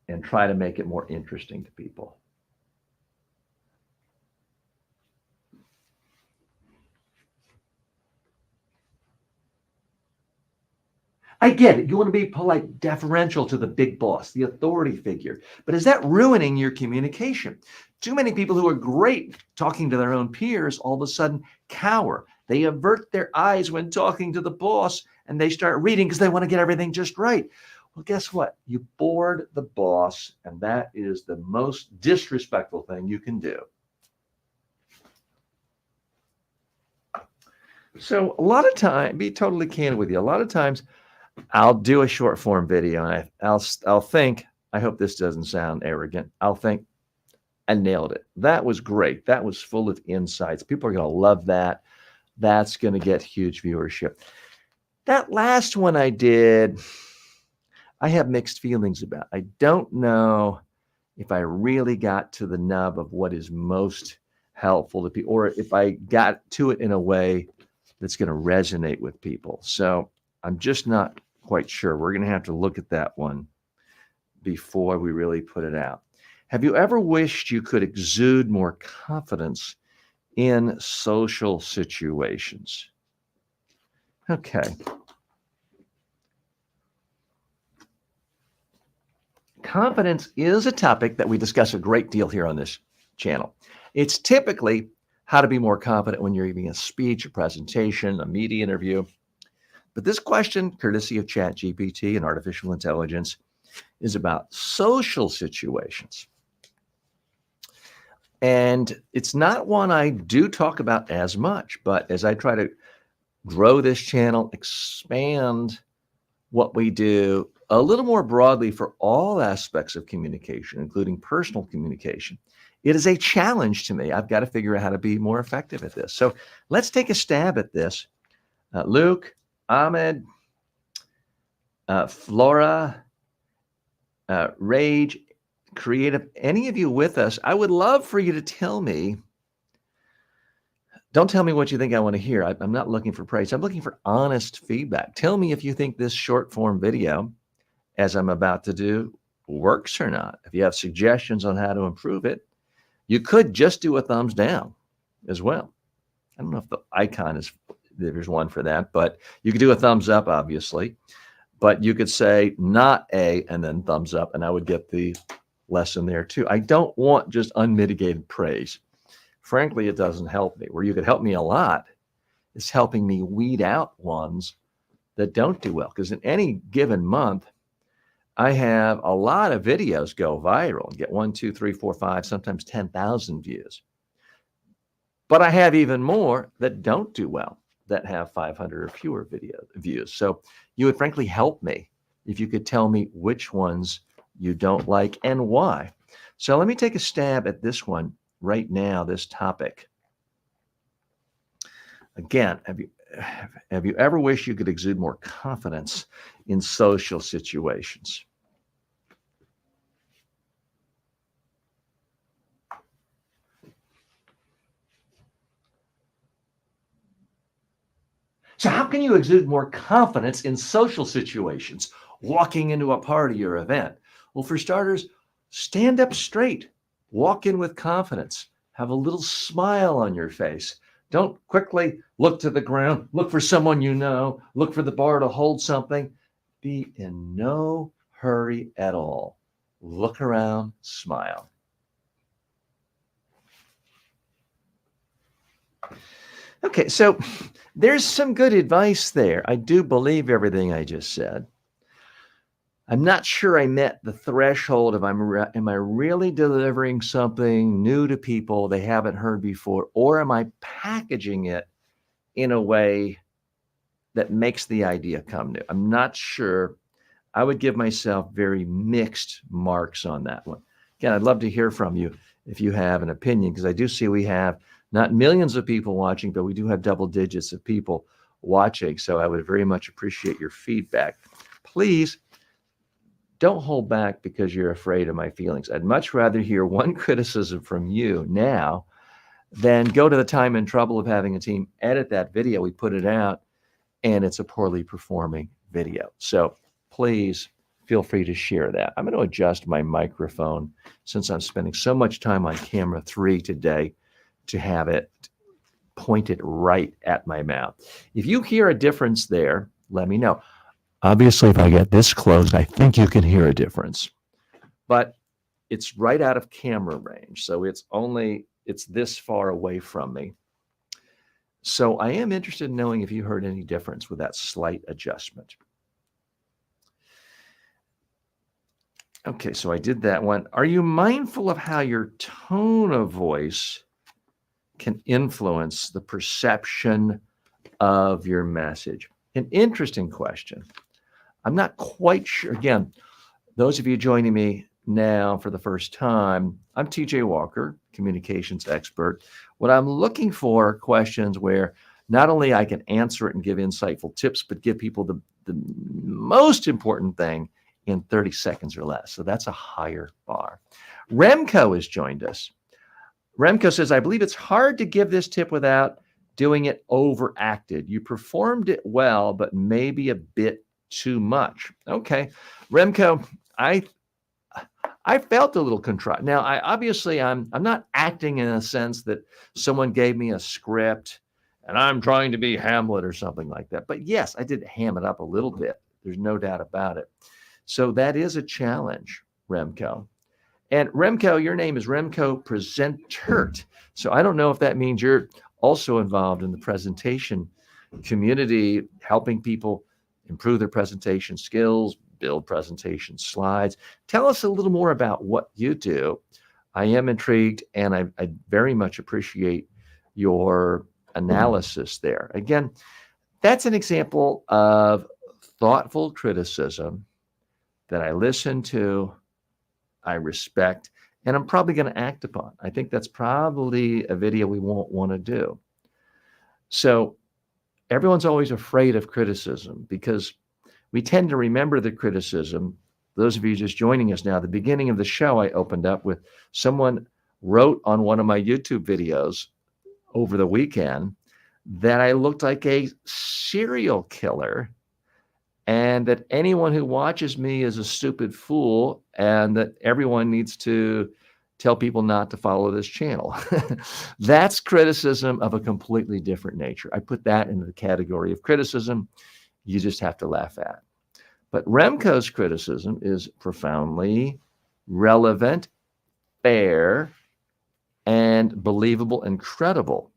and try to make it more interesting to people. I get it. You want to be polite, deferential to the big boss, the authority figure. But is that ruining your communication? Too many people who are great talking to their own peers all of a sudden cower. They avert their eyes when talking to the boss, and they start reading because they want to get everything just right. Well, guess what? You bored the boss, and that is the most disrespectful thing you can do. So a lot of time, be totally candid with you, a lot of times I'll do a short form video and I'll think, I hope this doesn't sound arrogant, I'll think, I nailed it. That was great. That was full of insights. People are going to love that. That's going to get huge viewership. That last one I did, I have mixed feelings about. I don't know if I really got to the nub of what is most helpful to people, or if I got to it in a way that's going to resonate with people. So I'm just not quite sure. We're going to have to look at that one before we really put it out. Have you ever wished you could exude more confidence in social situations? Okay. Confidence is a topic that we discuss a great deal here on this channel. It's typically how to be more confident when you're giving a speech, a presentation, a media interview. But this question, courtesy of ChatGPT and artificial intelligence, is about social situations. And it's not one I do talk about as much, but as I try to grow this channel, expand what we do a little more broadly for all aspects of communication, including personal communication. It is a challenge to me. I've got to figure out how to be more effective at this. So let's take a stab at this. Luke, Ahmed, Flora, Rage, Creative, any of you with us, I would love for you to tell me. Don't tell me what you think I want to hear. I'm not looking for praise. I'm looking for honest feedback. Tell me if you think this short form video, as I'm about to do, works or not. If you have suggestions on how to improve it, you could just do a thumbs down as well. I don't know if the icon is, there's one for that, but you could do a thumbs up, obviously. But you could say not a and then thumbs up, and I would get the lesson there too. I don't want just unmitigated praise. Frankly, it doesn't help me. Where you could help me a lot is helping me weed out ones that don't do well. Because in any given month, I have a lot of videos go viral and get 1, 2, 3, 4, 5, sometimes 10,000 views. But I have even more that don't do well, that have 500 or fewer video views. So you would frankly help me if you could tell me which ones you don't like and why. So let me take a stab at this one right now, this topic. Again, have you ever wished you could exude more confidence in social situations? So how can you exude more confidence in social situations, walking into a party or event? Well, for starters, stand up straight, walk in with confidence, have a little smile on your face. Don't quickly look to the ground, look for someone you know, look for the bar to hold something. Be in no hurry at all. Look around, smile. Okay, so there's some good advice there. I do believe everything I just said. I'm not sure I met the threshold of am I really delivering something new to people they haven't heard before, or am I packaging it in a way that makes the idea come new? I'm not sure. I would give myself very mixed marks on that one. Again, I'd love to hear from you if you have an opinion, because I do see we have not millions of people watching, but we do have double digits of people watching. So I would very much appreciate your feedback. Please don't hold back because you're afraid of my feelings. I'd much rather hear one criticism from you now than go to the time and trouble of having a team edit that video. We put it out and it's a poorly performing video. So please feel free to share that. I'm going to adjust my microphone since I'm spending so much time on camera 3 today to have it pointed right at my mouth. If you hear a difference there, let me know. Obviously, if I get this close, I think you can hear a difference, but it's right out of camera range. So it's this far away from me. So I am interested in knowing if you heard any difference with that slight adjustment. Okay, so I did that one. Are you mindful of how your tone of voice can influence the perception of your message? An interesting question. I'm not quite sure. Again, those of you joining me now for the first time, I'm TJ Walker, communications expert. What I'm looking for are questions where not only I can answer it and give insightful tips, but give people the most important thing in 30 seconds or less. So that's a higher bar. Remco has joined us. Remco says, I believe it's hard to give this tip without doing it overacted. You performed it well, but maybe a bit too much. Okay, Remco, I felt a little contrite. Now, I'm not acting in a sense that someone gave me a script and I'm trying to be Hamlet or something like that. But yes, I did ham it up a little bit. There's no doubt about it. So that is a challenge, Remco. And Remco, your name is Remco Presentert. So I don't know if that means you're also involved in the presentation community, helping people improve their presentation skills, build presentation slides. Tell us a little more about what you do. I am intrigued, and I very much appreciate your analysis there. Again, That's an example of thoughtful criticism that I listen to, I respect, and I'm probably going to act upon. I think that's probably a video we won't want to do. So everyone's always afraid of criticism because we tend to remember the criticism. Those of you just joining us now, the beginning of the show, I opened up with someone wrote on one of my YouTube videos over the weekend that I looked like a serial killer and that anyone who watches me is a stupid fool and that everyone needs to tell people not to follow this channel. That's criticism of a completely different nature. I put that into the category of criticism you just have to laugh at. But Remco's criticism is profoundly relevant, fair, and believable and credible.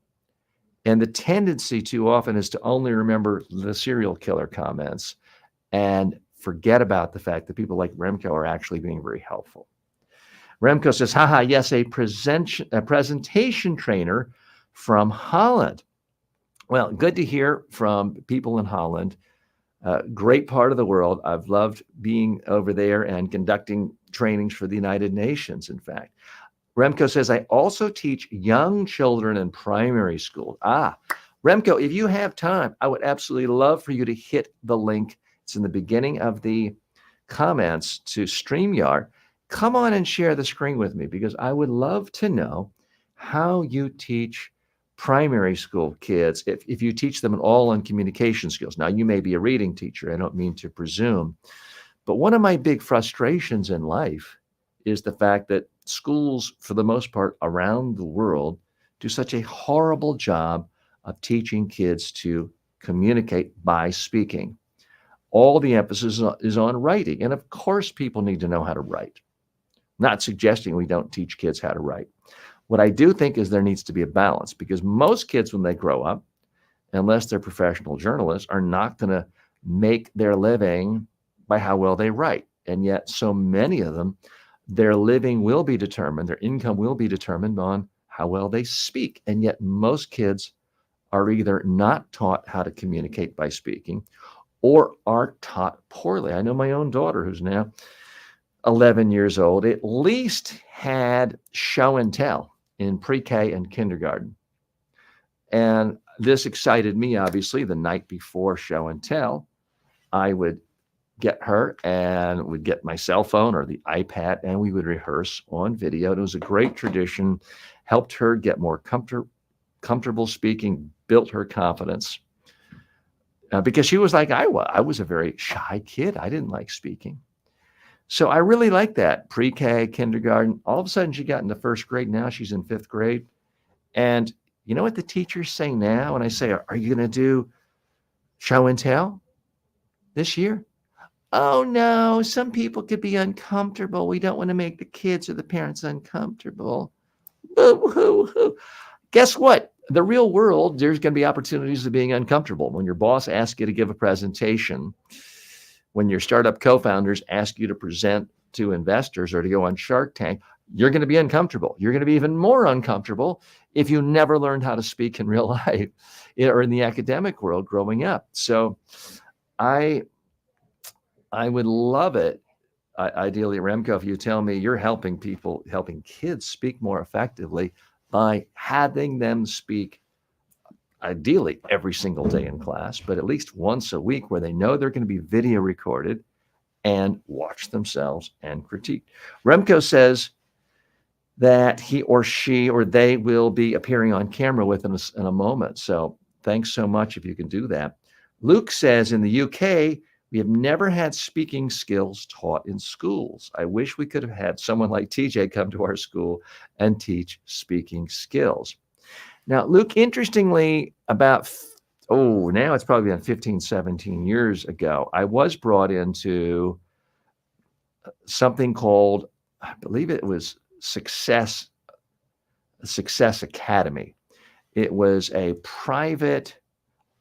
And the tendency too often is to only remember the serial killer comments and forget about the fact that people like Remco are actually being very helpful. Remco says, haha, yes, a presentation trainer from Holland. Well, good to hear from people in Holland. Great part of the world. I've loved being over there and conducting trainings for the United Nations, in fact. Remco says, I also teach young children in primary school. Remco, if you have time, I would absolutely love for you to hit the link. It's in the beginning of the comments to StreamYard. Come on and share the screen with me because I would love to know how you teach primary school kids, if you teach them all on communication skills. Now, you may be a reading teacher. I don't mean to presume. But one of my big frustrations in life is the fact that schools, for the most part, around the world, do such a horrible job of teaching kids to communicate by speaking. All the emphasis is on writing. And of course, people need to know how to write. Not suggesting we don't teach kids how to write. What I do think is there needs to be a balance because most kids, when they grow up, unless they're professional journalists, are not going to make their living by how well they write. And yet so many of them, their living will be determined, their income will be determined on how well they speak. And yet most kids are either not taught how to communicate by speaking or are taught poorly. I know my own daughter, who's now 11 years old, at least had show and tell in pre-K and kindergarten. And this excited me, obviously. The night before show and tell, I would get her and would get my cell phone or the iPad, and we would rehearse on video. It was a great tradition, helped her get more comfortable speaking, built her confidence. Because she was like I was. I was a very shy kid. I didn't like speaking. So I really like that. Pre-K, kindergarten. All of a sudden, she got into first grade. Now she's in fifth grade. And you know what the teachers say now? When I say, are you going to do show and tell this year? Oh, no, some people could be uncomfortable. We don't want to make the kids or the parents uncomfortable. Boo-hoo-hoo. Guess what? The real world, there's going to be opportunities of being uncomfortable. When your boss asks you to give a presentation, when your startup co-founders ask you to present to investors or to go on Shark Tank, you're going to be uncomfortable. You're going to be even more uncomfortable if you never learned how to speak in real life or in the academic world growing up. So I would love it, ideally, Remco, if you tell me you're helping kids speak more effectively by having them speak ideally every single day in class, but at least once a week where they know they're going to be video recorded and watch themselves and critique. Remco says that he or she or they will be appearing on camera with us in a moment. So thanks so much if you can do that. Luke says in the UK, we have never had speaking skills taught in schools. I wish we could have had someone like TJ come to our school and teach speaking skills. Now, Luke, interestingly, now it's probably been 15, 17 years ago, I was brought into something called, I believe it was Success Academy. It was a private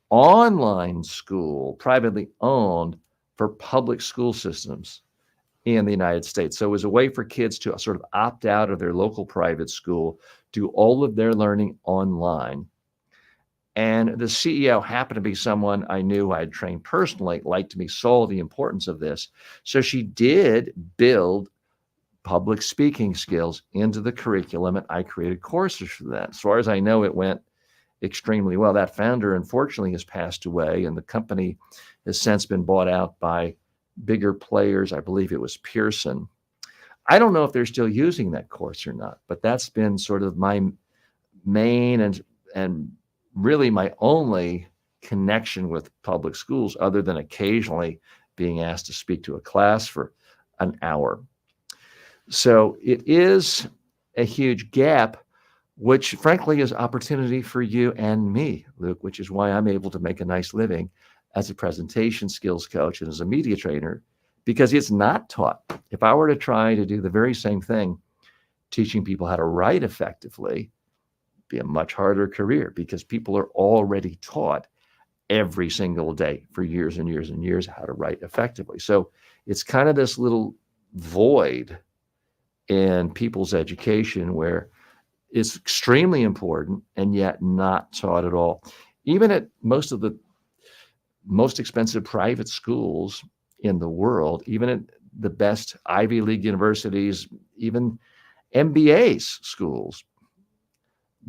online school, privately owned for public school systems in the United States. So it was a way for kids to sort of opt out of their local private school, do all of their learning online. And the CEO happened to be someone I knew I had trained personally, liked me, saw the importance of this. So she did build public speaking skills into the curriculum, and I created courses for that. As far as I know, it went extremely well. That founder, unfortunately, has passed away, and the company has since been bought out by bigger players. I believe it was Pearson. I don't know if they're still using that course or not, but that's been sort of my main and really my only connection with public schools, other than occasionally being asked to speak to a class for an hour. So it is a huge gap, which frankly is opportunity for you and me, Luke, which is why I'm able to make a nice living as a presentation skills coach and as a media trainer, because it's not taught. If I were to try to do the very same thing, teaching people how to write effectively, it'd be a much harder career, because people are already taught every single day for years and years and years how to write effectively. So it's kind of this little void in people's education where it's extremely important and yet not taught at all. Even at most of the most expensive private schools in the world, even at the best Ivy League universities, even MBA's schools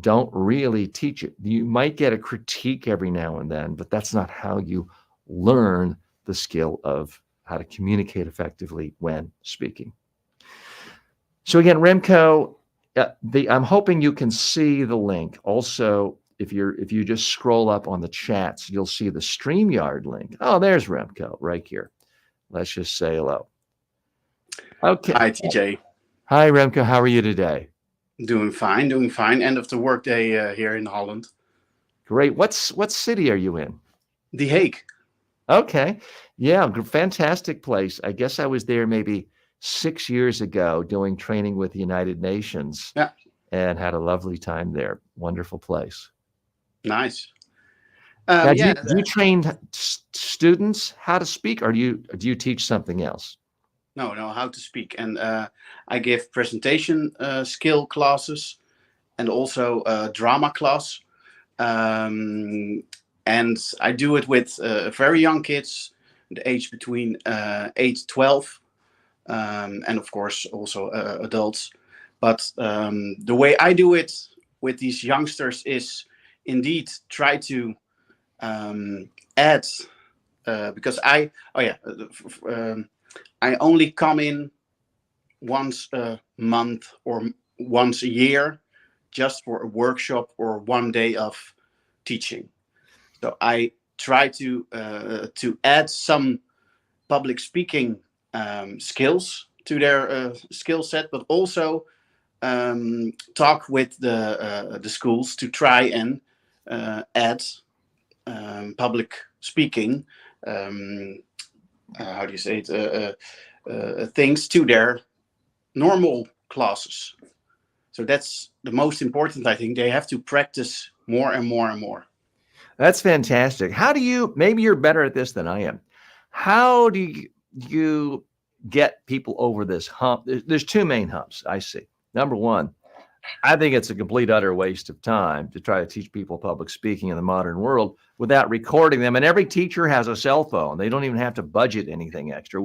don't really teach it. You might get a critique every now and then, but that's not how you learn the skill of how to communicate effectively when speaking. So again, Remco, I'm hoping you can see the link. Also, if you just scroll up on the chats, you'll see the StreamYard link. Oh, there's Remco right here. Let's just say hello. Okay. Hi, TJ. Hi, Remco. How are you today? Doing fine, doing fine. End of the workday here in Holland. Great. What city are you in? The Hague. Okay. Yeah, fantastic place. I guess I was there maybe 6 years ago doing training with the United Nations. Yeah. And had a lovely time there. Wonderful place. Nice. Now, do you train students how to speak, or do you teach something else? No, how to speak. And I give presentation skill classes and also drama class. And I do it with very young kids, the age between 8 to 12. And of course also adults. But the way I do it with these youngsters is indeed try to add, because I only come in once a month or once a year just for a workshop or one day of teaching. So I try to add some public speaking skills to their skill set, but also talk with the schools to try and add public speaking, how do you say it, things to their normal classes. So that's the most important, I think. They have to practice more and more and more. That's fantastic. How do you, maybe you're better at this than I am, how do you get people over this hump? There's two main humps I see. Number one, I think it's a complete utter waste of time to try to teach people public speaking in the modern world without recording them. And every teacher has a cell phone. They don't even have to budget anything extra.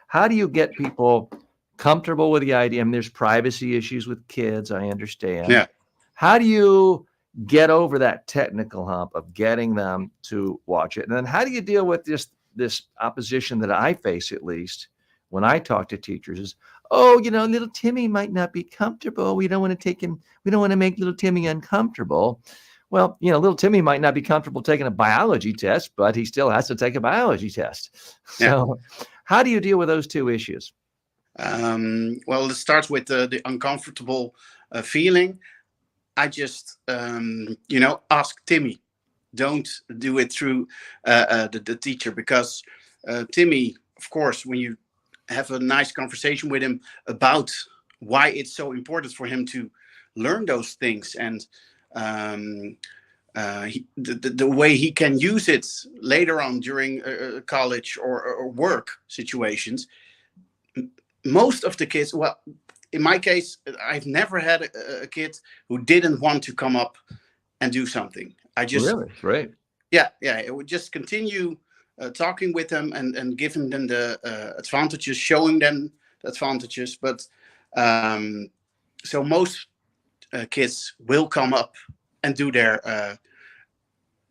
How do you get people comfortable with the idea? I mean, there's privacy issues with kids, I understand. Yeah. How do you get over that technical hump of getting them to watch it? And then how do you deal with this opposition that I face, at least when I talk to teachers, is, oh, little Timmy might not be comfortable. We don't want to make little Timmy uncomfortable. Well, little Timmy might not be comfortable taking a biology test, but he still has to take a biology test. So how do you deal with those two issues? Well, it starts with the uncomfortable feeling. I just, ask Timmy. Don't do it through the teacher, because Timmy, of course, when you have a nice conversation with him about why it's so important for him to learn those things, and the way he can use it later on during college or work situations. Most of the kids, well, in my case, I've never had a kid who didn't want to come up and do something. I just, Really? Great. yeah, it would just continue talking with them and giving them the advantages, showing them the advantages. But so most kids will come up and do their,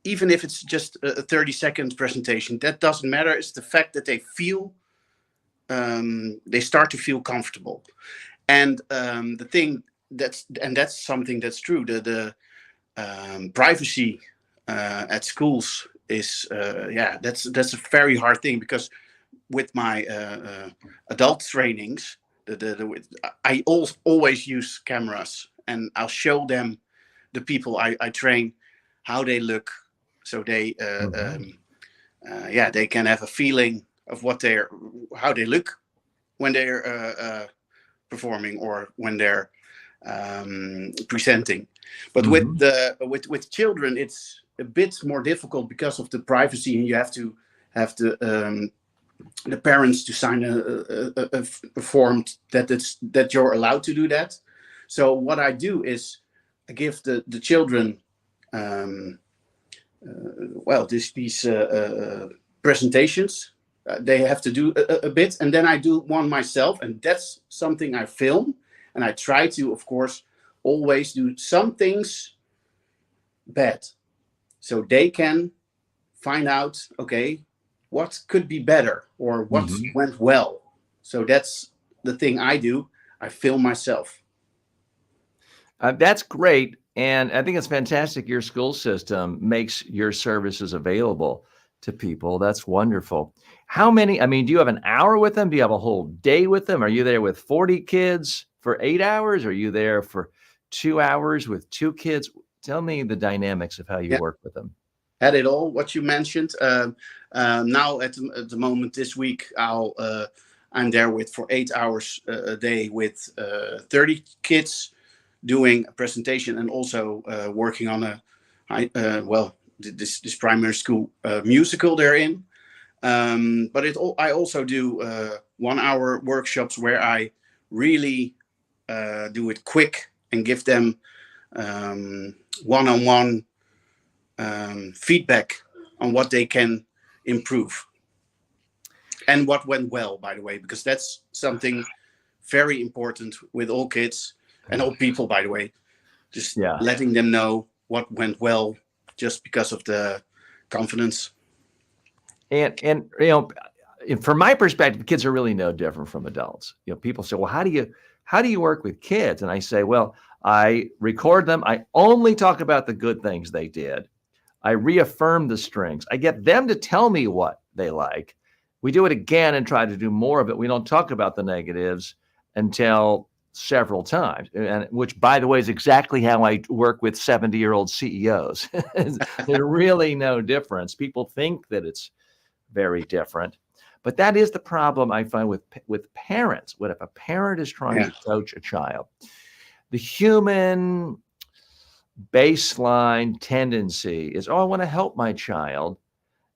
even if it's just a 30-second presentation, that doesn't matter. It's the fact that they feel, they start to feel comfortable. And the thing that's something that's true. The privacy at schools is that's a very hard thing, because with my adult trainings, I always use cameras, and I'll show them, the people I train, how they look, so they they can have a feeling of how they look when they're performing or when they're presenting. But with children, it's a bit more difficult because of the privacy, and you have to have the parents to sign a form that you're allowed to do that. So what I do is I give the children these presentations. They have to do a bit, and then I do one myself, and that's something I film. And I try to, of course, always do some things bad, so they can find out, okay, what could be better or what went well. So that's the thing I do. I film myself. That's great. And I think it's fantastic your school system makes your services available to people. That's wonderful. How many, I mean, do you have an hour with them? Do you have a whole day with them? Are you there with 40 kids for 8 hours? Are you there for 2 hours with 2 kids? Tell me the dynamics of how you work with them. Had it all, what you mentioned. Now at the moment this week, I'm there for 8 hours a day with 30 kids, doing a presentation and also working on this primary school musical they're in. But I also do 1 hour workshops where I really do it quick and give them one-on-one feedback on what they can improve and what went well, by the way, because that's something very important with all kids and all people, by the way. Just letting them know what went well, just because of the confidence. And you know, from my perspective, kids are really no different from adults. You know, people say, well, how do you work with kids? And I say, well, I record them. I only talk about the good things they did. I reaffirm the strengths. I get them to tell me what they like. We do it again and try to do more of it. We don't talk about the negatives until several times, and which, by the way, is exactly how I work with 70-year-old CEOs. There's really no difference. People think that it's very different, but that is the problem I find with parents. What if a parent is trying to coach a child? The human baseline tendency is, oh, I want to help my child.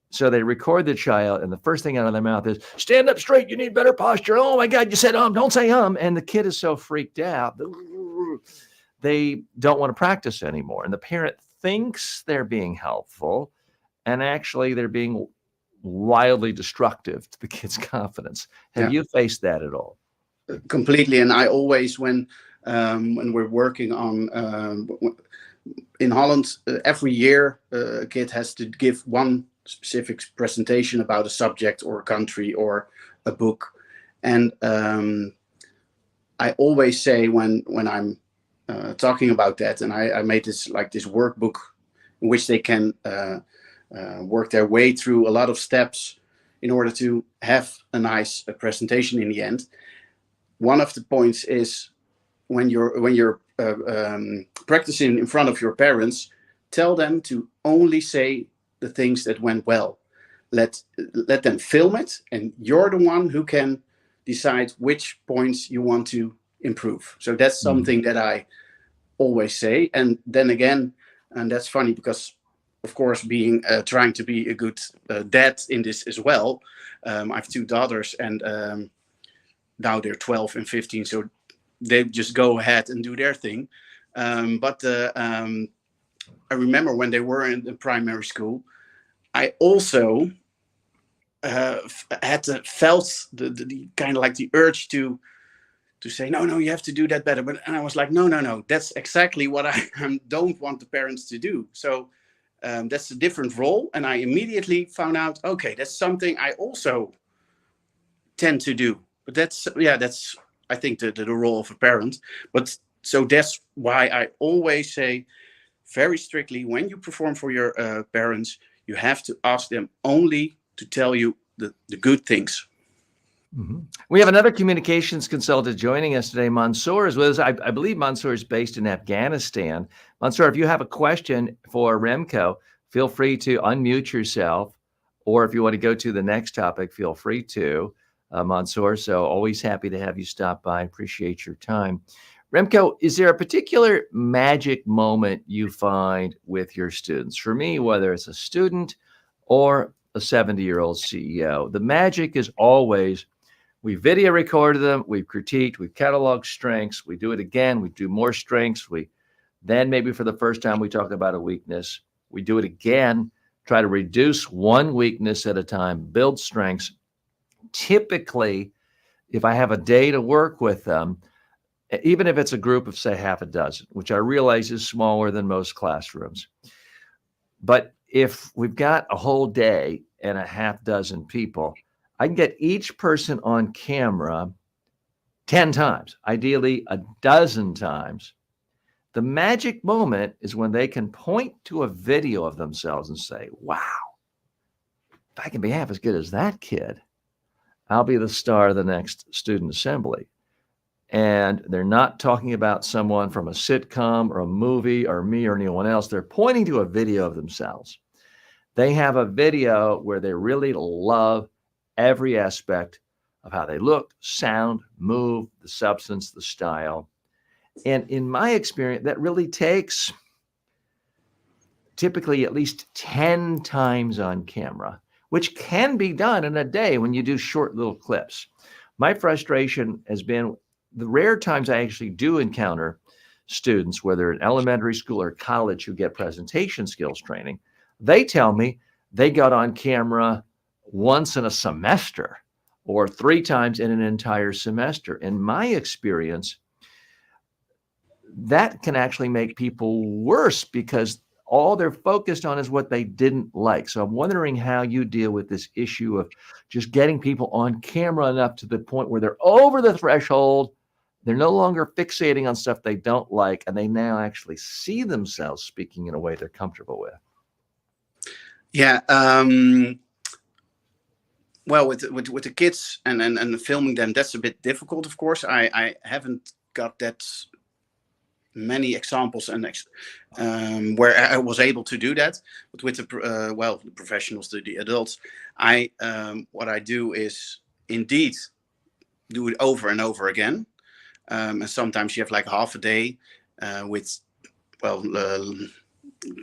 So they record the child, and the first thing out of their mouth is, stand up straight, you need better posture. Oh my God, you said don't say and the kid is so freaked out, they don't want to practice anymore. And the parent thinks they're being helpful, and actually they're being wildly destructive to the kid's confidence. Have you faced that at all? Completely. And I always, when we're working on, in Holland, every year a kid has to give one specific presentation about a subject or a country or a book. And I always say when I'm talking about that, and I made this workbook in which they can work their way through a lot of steps in order to have a nice presentation in the end. One of the points is when you're practicing in front of your parents, tell them to only say the things that went well. Let them film it, and you're the one who can decide which points you want to improve. So that's something that I always say. And then again, and that's funny because, of course, being trying to be a good dad in this as well. I have 2 daughters, and now they're 12 and 15, so they just go ahead and do their thing. But I remember when they were in the primary school, I also felt the kind of like the urge to say, no, you have to do that better. And I was like, no, that's exactly what I don't want the parents to do. So that's a different role. And I immediately found out, okay, that's something I also tend to do. But that's I think the role of a parent. But so that's why I always say very strictly, when you perform for your parents, you have to ask them only to tell you the good things. Mm-hmm. We have another communications consultant joining us today. Mansoor is with us. I believe Mansoor is based in Afghanistan. Mansoor, if you have a question for Remco, feel free to unmute yourself. Or if you want to go to the next topic, feel free to, Mansoor. So always happy to have you stop by. Appreciate your time. Remco, is there a particular magic moment you find with your students? For me, whether it's a student or a 70-year-old CEO, the magic is always, we video recorded them, we've critiqued, we've cataloged strengths, we do it again, we do more strengths, then maybe for the first time we talk about a weakness, we do it again, try to reduce one weakness at a time, build strengths. Typically, if I have a day to work with them, even if it's a group of, say, half a dozen, which I realize is smaller than most classrooms, but if we've got a whole day and a half dozen people, I can get each person on camera 10 times, ideally a dozen times. The magic moment is when they can point to a video of themselves and say, wow, if I can be half as good as that kid, I'll be the star of the next student assembly. And they're not talking about someone from a sitcom or a movie or me or anyone else. They're pointing to a video of themselves. They have a video where they really love every aspect of how they look, sound, move, the substance, the style. And in my experience, that really takes typically at least 10 times on camera, which can be done in a day when you do short little clips. My frustration has been the rare times I actually do encounter students, whether in elementary school or college, who get presentation skills training. They tell me they got on camera once in a semester or 3 times in an entire semester. In my experience, that can actually make people worse because all they're focused on is what they didn't like. So I'm wondering how you deal with this issue of just getting people on camera enough to the point where they're over the threshold. They're no longer fixating on stuff they don't like, and they now actually see themselves speaking in a way they're comfortable with. Yeah. Well, with the kids and filming them, that's a bit difficult, of course. I haven't got that many examples and where I was able to do that. But with the professionals, the adults, what I do is indeed do it over and over again. And sometimes you have like half a day with,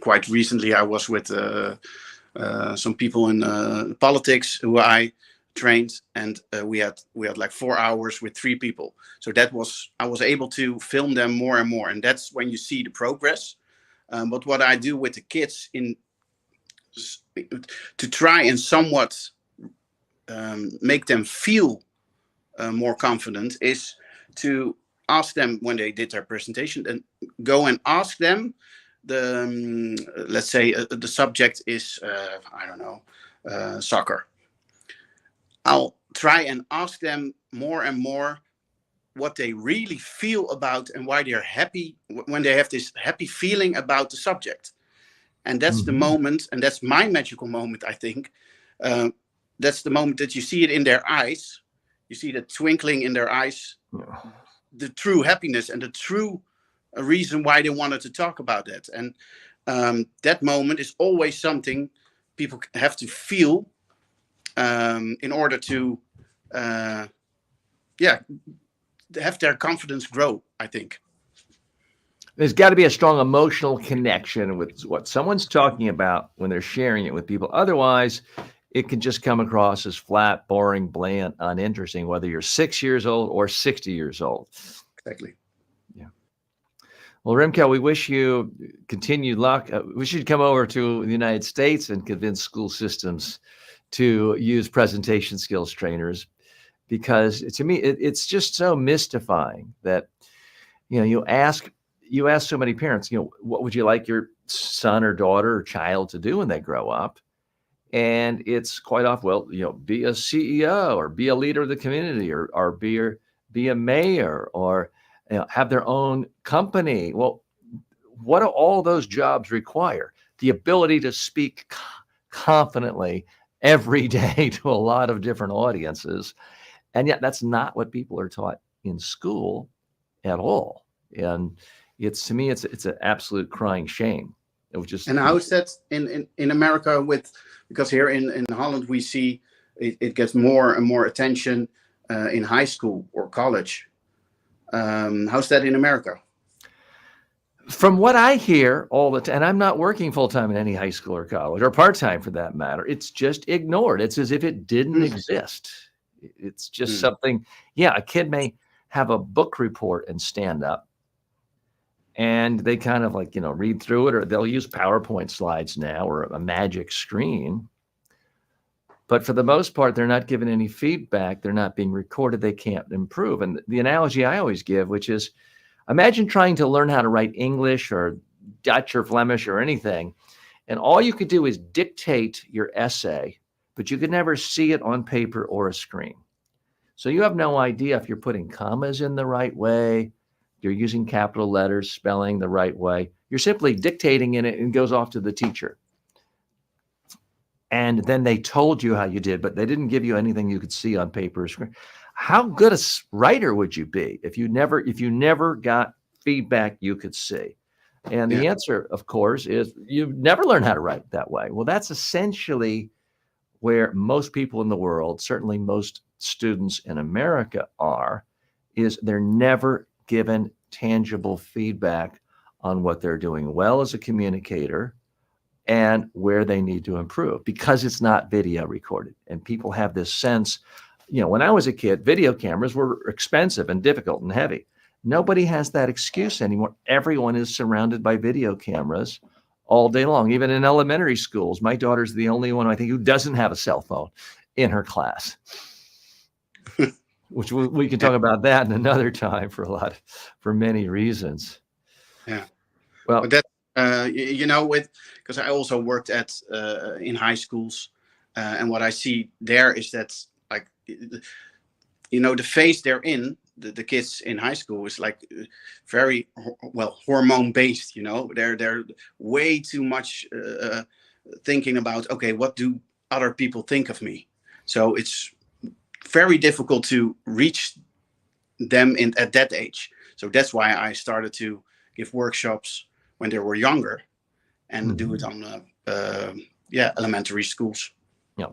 quite recently I was with some people in politics who I trained, and we had like 4 hours with 3 people. So I was able to film them more and more, and that's when you see the progress. But what I do with the kids to try and somewhat make them feel more confident is to ask them when they did their presentation, and go and ask them let's say the subject is I don't know, soccer. I'll try and ask them more and more what they really feel about and why they're happy when they have this happy feeling about the subject. And that's the moment, and that's my magical moment, I think. That's the moment that you see it in their eyes. You see the twinkling in their eyes, the true happiness and the true reason why they wanted to talk about that. And that moment is always something people have to feel in order to have their confidence grow, I think. There's got to be a strong emotional connection with what someone's talking about when they're sharing it with people. Otherwise, it can just come across as flat, boring, bland, uninteresting, whether you're 6 years old or 60 years old. Exactly. Yeah. Well, Remco, we wish you continued luck. We should come over to the United States and convince school systems to use presentation skills trainers, because to me, it's just so mystifying that, you ask so many parents, what would you like your son or daughter or child to do when they grow up? And it's quite often, well, be a CEO or be a leader of the community, or be a mayor, or have their own company. Well, what do all those jobs require? The ability to speak confidently every day to a lot of different audiences. And yet that's not what people are taught in school at all. And to me, it's an absolute crying shame. It was just, And how is that in America because here in Holland we see it gets more and more attention in high school or college. How's that in America? from what I hear all the time, and I'm not working full time in any high school or college, or part time for that matter, it's just ignored. It's as if it didn't exist. It's just something. Yeah, a kid may have a book report and stand up, and they kind of read through it, or they'll use PowerPoint slides now, or a magic screen. But for the most part, they're not given any feedback. They're not being recorded. They can't improve. And the analogy I always give, which is, imagine trying to learn how to write English or Dutch or Flemish or anything, and all you could do is dictate your essay, but you could never see it on paper or a screen. So you have no idea if you're putting commas in the right way, you're using capital letters, spelling the right way. You're simply dictating in it and it goes off to the teacher. And then they told you how you did, but they didn't give you anything you could see on paper or screen. How good a writer would you be if you never got feedback you could see? And the answer, of course, is you've never learned how to write that way. Well, that's essentially where most people in the world, certainly most students in America is they're never given tangible feedback on what they're doing well as a communicator and where they need to improve, because it's not video recorded. And people have this sense, when I was a kid, video cameras were expensive and difficult and heavy. Nobody has that excuse anymore. Everyone is surrounded by video cameras all day long, even in elementary schools. My daughter's the only one, I think, who doesn't have a cell phone in her class, which we can talk about that in another time for many reasons. Yeah. Well, but that, because I also worked in high schools, and what I see there is that, the phase they're in, the kids in high school is very hormone based. They're way too much thinking about, okay, what do other people think of me? So it's very difficult to reach them at that age. So that's why I started to give workshops when they were younger, and do it on elementary schools. Yeah.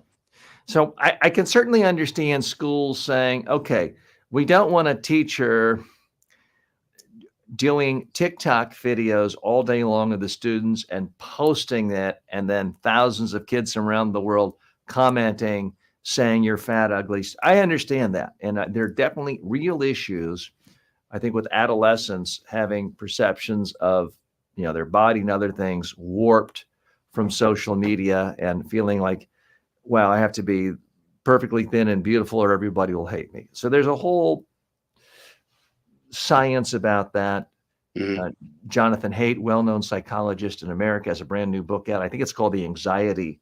So I can certainly understand schools saying, okay, we don't want a teacher doing TikTok videos all day long of the students and posting that, and then thousands of kids around the world commenting, saying you're fat, ugly. I understand that. And there are definitely real issues, I think, with adolescents having perceptions of their body and other things warped from social media, and feeling like, wow, I have to be perfectly thin and beautiful or everybody will hate me. So there's a whole science about that. Jonathan Haidt, well-known psychologist in America, has a brand new book out. I think it's called The Anxiety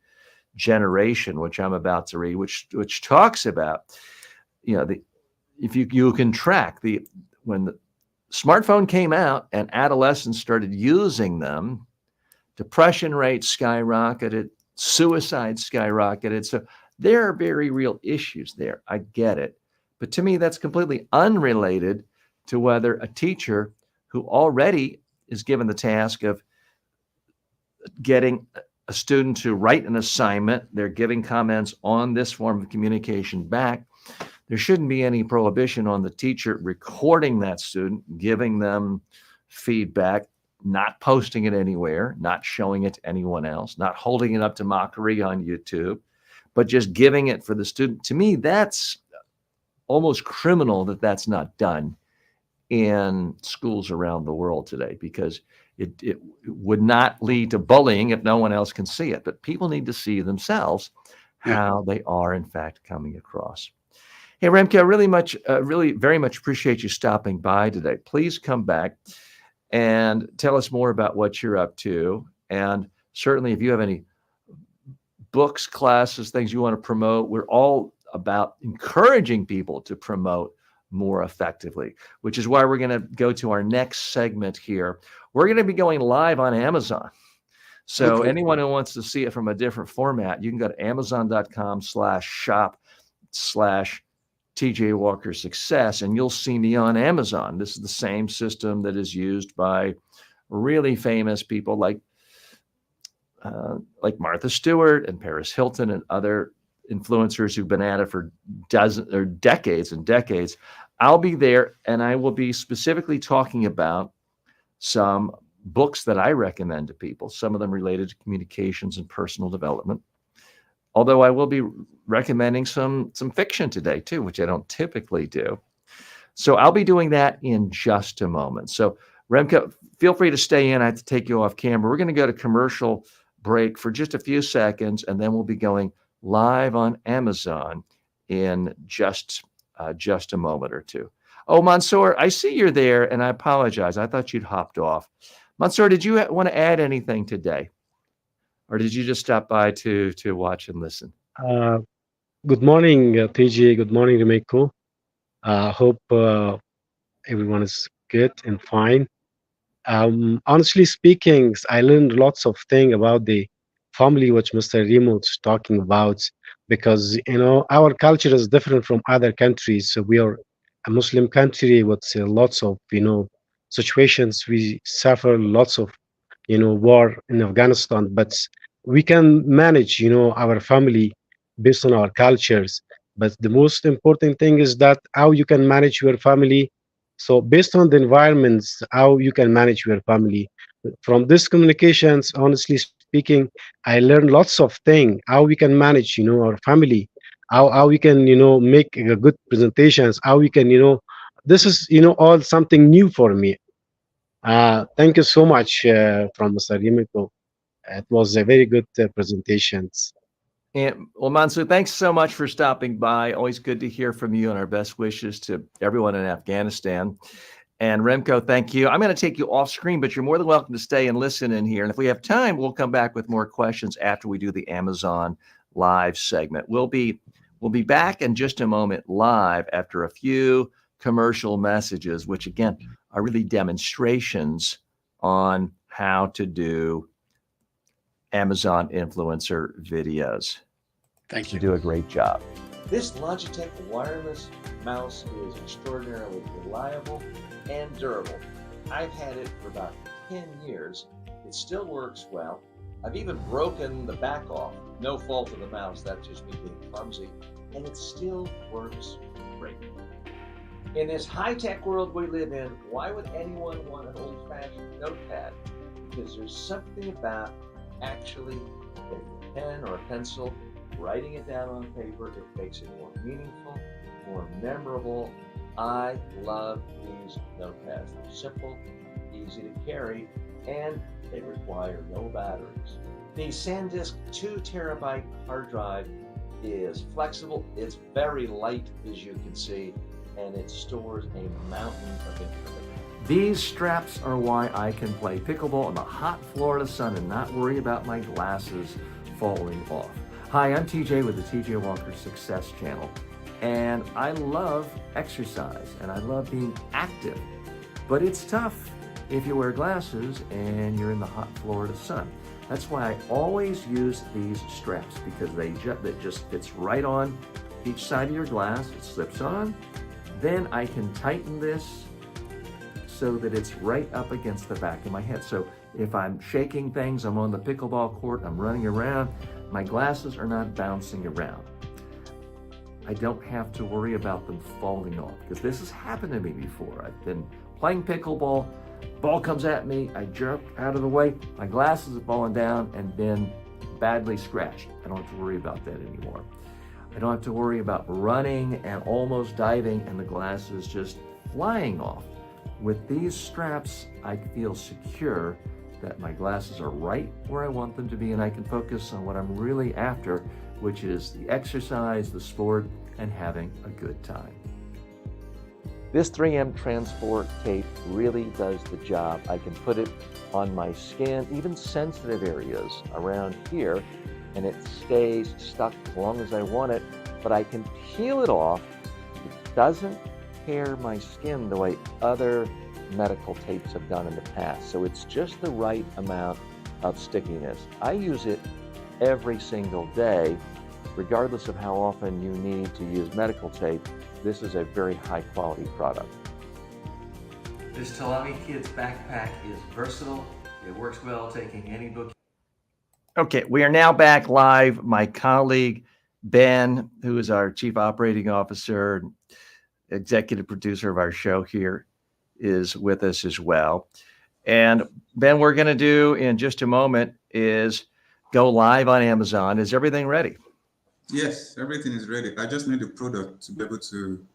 Generation, which I'm about to read, which talks about, if you can track when the smartphone came out and adolescents started using them, depression rates skyrocketed, suicide skyrocketed. So there are very real issues there. I get it. But to me, that's completely unrelated to whether a teacher who already is given the task of getting a student to write an assignment, they're giving comments on this form of communication back, there shouldn't be any prohibition on the teacher recording that student, giving them feedback, not posting it anywhere, not showing it to anyone else, not holding it up to mockery on YouTube, but just giving it for the student. To me, that's almost criminal that that's not done in schools around the world today, because it would not lead to bullying if no one else can see it. But people need to see themselves Yeah. how they are, in fact, coming across. Hey, Remke, I really very much appreciate you stopping by today. Please come back and tell us more about what you're up to. And certainly, if you have any books, classes, things you want to promote, we're all about encouraging people to promote more effectively, which is why we're going to go to our next segment here. We're going to be going live on Amazon. So Okay. anyone who wants to see it from a different format, you can go to amazon.com/shop/TJ Walker Success, and you'll see me on Amazon. This is the same system that is used by really famous people like Martha Stewart and Paris Hilton and other influencers who've been at it for dozens or decades and decades. I'll be there, and I will be specifically talking about some books that I recommend to people, some of them related to communications and personal development. Although I will be recommending some fiction today too, which I don't typically do. So I'll be doing that in just a moment. So Remke, feel free to stay in. I have to take you off camera. We're going to go to commercial break for just a few seconds, and then we'll be going live on Amazon in just a moment or two. Oh, Mansoor, I see you're there, and I apologize. I thought you'd hopped off. Mansoor, did you want to add anything today? Or did you just stop by to watch and listen? Uh, Good morning, TJ. Good morning, Remeko. Hope everyone is good and fine. Honestly speaking, I learned lots of things about the family which Mr. Remote is talking about, because our culture is different from other countries. So we are a Muslim country with lots of situations. We suffer lots of war in Afghanistan, but we can manage our family based on our cultures. But the most important thing is that how you can manage your family, so based on the environments, how you can manage your family. From these communications, honestly speaking, I learned lots of things how we can manage our family, how we can make good presentations, how we can this is all something new for me. Thank you so much from Mr. Yimiko. It was a very good presentations. And well, Mansoor, thanks so much for stopping by. Always good to hear from you, and our best wishes to everyone in Afghanistan. And Remco, thank you. I'm going to take you off screen, but you're more than welcome to stay and listen in here. And if we have time, we'll come back with more questions after we do the Amazon live segment. We'll be back in just a moment live after a few commercial messages, which again are really demonstrations on how to do Amazon influencer videos. Thank You you. do a great job. This Logitech wireless mouse is extraordinarily reliable and durable. I've had it for about 10 years. It still works well. I've even broken the back off. No fault of the mouse, that's just me being clumsy. And it still works great. In this high-tech world we live in, why would anyone want an old-fashioned notepad? Because there's something about actually taking a pen or a pencil, writing it down on paper. It makes it more meaningful, more memorable. I love these notepads. They're simple, easy to carry, and they require no batteries. The SanDisk 2 terabyte hard drive is flexible. It's very light, as you can see, and it stores a mountain of information. These straps are why I can play pickleball in the hot Florida sun and not worry about my glasses falling off. Hi, I'm TJ with the TJ Walker Success Channel, and I love exercise and I love being active, but it's tough if you wear glasses and you're in the hot Florida sun. That's why I always use these straps, because it just fits right on each side of your glass. It slips on. Then I can tighten this so that it's right up against the back of my head. So if I'm shaking things, I'm on the pickleball court, I'm running around, my glasses are not bouncing around. I don't have to worry about them falling off, because this has happened to me before. I've been playing pickleball, ball comes at me, I jerk out of the way, my glasses have fallen down and been badly scratched. I don't have to worry about that anymore. I don't have to worry about running and almost diving and the glasses just flying off. With these straps, I feel secure that my glasses are right where I want them to be, and I can focus on what I'm really after, which is the exercise, the sport, and having a good time. This 3M transport tape really does the job. I can put it on my skin, even sensitive areas around here, and it stays stuck as long as I want it, but I can peel it off. It doesn't tear my skin the way other medical tapes have done in the past. So it's just the right amount of stickiness. I use it every single day, regardless of how often you need to use medical tape. This is a very high quality product. This Talami Kids backpack is versatile. It works well taking any book. Okay, we are now back live. My colleague, Ben, who is our Chief Operating Officer, executive producer of our show here, is with us as well. And Ben, we're going to do in just a moment is go live on Amazon. Is everything ready? Yes, everything is ready. I just need the product to be able to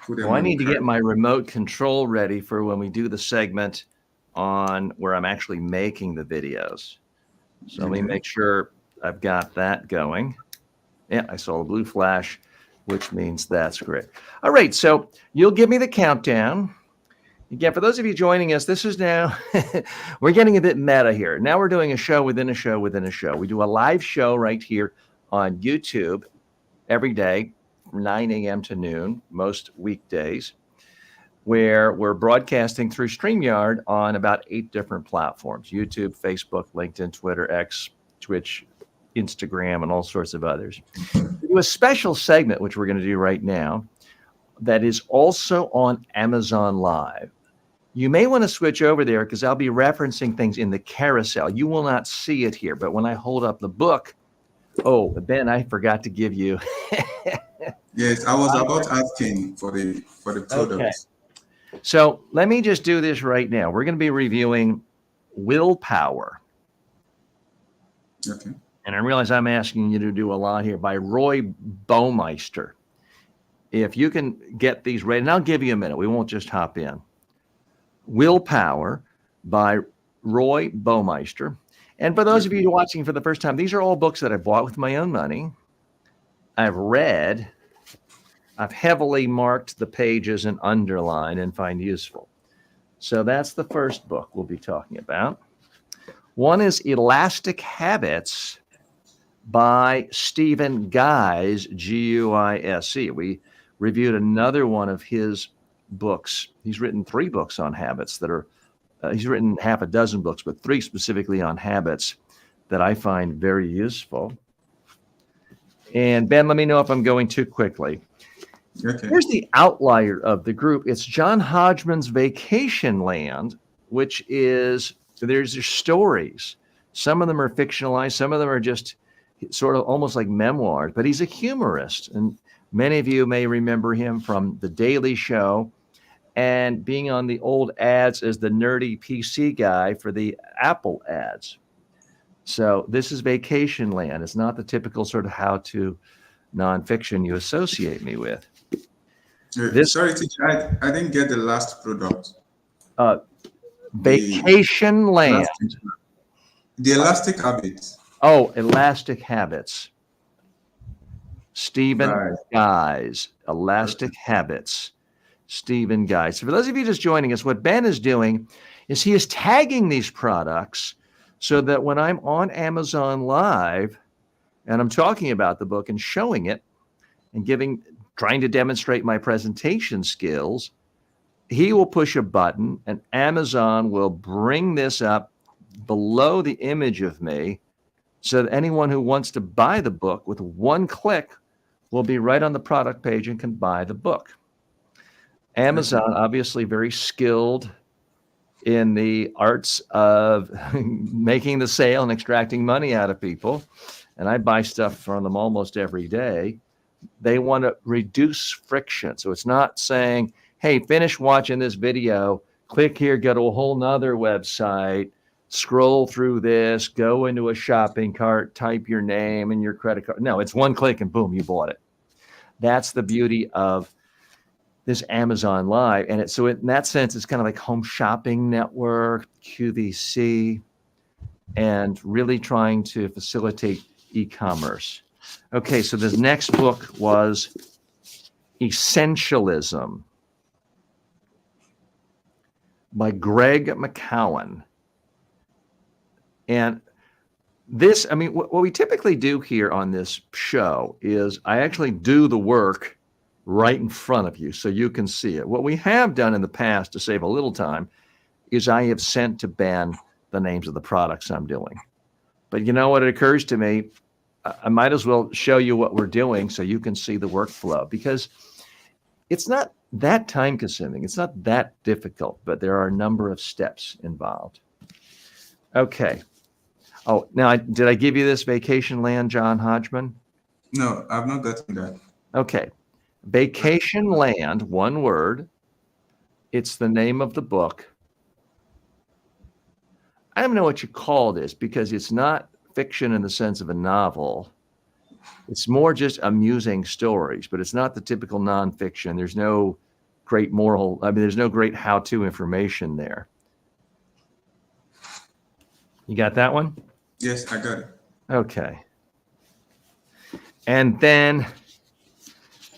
put them Well, I on need to the get my remote control ready for when we do the segment on where I'm actually making the videos. So let me make sure I've got that going. Yeah, I saw a blue flash, which means that's great. All right, so you'll give me the countdown. Again, for those of you joining us, this is now, we're getting a bit meta here. Now we're doing a show within a show within a show. We do a live show right here on YouTube every day from 9 a.m. to noon, most weekdays, where we're broadcasting through StreamYard on about 8 different platforms: YouTube, Facebook, LinkedIn, Twitter, X, Twitch, Instagram, and all sorts of others. We do a special segment, which we're going to do right now, that is also on Amazon Live. You may want to switch over there because I'll be referencing things in the carousel. You will not see it here, but when I hold up the book, oh, Ben, I forgot to give you. Yes, I was about asking for the product. Okay. So let me just do this right now. We're going to be reviewing Willpower. Okay. And I realize I'm asking you to do a lot here, by Roy Baumeister. If you can get these ready, and I'll give you a minute. We won't just hop in. Willpower by Roy Baumeister. And for those of you watching for the first time, these are all books that I bought with my own money. I've read. I've heavily marked the pages and underlined and find useful. So that's the first book we'll be talking about. One is Elastic Habits by Stephen Guise, Guise. We reviewed another one of his books. He's written 3 books on habits that are, he's written half a dozen books, but 3 specifically on habits that I find very useful. And Ben, let me know if I'm going too quickly. Okay. Here's the outlier of the group. It's John Hodgman's Vacation Land, which is, there's stories. Some of them are fictionalized. Some of them are just sort of almost like memoirs, but he's a humorist. And many of you may remember him from The Daily Show and being on the old ads as the nerdy PC guy for the Apple ads. So this is Vacation Land. It's not the typical sort of how-to nonfiction you associate me with. Sorry, teacher, I didn't get the last product. Vacation Land. The Elastic Habits. Oh, Elastic Habits. Stephen Right. Guise. Elastic Habits. Stephen Guise. So for those of you just joining us, what Ben is doing is he is tagging these products so that when I'm on Amazon Live and I'm talking about the book and showing it and trying to demonstrate my presentation skills, he will push a button and Amazon will bring this up below the image of me so that anyone who wants to buy the book with one click will be right on the product page and can buy the book. Amazon, obviously very skilled in the arts of making the sale and extracting money out of people. And I buy stuff from them almost every day. They want to reduce friction. So it's not saying, hey, finish watching this video, click here, go to a whole nother website, scroll through this, go into a shopping cart, type your name and your credit card. No, it's one click and boom, you bought it. That's the beauty of this Amazon Live. And so in that sense, it's kind of like Home Shopping Network, QVC, and really trying to facilitate e-commerce. Okay, so the next book was Essentialism by Greg McCowan. And this, I mean, what we typically do here on this show is I actually do the work right in front of you so you can see it. What we have done in the past to save a little time is I have sent to Ben the names of the products I'm doing. But you know what? It occurs to me, I might as well show you what we're doing so you can see the workflow, because it's not that time consuming. It's not that difficult, but there are a number of steps involved. Okay. Oh, now, did I give you this Vacation Land, John Hodgman? No, I've not gotten that. Okay. Vacation Land, one word. It's the name of the book. I don't know what you call this because it's not fiction in the sense of a novel. It's more just amusing stories, but it's not the typical nonfiction. There's no great moral, I mean, there's no great how-to information there. You got that one? Yes, I got it. Okay. And then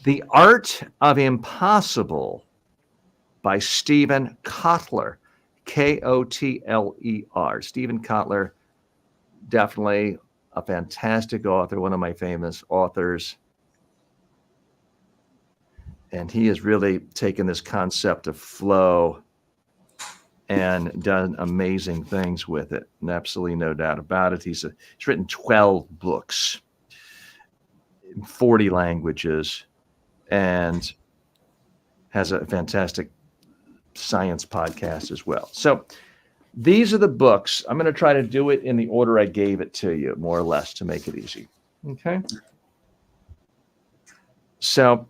The Art of Impossible by Stephen Kotler, Kotler. Stephen Kotler, definitely a fantastic author, one of my famous authors. And he has really taken this concept of flow and done amazing things with it. And absolutely no doubt about it. He's written 12 books in 40 languages and has a fantastic science podcast as well. So these are the books. I'm going to try to do it in the order I gave it to you, more or less, to make it easy. Okay. So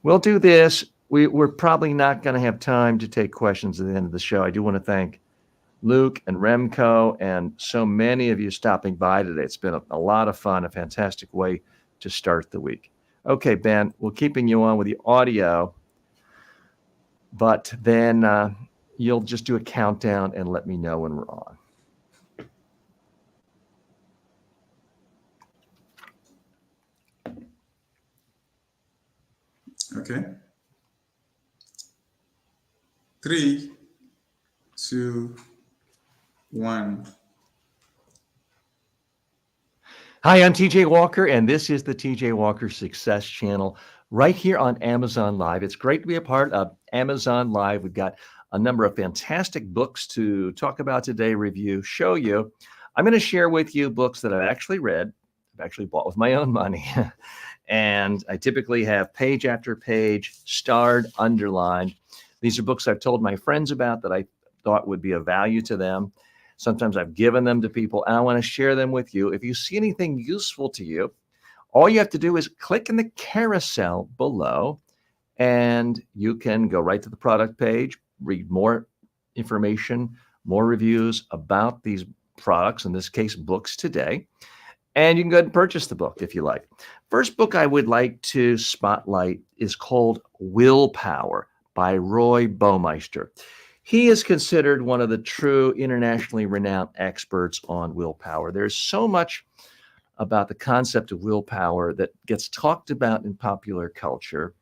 we'll do this. We're probably not going to have time to take questions at the end of the show. I do want to thank Luke and Remco and so many of you stopping by today. It's been a lot of fun, a fantastic way to start the week. Okay, Ben, we're keeping you on with the audio, but then you'll just do a countdown and let me know when we're on. Okay. 3, 2, 1. Hi, I'm TJ Walker, and this is the TJ Walker Success Channel right here on Amazon Live. It's great to be a part of Amazon Live. We've got a number of fantastic books to talk about today, review, show you. I'm going to share with you books that I've actually read, I've actually bought with my own money. And I typically have page after page, starred, underlined. These are books I've told my friends about that I thought would be of value to them. Sometimes I've given them to people, and I want to share them with you. If you see anything useful to you, all you have to do is click in the carousel below, and you can go right to the product page, read more information, more reviews about these products, in this case, books today. And you can go ahead and purchase the book if you like. First book I would like to spotlight is called Willpower by Roy Baumeister. He is considered one of the true internationally renowned experts on willpower. There's so much about the concept of willpower that gets talked about in popular culture.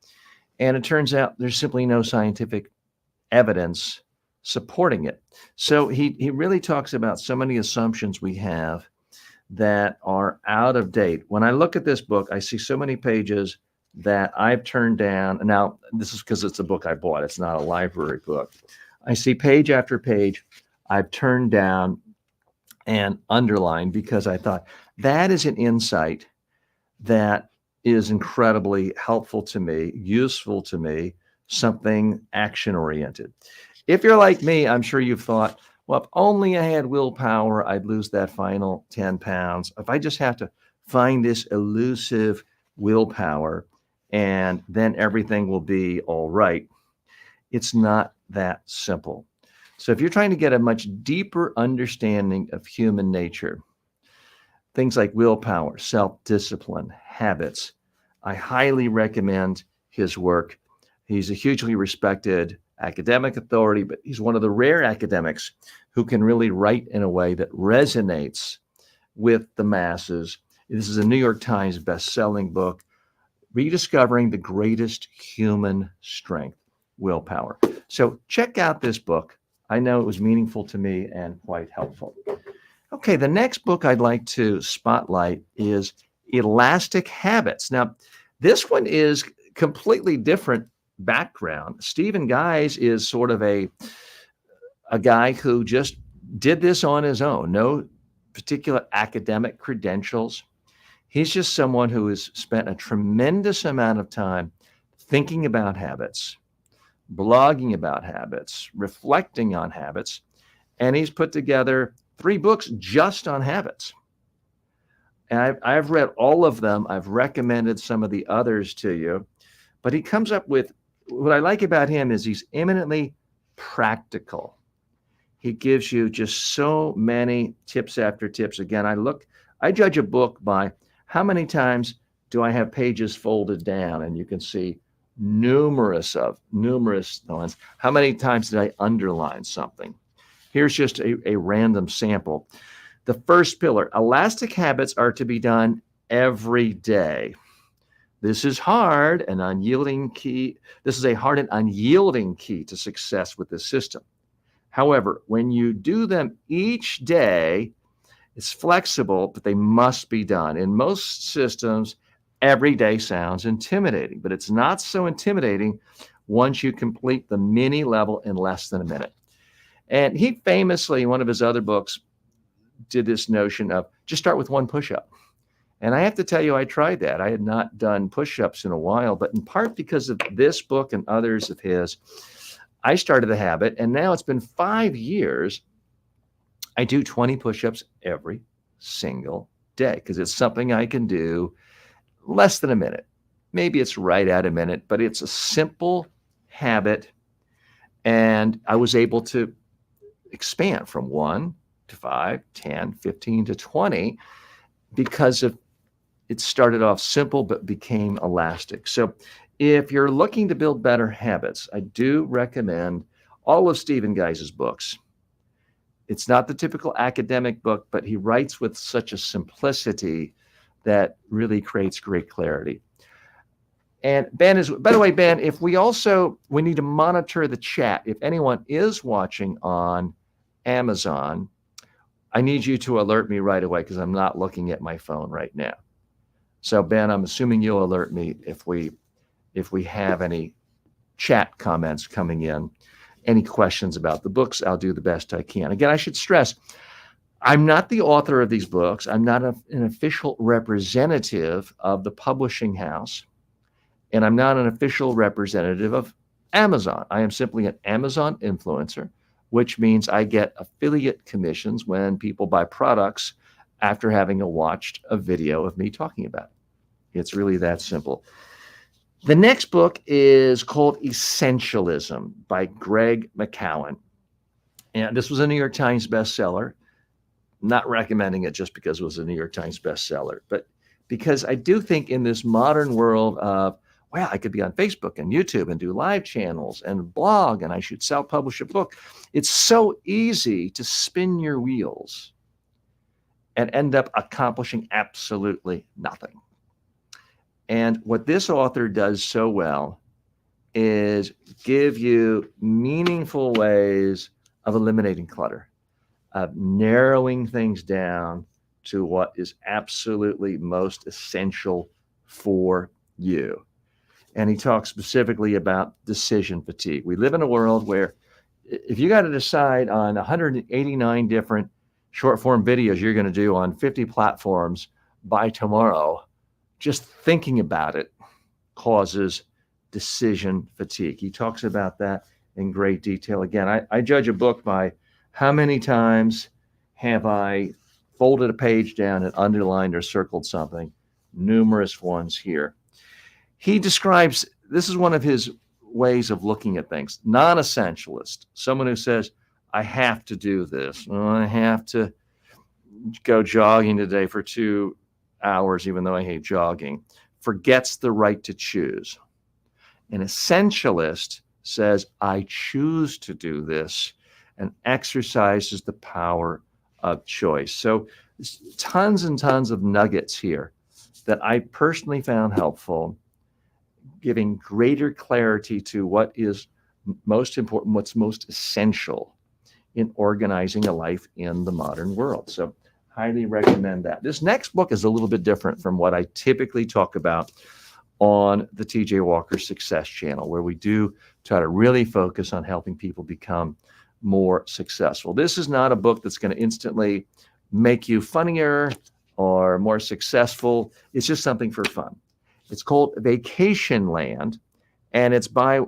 And it turns out there's simply no scientific evidence supporting it. So he really talks about so many assumptions we have that are out of date. When I look at this book, I see so many pages that I've turned down. Now, this is because it's a book I bought. It's not a library book. I see page after page I've turned down and underlined because I thought that is an insight that is incredibly helpful to me, useful to me, something action-oriented. If you're like me, I'm sure you've thought, well, if only I had willpower, I'd lose that final 10 pounds. If I just have to find this elusive willpower and then everything will be all right. It's not that simple. So if you're trying to get a much deeper understanding of human nature, things like willpower, self-discipline, habits, I highly recommend his work. He's a hugely respected academic authority, but he's one of the rare academics who can really write in a way that resonates with the masses. This is a New York Times best-selling book, Rediscovering the Greatest Human Strength, Willpower. So check out this book. I know it was meaningful to me and quite helpful. Okay, the next book I'd like to spotlight is Elastic Habits. Now, this one is completely different background. Stephen Guise is sort of a guy who just did this on his own, no particular academic credentials. He's just someone who has spent a tremendous amount of time thinking about habits, blogging about habits, reflecting on habits, and he's put together 3 books just on habits. And I've read all of them. I've recommended some of the others to you, but he comes up with, what I like about him is he's eminently practical. He gives you just so many tips after tips. Again, I judge a book by how many times do I have pages folded down, and you can see numerous ones. How many times did I underline something? Here's just a random sample. The first pillar, elastic habits are to be done every day. This is hard and unyielding key. This is a hard and unyielding key to success with this system. However, when you do them each day, it's flexible, but they must be done. In most systems, every day sounds intimidating, but it's not so intimidating once you complete the mini level in less than a minute. And he famously, in one of his other books, did this notion of just start with 1 push-up. And I have to tell you, I tried that. I had not done push-ups in a while, but in part because of this book and others of his, I started the habit, and now it's been 5 years. I do 20 push-ups every single day because it's something I can do less than a minute. Maybe it's right at a minute, but it's a simple habit. And I was able to expand from 1 to 5, 10, 15 to 20 because of it started off simple but became elastic. So if you're looking to build better habits, I do recommend all of Stephen Guise's books. It's not the typical academic book, but he writes with such a simplicity that really creates great clarity. And Ben is, by the way, Ben, if we need to monitor the chat. If anyone is watching on Amazon, I need you to alert me right away because I'm not looking at my phone right now. So Ben, I'm assuming you'll alert me if we have any chat comments coming in, any questions about the books. I'll do the best I can. Again, I should stress, I'm not the author of these books. I'm not an official representative of the publishing house, and I'm not an official representative of Amazon. I am simply an Amazon influencer, which means I get affiliate commissions when people buy products after having watched a video of me talking about it. It's really that simple. The next book is called Essentialism by Greg McKeown. And this was a New York Times bestseller. Not recommending it just because it was a New York Times bestseller, but because I do think in this modern world of, well, I could be on Facebook and YouTube and do live channels and blog, and I should self-publish a book. It's so easy to spin your wheels and end up accomplishing absolutely nothing. And what this author does so well is give you meaningful ways of eliminating clutter, of narrowing things down to what is absolutely most essential for you. And he talks specifically about decision fatigue. We live in a world where if you got to decide on 189 different short form videos you're going to do on 50 platforms by tomorrow, just thinking about it causes decision fatigue. He talks about that in great detail. Again, I judge a book by how many times have I folded a page down and underlined or circled something. Numerous ones here. He describes, this is one of his ways of looking at things, non-essentialist, someone who says, I have to do this. I have to go jogging today for 2 hours, even though I hate jogging, forgets the right to choose. An essentialist says, I choose to do this, and exercises the power of choice. So tons and tons of nuggets here that I personally found helpful, giving greater clarity to what is most important, what's most essential in organizing a life in the modern world. So highly recommend that. This next book is a little bit different from what I typically talk about on the TJ Walker Success Channel, where we do try to really focus on helping people become more successful. This is not a book that's going to instantly make you funnier or more successful. It's just something for fun. It's called Vacation Land, and it's by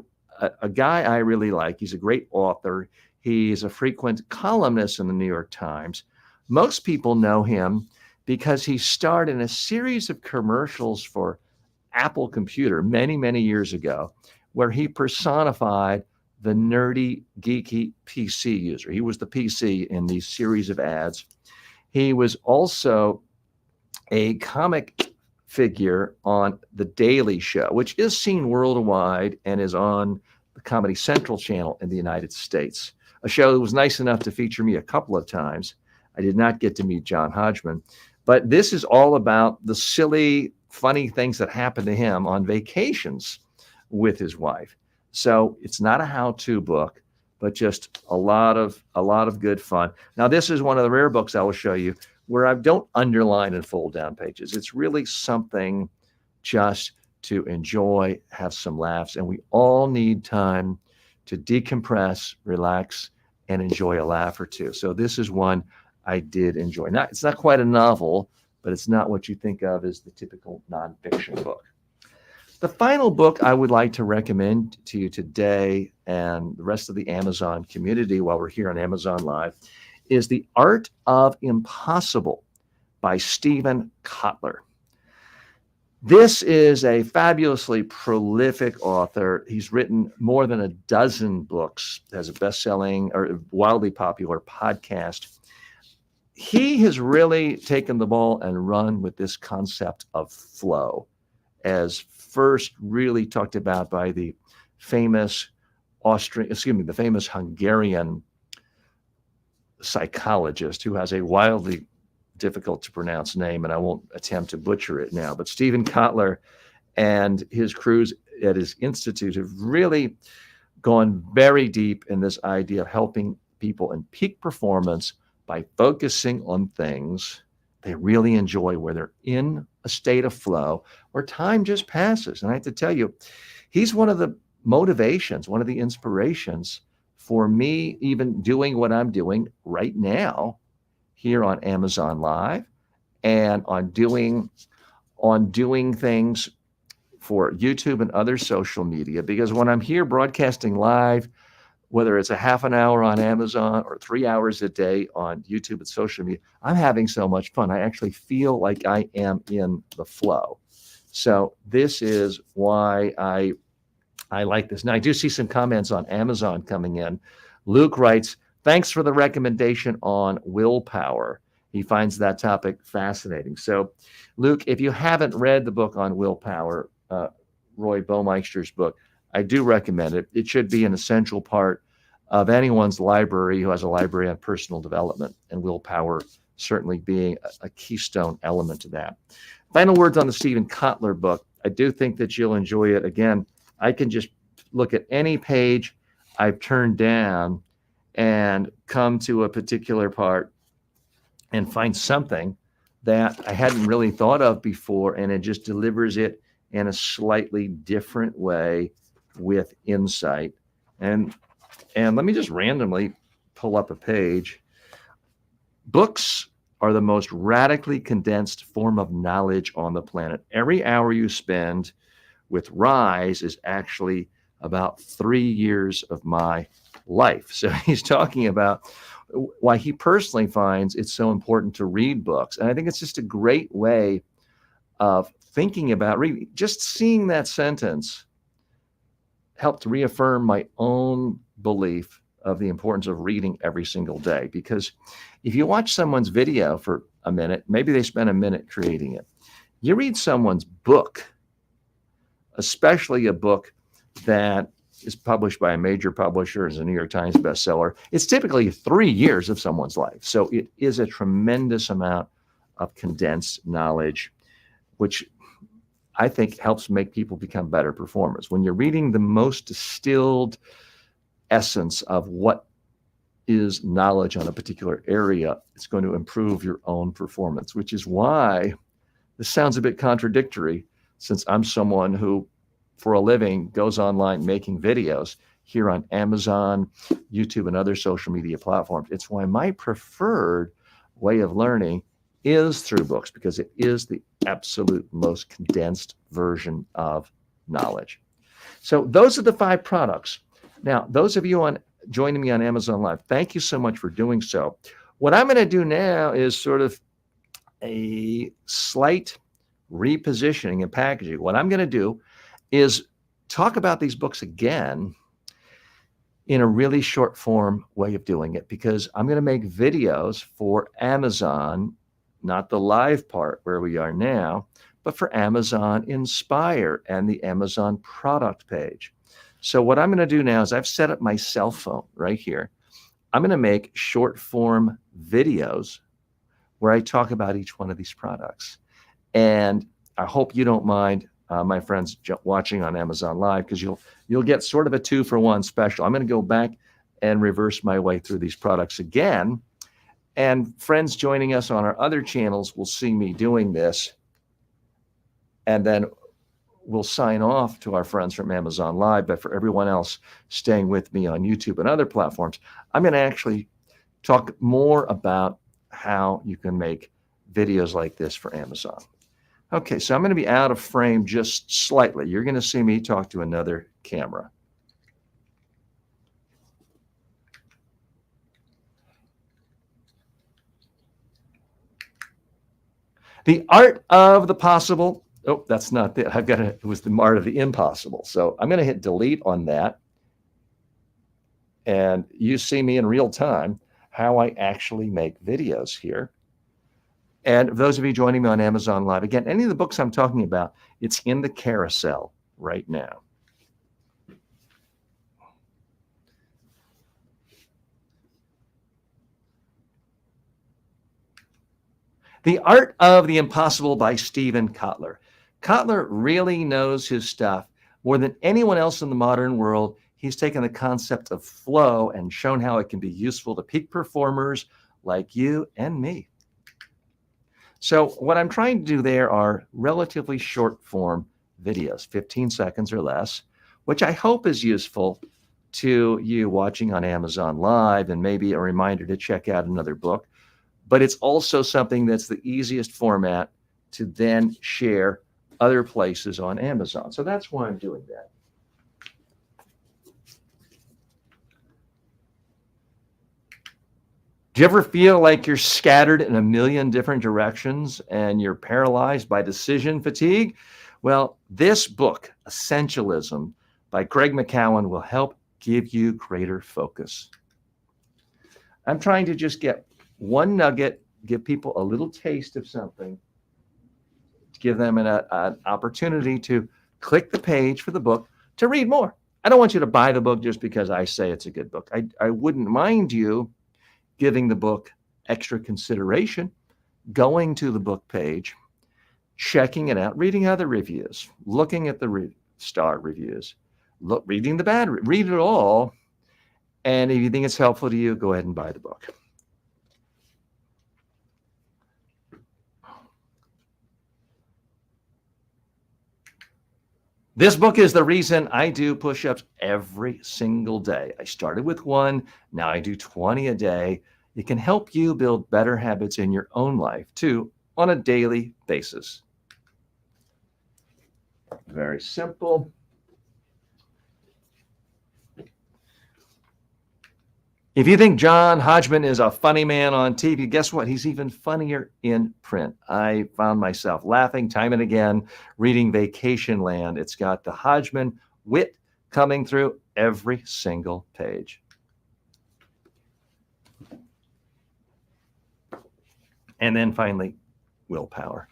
a guy I really like. He's a great author. He's a frequent columnist in the New York Times. Most people know him because he starred in a series of commercials for Apple Computer many, many years ago, where he personified the nerdy, geeky PC user. He was the PC in these series of ads. He was also a comic figure on The Daily Show, which is seen worldwide and is on the Comedy Central channel in the United States. A show that was nice enough to feature me a couple of times. I did not get to meet John Hodgman, but this is all about the silly, funny things that happen to him on vacations with his wife. So it's not a how-to book, but just a lot of good fun. Now, this is one of the rare books I will show you where I don't underline and fold down pages. It's really something just to enjoy, have some laughs, and we all need time to decompress, relax, and enjoy a laugh or two. So this is one I did enjoy. It's not quite a novel, but it's not what you think of as the typical nonfiction book. The final book I would like to recommend to you today and the rest of the Amazon community while we're here on Amazon Live is The Art of Impossible by Steven Kotler. This is a fabulously prolific author. He's written more than a dozen books, has a best-selling or wildly popular podcast. He has really taken the ball and run with this concept of flow, as first really talked about by the famous Hungarian psychologist who has a wildly difficult to pronounce name, and I won't attempt to butcher it now. But Steven Kotler and his crews at his institute have really gone very deep in this idea of helping people in peak performance by focusing on things they really enjoy, where they're in a state of flow, where time just passes. And I have to tell you, he's one of the motivations, one of the inspirations for me even doing what I'm doing right now here on Amazon Live and on doing things for YouTube and other social media. Because when I'm here broadcasting live, whether it's a half an hour on Amazon or 3 hours a day on YouTube and social media, I'm having so much fun. I actually feel like I am in the flow. So this is why I like this. Now, I do see some comments on Amazon coming in. Luke writes, thanks for the recommendation on willpower. He finds that topic fascinating. So, Luke, if you haven't read the book on willpower, Roy Baumeister's book, I do recommend it. It should be an essential part of anyone's library who has a library on personal development, and willpower certainly being a keystone element to that. Final words on the Steven Kotler book. I do think that you'll enjoy it. Again, I can just look at any page I've turned down and come to a particular part and find something that I hadn't really thought of before, and it just delivers it in a slightly different way with insight. And let me just randomly pull up a page. Books are the most radically condensed form of knowledge on the planet. Every hour you spend with Rise is actually about 3 years of my life. So he's talking about why he personally finds it's so important to read books. And I think it's just a great way of thinking about reading. Just seeing that sentence helped reaffirm my own belief of the importance of reading every single day. Because if you watch someone's video for a minute, maybe they spend a minute creating it. You read someone's book, especially a book that is published by a major publisher, as a New York Times bestseller, it's typically 3 years of someone's life. So it is a tremendous amount of condensed knowledge, which I think helps make people become better performers. When you're reading the most distilled essence of what is knowledge on a particular area, it's going to improve your own performance, which is why this sounds a bit contradictory, since I'm someone who, for a living, goes online making videos here on Amazon, YouTube, and other social media platforms. It's why my preferred way of learning is through books, because it is the absolute most condensed version of knowledge. So those are the 5 products. Now, those of you joining me on Amazon Live, thank you so much for doing so. What I'm going to do now is sort of a slight repositioning and packaging. What I'm going to do is talk about these books again in a really short form way of doing it, because I'm going to make videos for Amazon, not the live part where we are now, but for Amazon Inspire and the Amazon product page. So what I'm going to do now is I've set up my cell phone right here. I'm going to make short form videos where I talk about each one of these products. And I hope you don't mind, my friends watching on Amazon Live, because you'll get sort of a 2-for-1 special. I'm going to go back and reverse my way through these products again. And friends joining us on our other channels will see me doing this. And then we'll sign off to our friends from Amazon Live. But for everyone else staying with me on YouTube and other platforms, I'm going to actually talk more about how you can make videos like this for Amazon. Okay, so I'm going to be out of frame just slightly. You're going to see me talk to another camera. The art of the possible. Oh, that's not it. It was the art of the impossible. So I'm going to hit delete on that. And you see me in real time, how I actually make videos here. And those of you joining me on Amazon Live, again, any of the books I'm talking about, it's in the carousel right now. The Art of the Impossible by Steven Kotler. Kotler really knows his stuff more than anyone else in the modern world. He's taken the concept of flow and shown how it can be useful to peak performers like you and me. So what I'm trying to do there are relatively short form videos, 15 seconds or less, which I hope is useful to you watching on Amazon Live, and maybe a reminder to check out another book. But it's also something that's the easiest format to then share other places on Amazon. So that's why I'm doing that. Do you ever feel like you're scattered in a million different directions and you're paralyzed by decision fatigue? Well, this book, Essentialism by Greg McKeown, will help give you greater focus. I'm trying to just get one nugget, give people a little taste of something, to give them an opportunity to click the page for the book to read more. I don't want you to buy the book just because I say it's a good book. I wouldn't mind you giving the book extra consideration, going to the book page, checking it out, reading other reviews, looking at the star reviews, reading the bad, read it all. And if you think it's helpful to you, go ahead and buy the book. This book is the reason I do push-ups every single day. I started with 1, now I do 20 a day. It can help you build better habits in your own life too, on a daily basis. Very simple. If you think John Hodgman is a funny man on TV, guess what? He's even funnier in print. I found myself laughing time and again reading Vacation Land. It's got the Hodgman wit coming through every single page. And then finally, willpower.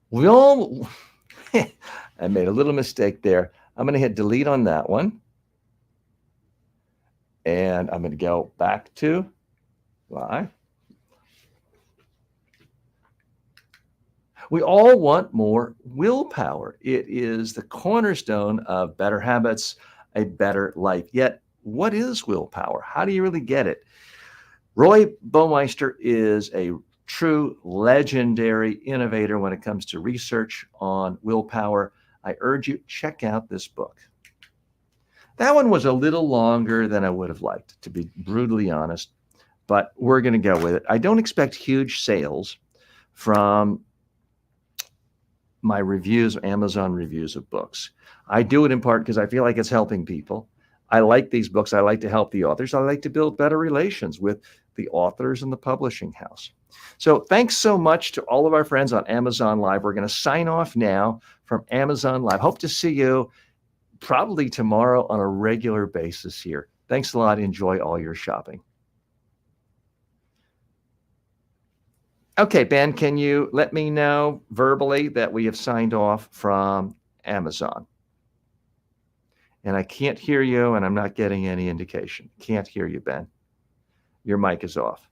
We all I made a little mistake there. I'm going to hit delete on that one. And I'm going to go back to live. We all want more willpower. It is the cornerstone of better habits, a better life. Yet, what is willpower? How do you really get it? Roy Baumeister is a true legendary innovator when it comes to research on willpower. I urge you, check out this book. That one was a little longer than I would have liked, to be brutally honest, but we're going to go with it. I don't expect huge sales from my reviews, Amazon reviews of books. I do it in part because I feel like it's helping people. I like these books. I like to help the authors. I like to build better relations with the authors and the publishing house. So thanks so much to all of our friends on Amazon Live. We're going to sign off now from Amazon Live. Hope to see you probably tomorrow on a regular basis here. Thanks a lot. Enjoy all your shopping. Okay, Ben, can you let me know verbally that we have signed off from Amazon? And I can't hear you, and I'm not getting any indication. Can't hear you, Ben. Your mic is off.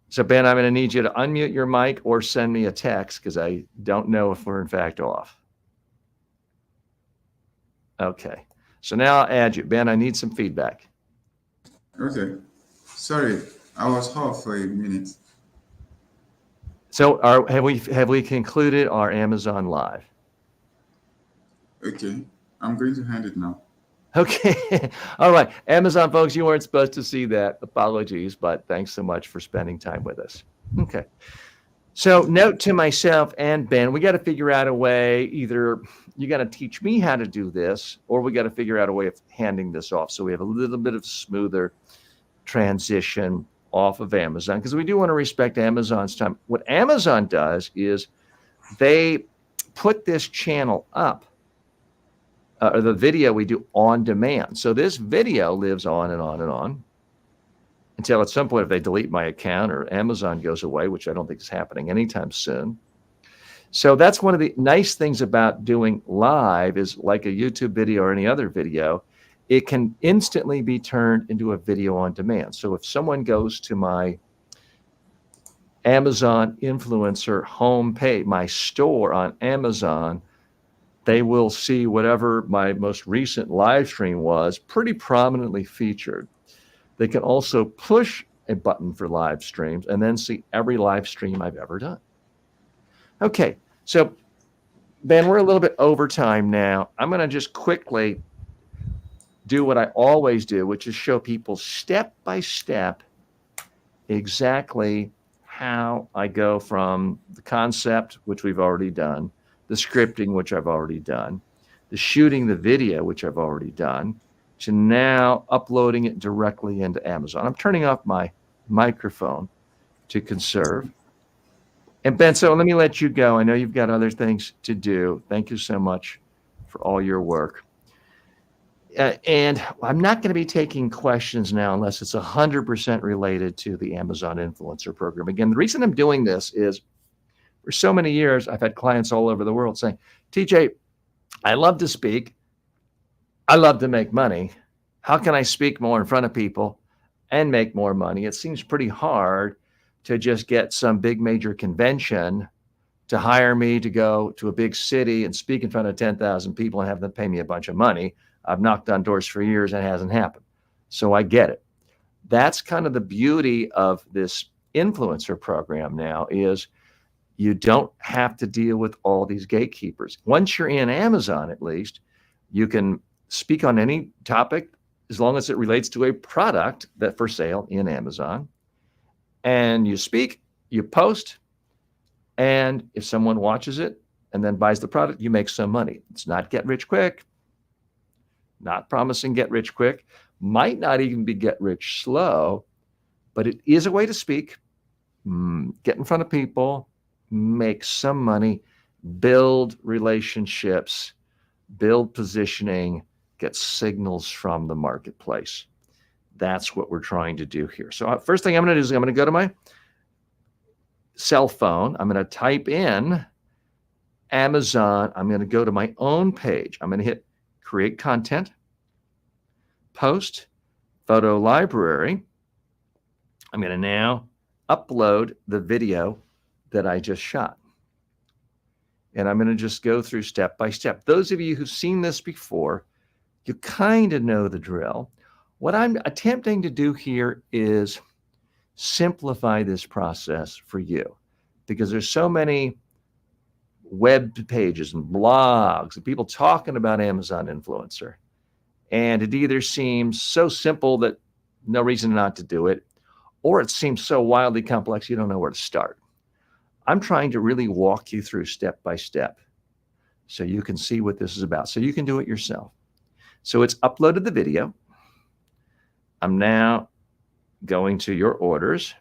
So, Ben, I'm going to need you to unmute your mic or send me a text because I don't know if we're in fact off. Okay. So now I'll add you. Ben, I need some feedback. Okay. Sorry, I was off for a minute. So have we concluded our Amazon Live? Okay. I'm going to hand it now. Okay. All right. Amazon folks, you weren't supposed to see that. Apologies, but thanks so much for spending time with us. Okay. So note to myself and Ben, we got to figure out a way, either you got to teach me how to do this, or we got to figure out a way of handing this off so we have a little bit of smoother transition off of Amazon, because we do want to respect Amazon's time. What Amazon does is they put this channel up, or the video we do, on demand. So this video lives on and on and on until at some point, if they delete my account or Amazon goes away, which I don't think is happening anytime soon. So that's one of the nice things about doing live, is like a YouTube video or any other video, it can instantly be turned into a video on demand. So if someone goes to my Amazon influencer homepage, my store on Amazon, they will see whatever my most recent live stream was pretty prominently featured. They can also push a button for live streams and then see every live stream I've ever done. Okay, so Ben, we're a little bit over time now. I'm going to just quickly do what I always do, which is show people step by step exactly how I go from the concept, which we've already done, the scripting, which I've already done, the shooting the video, which I've already done, to now uploading it directly into Amazon. I'm turning off my microphone to conserve. And Ben, so let me let you go. I know you've got other things to do. Thank you so much for all your work. And I'm not going to be taking questions now unless it's 100% related to the Amazon Influencer Program. Again, the reason I'm doing this is for so many years, I've had clients all over the world saying, TJ, I love to speak. I love to make money. How can I speak more in front of people and make more money? It seems pretty hard to just get some big major convention to hire me to go to a big city and speak in front of 10,000 people and have them pay me a bunch of money. I've knocked on doors for years and it hasn't happened. So I get it. That's kind of the beauty of this influencer program now, is you don't have to deal with all these gatekeepers. Once you're in Amazon, at least, you can speak on any topic as long as it relates to a product that for sale in Amazon. And you speak, you post, and if someone watches it and then buys the product, you make some money. It's not get rich quick, not promising get rich quick, might not even be get rich slow, but it is a way to speak, get in front of people, make some money, build relationships, build positioning, get signals from the marketplace. That's what we're trying to do here. So first thing I'm going to do is I'm going to go to my cell phone. I'm going to type in Amazon. I'm going to go to my own page. I'm going to hit create content, post, photo library. I'm going to now upload the video that I just shot. And I'm going to just go through step by step. Those of you who've seen this before, you kind of know the drill. What I'm attempting to do here is simplify this process for you, because there's so many web pages and blogs and people talking about Amazon Influencer. And it either seems so simple that no reason not to do it, or it seems so wildly complex you don't know where to start. I'm trying to really walk you through step by step so you can see what this is about, so you can do it yourself. So it's uploaded the video. I'm now going to your orders.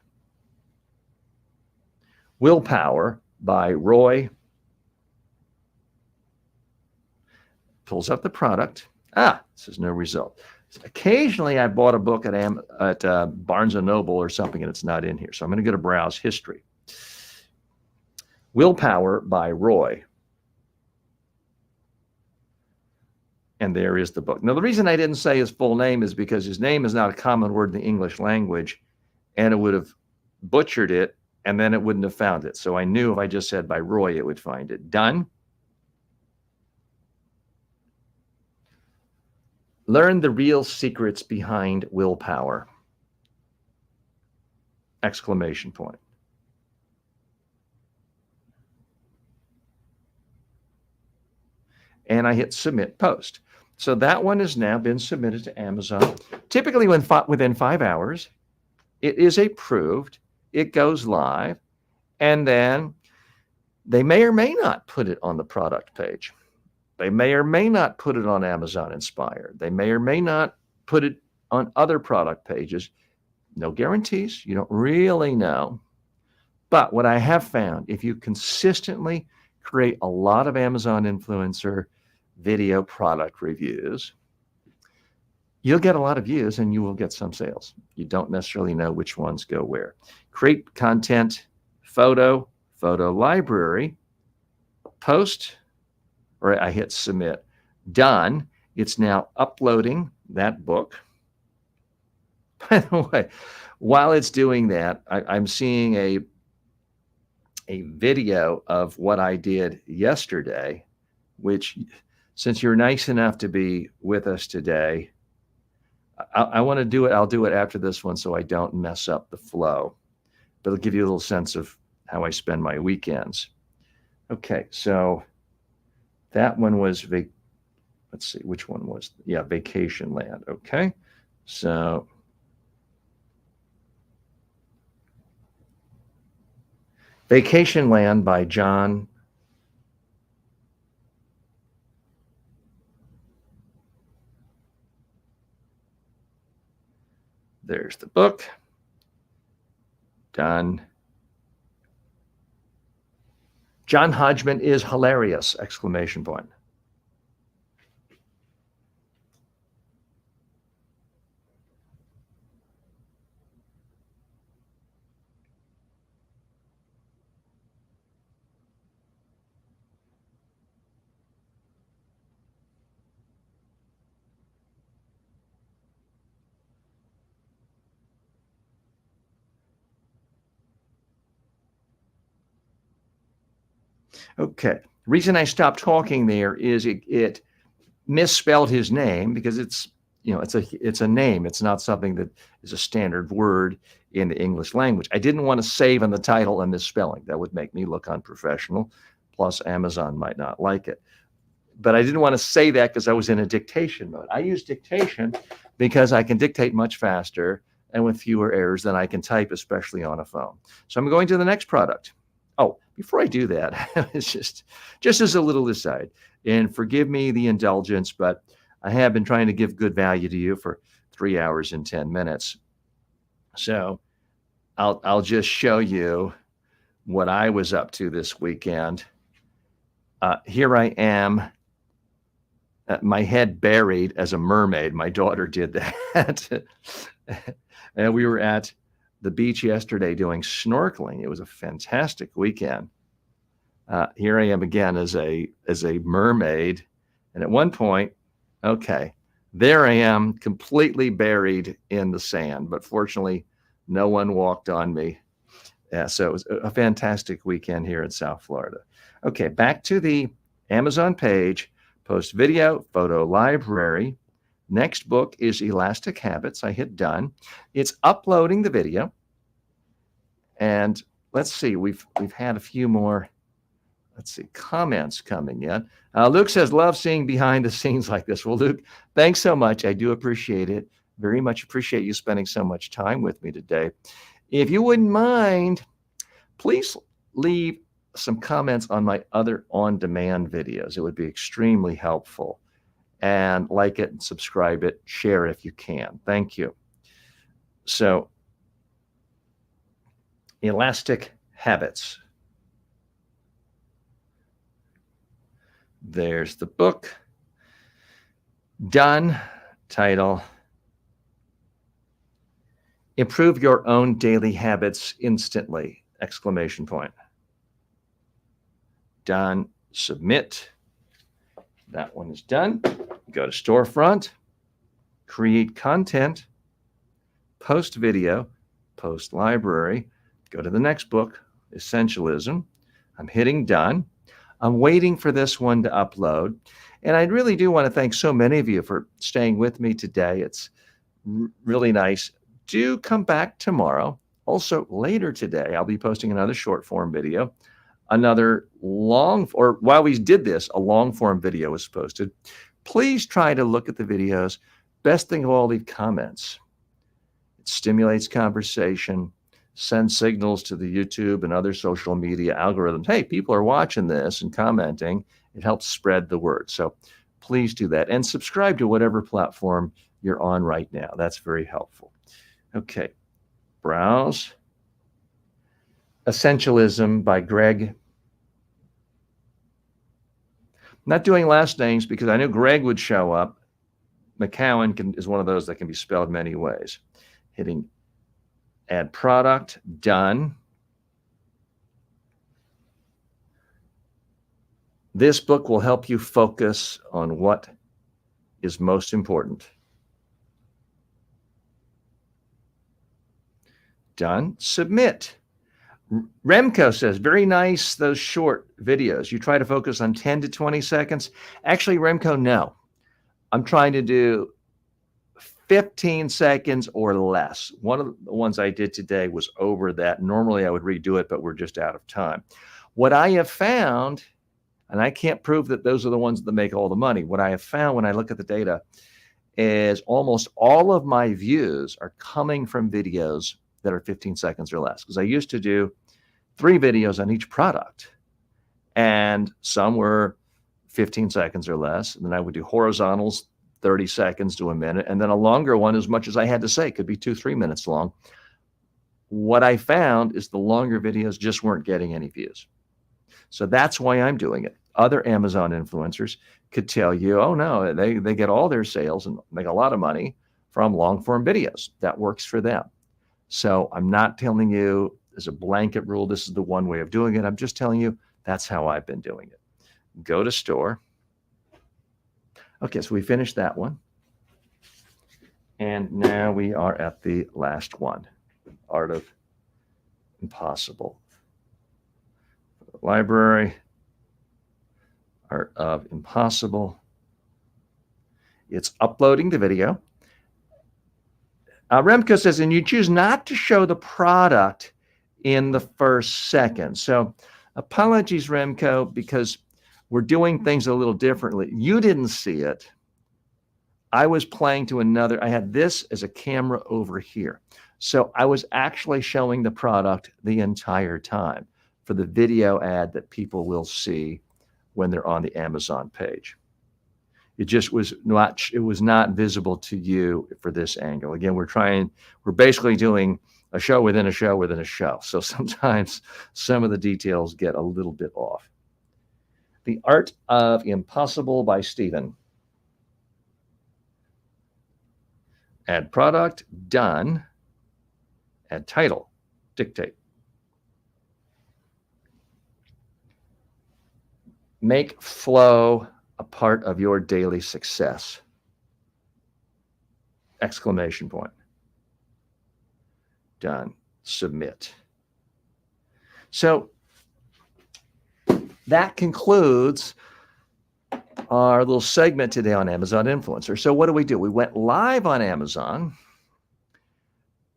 Willpower by Roy. Pulls up the product. This is no result. Occasionally I bought a book at Barnes & Noble or something and it's not in here. So I'm going to go to browse history. Willpower by Roy. And there is the book. Now, the reason I didn't say his full name is because his name is not a common word in the English language, and it would have butchered it, and then it wouldn't have found it. So I knew if I just said by Roy, it would find it. Done. Learn the real secrets behind willpower. Exclamation point. And I hit submit post. So that one has now been submitted to Amazon. Typically within 5 hours, it is approved, it goes live, and then they may or may not put it on the product page. They may or may not put it on Amazon Inspire. They may or may not put it on other product pages. No guarantees. You don't really know. But what I have found, if you consistently create a lot of Amazon Influencer video product reviews, you'll get a lot of views and you will get some sales. You don't necessarily know which ones go where. Create content, photo library, post, or I hit submit. Done. It's now uploading that book. By the way, while it's doing that, I'm seeing a video of what I did yesterday, which, since you're nice enough to be with us today, I want to do it. I'll do it after this one so I don't mess up the flow, but it'll give you a little sense of how I spend my weekends. Okay, so that one was, let's see, which one was, Vacation Land. Okay, so Vacation Land by John. There's the book. Done. John Hodgman is hilarious! Exclamation point. Okay. Reason I stopped talking there is it misspelled his name, because it's a name. It's not something that is a standard word in the English language. I didn't want to save on the title a misspelling. That would make me look unprofessional. Plus, Amazon might not like it. But I didn't want to say that because I was in a dictation mode. I use dictation because I can dictate much faster and with fewer errors than I can type, especially on a phone. So I'm going to the next product. Oh, before I do that, it's just as a little aside, and forgive me the indulgence, but I have been trying to give good value to you for 3 hours and 10 minutes. So I'll just show you what I was up to this weekend. Here I am, my head buried as a mermaid. My daughter did that. And we were at the beach yesterday doing snorkeling. It was a fantastic weekend. Here I am again as a mermaid. And at one point, okay, there I am completely buried in the sand. But fortunately, no one walked on me. Yeah, so it was a fantastic weekend here in South Florida. Okay, back to the Amazon page, post video, photo library. Next book is Elastic Habits. I hit done. It's uploading the video. And let's see, we've had a few more, let's see, comments coming in. Luke says, love seeing behind the scenes like this. Well, Luke, thanks so much. I do appreciate it. Very much appreciate you spending so much time with me today. If you wouldn't mind, please leave some comments on my other on-demand videos. It would be extremely helpful. And like it and subscribe it, share if you can. Thank you. So, Elastic Habits. There's the book. Done. Title. Improve your own daily habits instantly! Exclamation point. Done. Submit. That one is done. Go to storefront. Create content. Post video. Post library. Go to the next book, Essentialism. I'm hitting done. I'm waiting for this one to upload. And I really do want to thank so many of you for staying with me today. It's really nice. Do come back tomorrow. Also, later today, I'll be posting another short form video. Another long, or while we did this, a long form video was posted. Please try to look at the videos. Best thing of all, leave comments. It stimulates conversation, sends signals to the YouTube and other social media algorithms. Hey, people are watching this and commenting. It helps spread the word. So please do that. And subscribe to whatever platform you're on right now. That's very helpful. Okay. Browse. Essentialism by Greg. I'm not doing last names because I knew Greg would show up. McCowan is one of those that can be spelled many ways. Hitting add product, done. This book will help you focus on what is most important. Done. Submit. Remco says, very nice, those short videos. You try to focus on 10 to 20 seconds. Actually, Remco, no. I'm trying to do 15 seconds or less. One of the ones I did today was over that. Normally I would redo it, but we're just out of time. What I have found, and I can't prove that those are the ones that make all the money. What I have found when I look at the data is almost all of my views are coming from videos that are 15 seconds or less. Because I used to do 3 videos on each product, and some were 15 seconds or less. And then I would do horizontals, 30 seconds to a minute, and then a longer one, as much as I had to say, could be 2-3 minutes long. What I found is the longer videos just weren't getting any views. So that's why I'm doing it. Other Amazon influencers could tell you, oh no, they get all their sales and make a lot of money from long form videos. That works for them. So I'm not telling you as a blanket rule, this is the one way of doing it. I'm just telling you that's how I've been doing it. Go to store. Okay, so we finished that one. And now we are at the last one, Art of Impossible. Library, Art of Impossible. It's uploading the video. Remco says, and you choose not to show the product in the first second. So apologies, Remco, because we're doing things a little differently. You didn't see it. I was playing to another. I had this as a camera over here. So I was actually showing the product the entire time for the video ad that people will see when they're on the Amazon page. It just was not, it was not visible to you for this angle. Again, we're basically doing a show within a show within a show. So sometimes some of the details get a little bit off. The Art of Impossible by Stephen. Add product, done. Add title, dictate. Make flow a part of your daily success. Exclamation point. Done. Submit. So that concludes our little segment today on Amazon Influencer. So what do? We went live on Amazon,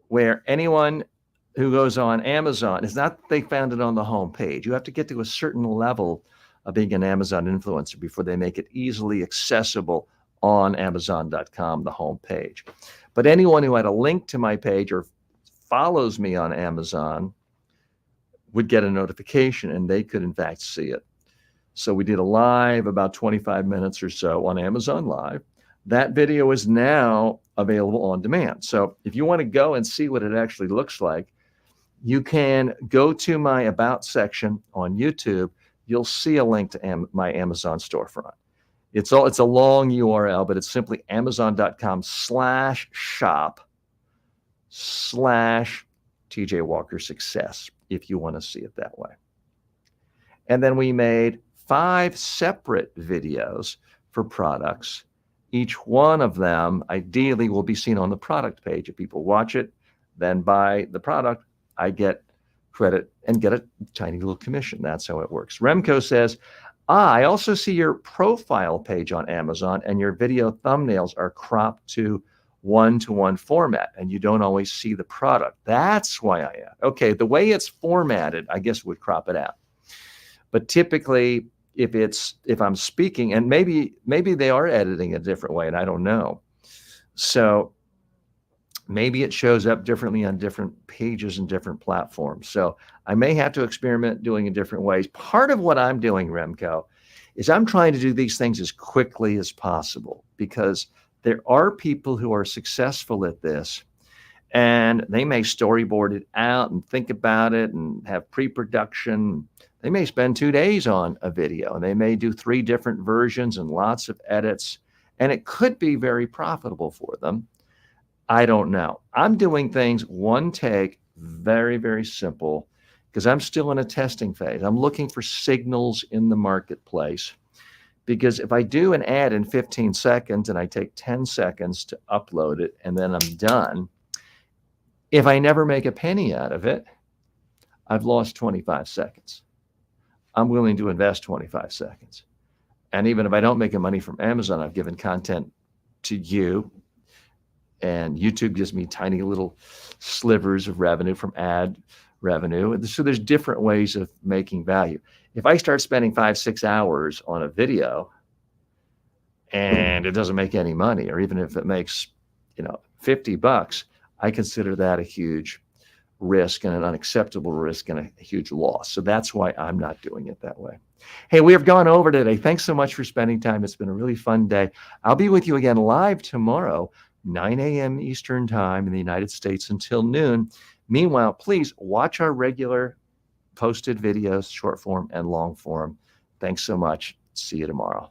where anyone who goes on Amazon, it's not that they found it on the home page. You have to get to a certain level of being an Amazon influencer before they make it easily accessible on Amazon.com, the home page. But anyone who had a link to my page or follows me on Amazon would get a notification, and they could in fact see it. So we did a live about 25 minutes or so on Amazon Live. That video is now available on demand. So if you want to go and see what it actually looks like, you can go to my About section on YouTube. You'll see a link to my Amazon storefront. It's a long URL, but it's simply amazon.com/shop/TJ Walker Success, if you want to see it that way. And then we made 5 separate videos for products. Each one of them ideally will be seen on the product page. If people watch it, then buy the product, I get credit and get a tiny little commission. That's how it works. Remco says, I also see your profile page on Amazon and your video thumbnails are cropped to 1-to-1 format and you don't always see the product. That's why I asked. Okay, the way it's formatted, I guess would crop it out. But typically, if I'm speaking, and maybe they are editing a different way, and I don't know. So maybe it shows up differently on different pages and different platforms. So I may have to experiment doing it different ways. Part of what I'm doing, Remco, is I'm trying to do these things as quickly as possible because there are people who are successful at this and they may storyboard it out and think about it and have pre-production. They may spend 2 days on a video and they may do 3 different versions and lots of edits, and it could be very profitable for them. I don't know. I'm doing things one take, very, very simple, because I'm still in a testing phase. I'm looking for signals in the marketplace, because if I do an ad in 15 seconds and I take 10 seconds to upload it and then I'm done, if I never make a penny out of it, I've lost 25 seconds. I'm willing to invest 25 seconds. And even if I don't make any money from Amazon, I've given content to you, and YouTube gives me tiny little slivers of revenue from ad revenue. So there's different ways of making value. If I start spending 5-6 hours on a video and it doesn't make any money, or even if it makes, $50, I consider that a huge risk and an unacceptable risk and a huge loss. So that's why I'm not doing it that way. Hey, we have gone over today. Thanks so much for spending time. It's been a really fun day. I'll be with you again live tomorrow, 9 a.m. Eastern time in the United States until noon. Meanwhile, please watch our regular posted videos, short form and long form. Thanks so much. See you tomorrow.